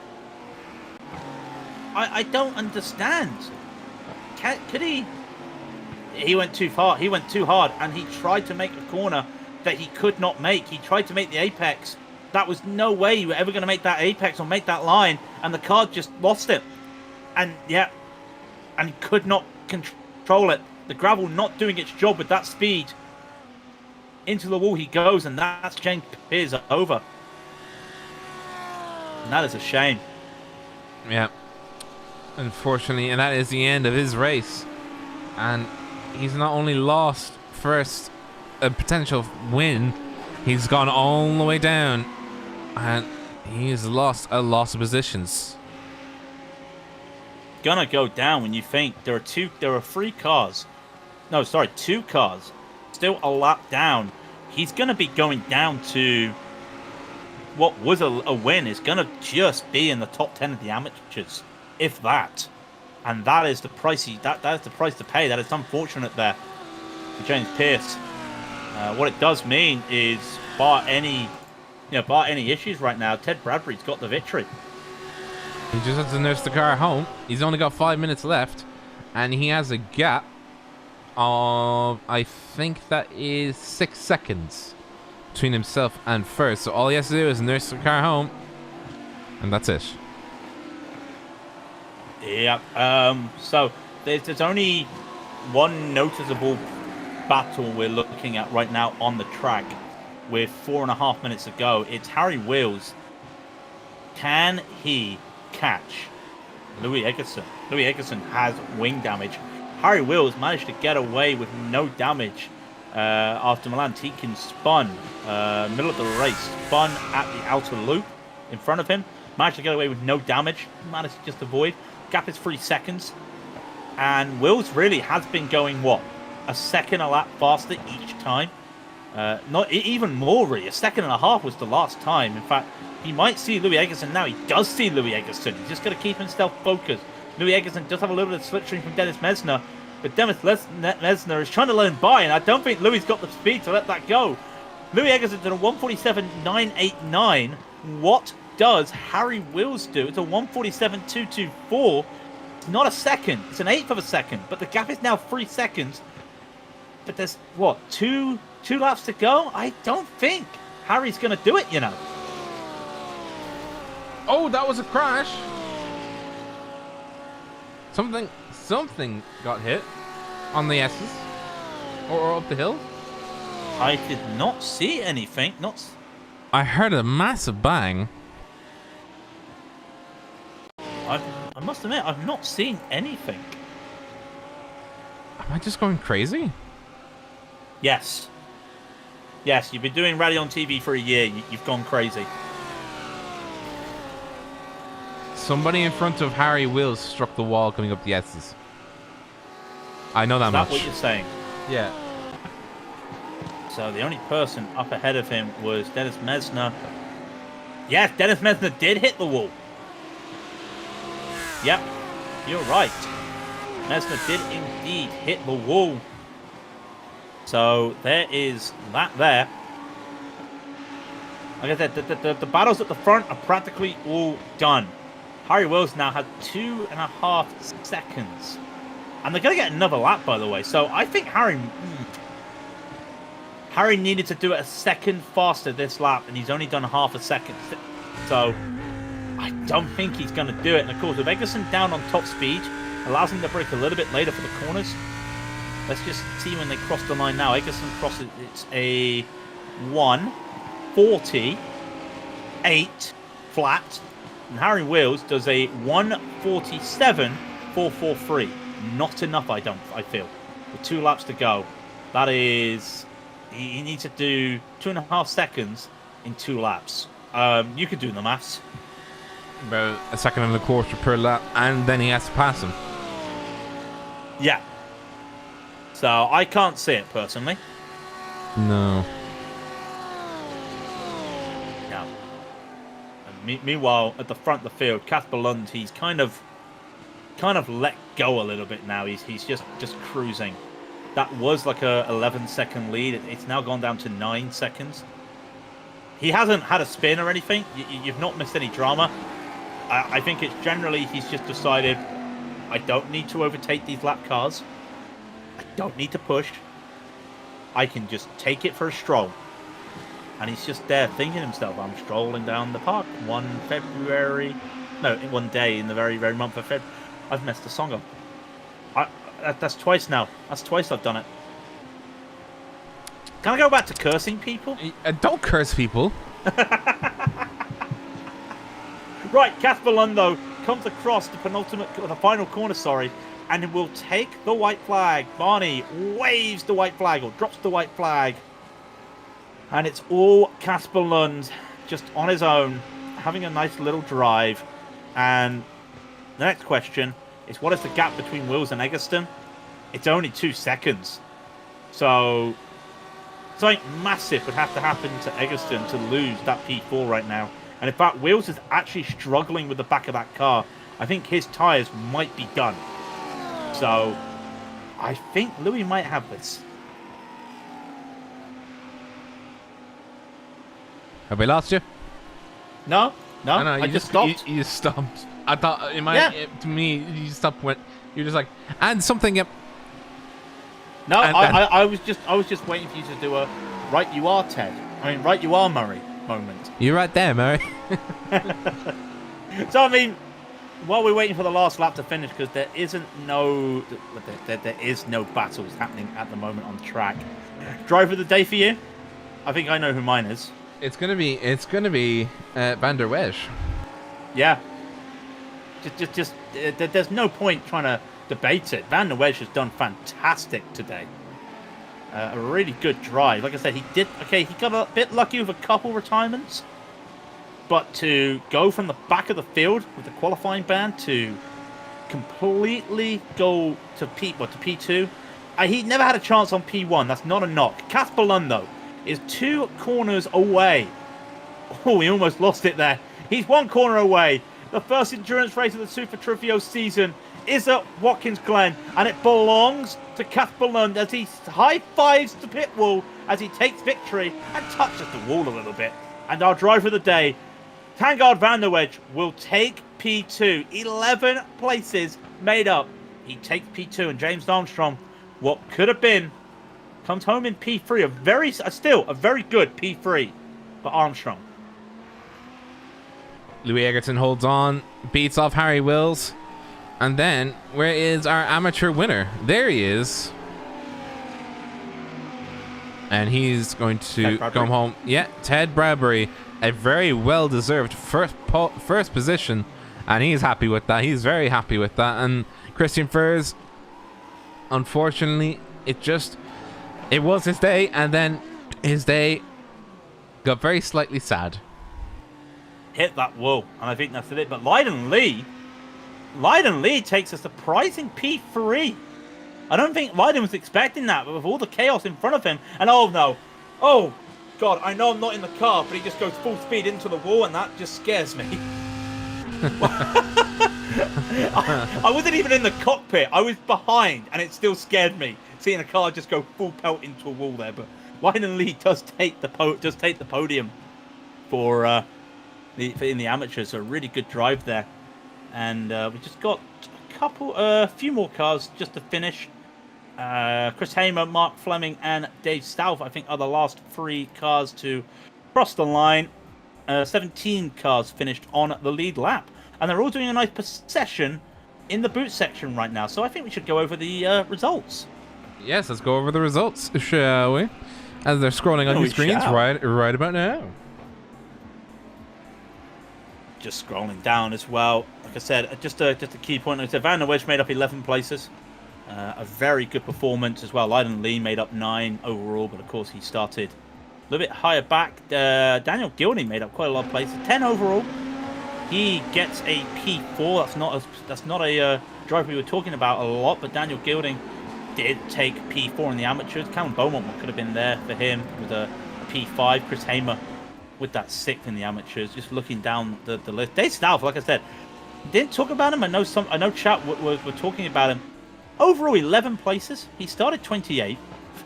B: I don't understand. Could he? He went too far. He went too hard, and he tried to make a corner that he could not make. He tried to make the apex. That was no way you were ever going to make that apex or make that line, and the car just lost it. And yeah, and he could not control it. The gravel not doing its job with that speed. Into the wall he goes, and that's James Pearce over. And that is a shame.
A: Yeah. Unfortunately, and that is the end of his race. And he's not only lost first a potential win, he's gone all the way down, and he's lost a lot of positions.
B: Gonna go down when you think there are 3 cars. No, sorry, 2 cars. Still a lap down. He's gonna be going down to what was a win. Is gonna just be in the top 10 of the amateurs, if that. And that is the price that is the price to pay. That is unfortunate there for James Pearce. What it does mean is, bar any issues right now, Ted Bradbury's got the victory.
A: He just has to nurse the car home. He's only got 5 minutes left, and he has a gap of, I think that is 6 seconds between himself and first. So all he has to do is nurse the car home, and that's it.
B: Yeah. So there's only one noticeable battle we're looking at right now on the track, with 4.5 minutes to go. It's Harry Wills. Can he catch Louis Eggerson? Louis Eggerson has wing damage. Harry Wills managed to get away with no damage after Milan Tikin spun, middle of the race, spun at the outer loop in front of him. Managed to get away with no damage. Managed to just avoid. Gap is 3 seconds. And Wills really has been going, what, a second a lap faster each time? Not even more, really. 1.5 seconds was the last time. In fact, he might see Louis Eggerson now. He does see Louis Eggerson. He's just going to keep himself focused. Louis Eggerson does have a little bit of slipstream from Dennis Mesner, but Dennis Mesner is trying to let him by, and I don't think Louis got the speed to let that go. Louis Eggerson did a 1:47.989. What does Harry Wills do? It's a 1:47.224. It's not a second. It's an eighth of a second, but the gap is now 3 seconds. But there's, what, two laps to go? I don't think Harry's going to do it, you know.
A: Oh, that was a crash. Something got hit on the S's or up the hill.
B: I did not see anything.
A: I heard a massive bang.
B: I must admit, I've not seen anything.
A: Am I just going crazy?
B: Yes, you've been doing Raidillon TV for a year. You've gone crazy.
A: Somebody in front of Harry Wills struck the wall coming up the S's. I know that much.
B: Is that what you're saying?
A: Yeah.
B: So the only person up ahead of him was Dennis Mesner. Yes, Dennis Mesner did hit the wall. Yep, you're right. Mesner did indeed hit the wall. So there is that there. Like I said, the battles at the front are practically all done. Harry Wills now had 2.5 seconds. And they're going to get another lap, by the way. So I think Harry needed to do it a second faster this lap, and he's only done half a second. So I don't think he's going to do it. And of course, with Eggerson down on top speed, allows him to brake a little bit later for the corners. Let's just see when they cross the line now. Eggerson crosses, it's a 1:48 flat. And Harry Wills does a 1:47.443. Not enough, I feel. With 2 laps to go. That is, he needs to do 2.5 seconds in 2 laps. You could do the maths.
A: About 1.25 seconds per lap, and then he has to pass him.
B: Yeah. So I can't see it personally.
A: No.
B: No. And meanwhile, at the front of the field, Casper Lund, he's kind of let go a little bit now. He's just cruising. That was like a 11-second lead. It's now gone down to 9 seconds. He hasn't had a spin or anything. You've not missed any drama. I think it's generally he's just decided, I don't need to overtake these lap cars. I don't need to push. I can just take it for a stroll. And he's just there thinking to himself, I'm strolling down the park one day in the very, very month of February. I've messed the song up. That's twice now. That's twice I've done it. Can I go back to cursing people?
A: Don't curse people.
B: Right, Casper Lundo comes across the final corner, and will take the white flag. Barney waves the white flag, or drops the white flag. And it's all Casper Lund, just on his own, having a nice little drive. And the next question is, what is the gap between Wills and Eggerson? It's only 2 seconds. So something massive would have to happen to Eggerson to lose that P4 right now. And in fact, Wills is actually struggling with the back of that car. I think his tyres might be done. So I think Louis might have this.
A: Have we lost you?
B: No, I just stopped.
A: You stopped. I thought to me, you stopped when you're just like, and something.
B: No, I was just waiting for you to do a right you are Ted. I mean, right you are Murray moment.
A: You're right there, Murray.
B: So I mean, while we're waiting for the last lap to finish, because there is no battles happening at the moment on track. Driver of the day for you? I think I know who mine is.
A: It's gonna be Van der Wesch.
B: Yeah. There's no point trying to debate it. Van der Wesch has done fantastic today. A really good drive. Like I said, he got a bit lucky with a couple retirements. But to go from the back of the field with the qualifying ban to completely go to P2. He never had a chance on P1. That's not a knock. Casper Lund, though, is 2 corners away. Oh, he almost lost it there. He's 1 corner away. The first endurance race of the Super Trofeo season is at Watkins Glen, and it belongs to Casper Lund as he high-fives the pit wall as he takes victory and touches the wall a little bit. And our driver of the day, Tangard Van der Wesch, will take P2. 11 places made up. He takes P2, and James Armstrong, what could have been, comes home in P3. Still a very good P3 for Armstrong.
A: Louis Egerton holds on, beats off Harry Wills. And then, where is our amateur winner? There he is. And he's going to come home. Yeah, Ted Bradbury, a very well-deserved first position. And he's happy with that. He's very happy with that. And Christian Furs, unfortunately, it was his day. And then his day got very slightly sad.
B: Hit that wall. And I think that's it. But Leydon Lee takes a surprising P3. I don't think Leydon was expecting that, but with all the chaos in front of him, and oh no, oh god, I know I'm not in the car, but he just goes full speed into the wall, and that just scares me. I wasn't even in the cockpit, I was behind, and it still scared me, seeing a car just go full pelt into a wall there. But Leydon Lee does take the podium for in the amateurs, so a really good drive there. And we just got a few more cars just to finish. Chris Hamer, Mark Fleming, and Dave Stouff, I think, are the last 3 cars to cross the line. 17 cars finished on the lead lap. And they're all doing a nice procession in the boot section right now. So I think we should go over the results.
A: Yes, let's go over the results, shall we? As they're scrolling on your screens right about now.
B: Just scrolling down as well. Like I said, just a key point. Like I said, Van der Wesch made up 11 places. A very good performance as well. Leydon Lee made up 9 overall, but of course he started a little bit higher back. Daniel Gilding made up quite a lot of places. 10 overall. He gets a P4. That's not a driver we were talking about a lot, but Daniel Gilding did take P4 in the amateurs. Callum Beaumont could have been there for him with a P5. Chris Hamer with that 6th in the amateurs. Just looking down the list. Dave Stouff, like I said, didn't talk about him. I know chat were talking about him. Overall, 11 places. He started 28th.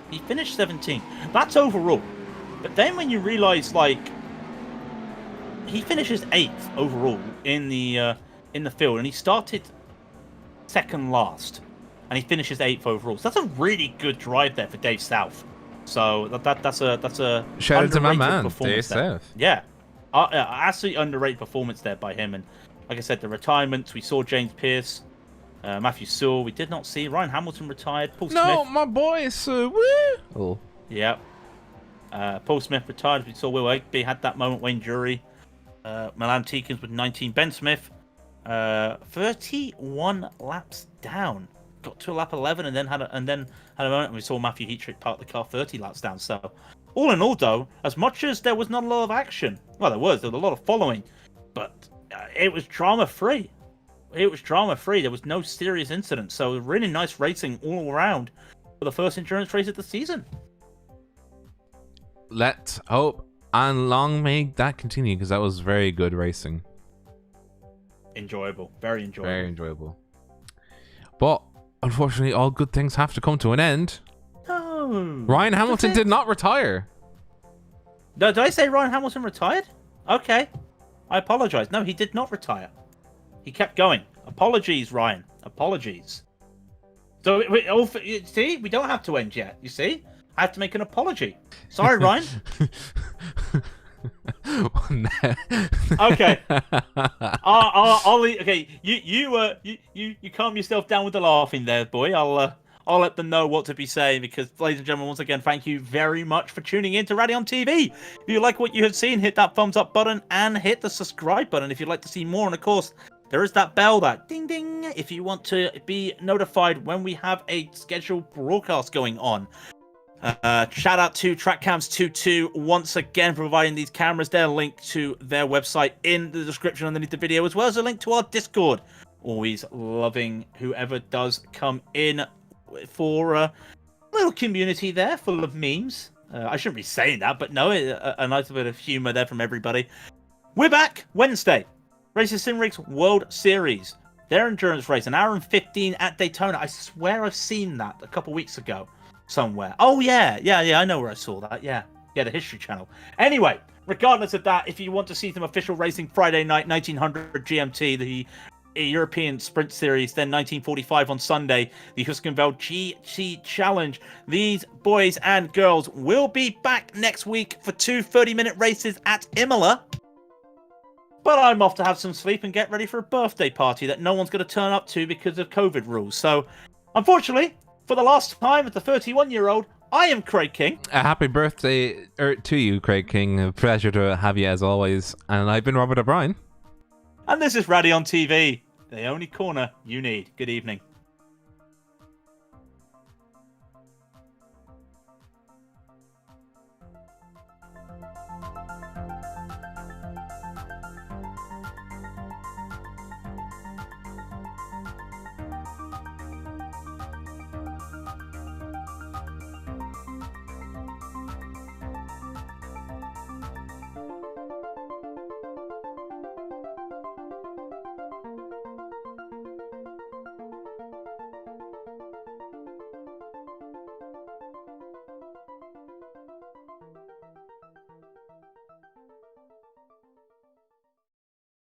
B: He finished 17th. That's overall. But then when you realise, like, he finishes 8th overall in the field, and he started 2nd last, and he finishes 8th overall. So that's a really good drive there for Dave Stouff. So that's a
A: shout out to my man,
B: Dave
A: Stouff.
B: Yeah, absolutely underrated performance there by him. And like I said, the retirements, we saw James Pearce, Matthew Sewell. We did not see Ryan Hamilton retired. Paul Smith.
A: My boy, woo. Oh.
B: Yeah. Paul Smith retired. We saw Will Egby had that moment. Wayne Jury. Milan Teekins with 19. Ben Smith, 31 laps down. Got to lap 11 and then had a moment. And we saw Matthew Heatrick park the car 30 laps down. So, all in all, though, as much as there was not a lot of action, well, there was a lot of following, but it was drama-free. There was no serious incidents. So, really nice racing all around for the first endurance race of the season.
A: Let's hope and long may that continue, because that was very good racing.
B: Enjoyable. Very enjoyable.
A: Very enjoyable. But unfortunately, all good things have to come to an end.
B: No.
A: Ryan Hamilton did not retire.
B: No, did I say Ryan Hamilton retired? Okay. I apologize. No, he did not retire. He kept going. Apologies, Ryan. Apologies. So, see, we don't have to end yet. You see? I have to make an apology. Sorry, Ryan. Okay. I'll leave. Okay, you calm yourself down with the laughing there, boy. I'll I'll let them know what to be saying because, ladies and gentlemen, once again, thank you very much for tuning in to Raidillon TV. If you like what you have seen, hit that thumbs up button and hit the subscribe button if you'd like to see more. And of course, there is that bell, that ding ding, if you want to be notified when we have a scheduled broadcast going on. Shout out to TrackCams22 once again for providing these cameras. There's a link to their website in the description underneath the video, as well as a link to our Discord. Always loving whoever does come in for a little community there full of memes. I shouldn't be saying that, but no, a nice bit of humor there from everybody. We're back Wednesday. RacingSimRigs World Series. Their endurance race, an hour and 15 at Daytona. I swear I've seen that a couple weeks ago somewhere. Oh, yeah, I know where I saw that. Yeah, the History Channel. Anyway, regardless of that, if you want to see some official racing Friday night, 1900 GMT, the European Sprint Series, then 1945 on Sunday, the Huskenveld GT Challenge. These boys and girls will be back next week for 2 30-minute races at Imola. But I'm off to have some sleep and get ready for a birthday party that no one's going to turn up to because of COVID rules. So, unfortunately, for the last time as the 31-year-old, I am Craig King.
A: A happy birthday to you, Craig King. A pleasure to have you as always. And I've been Robert O'Brien.
B: And this is Raidillon TV, the only corner you need. Good evening.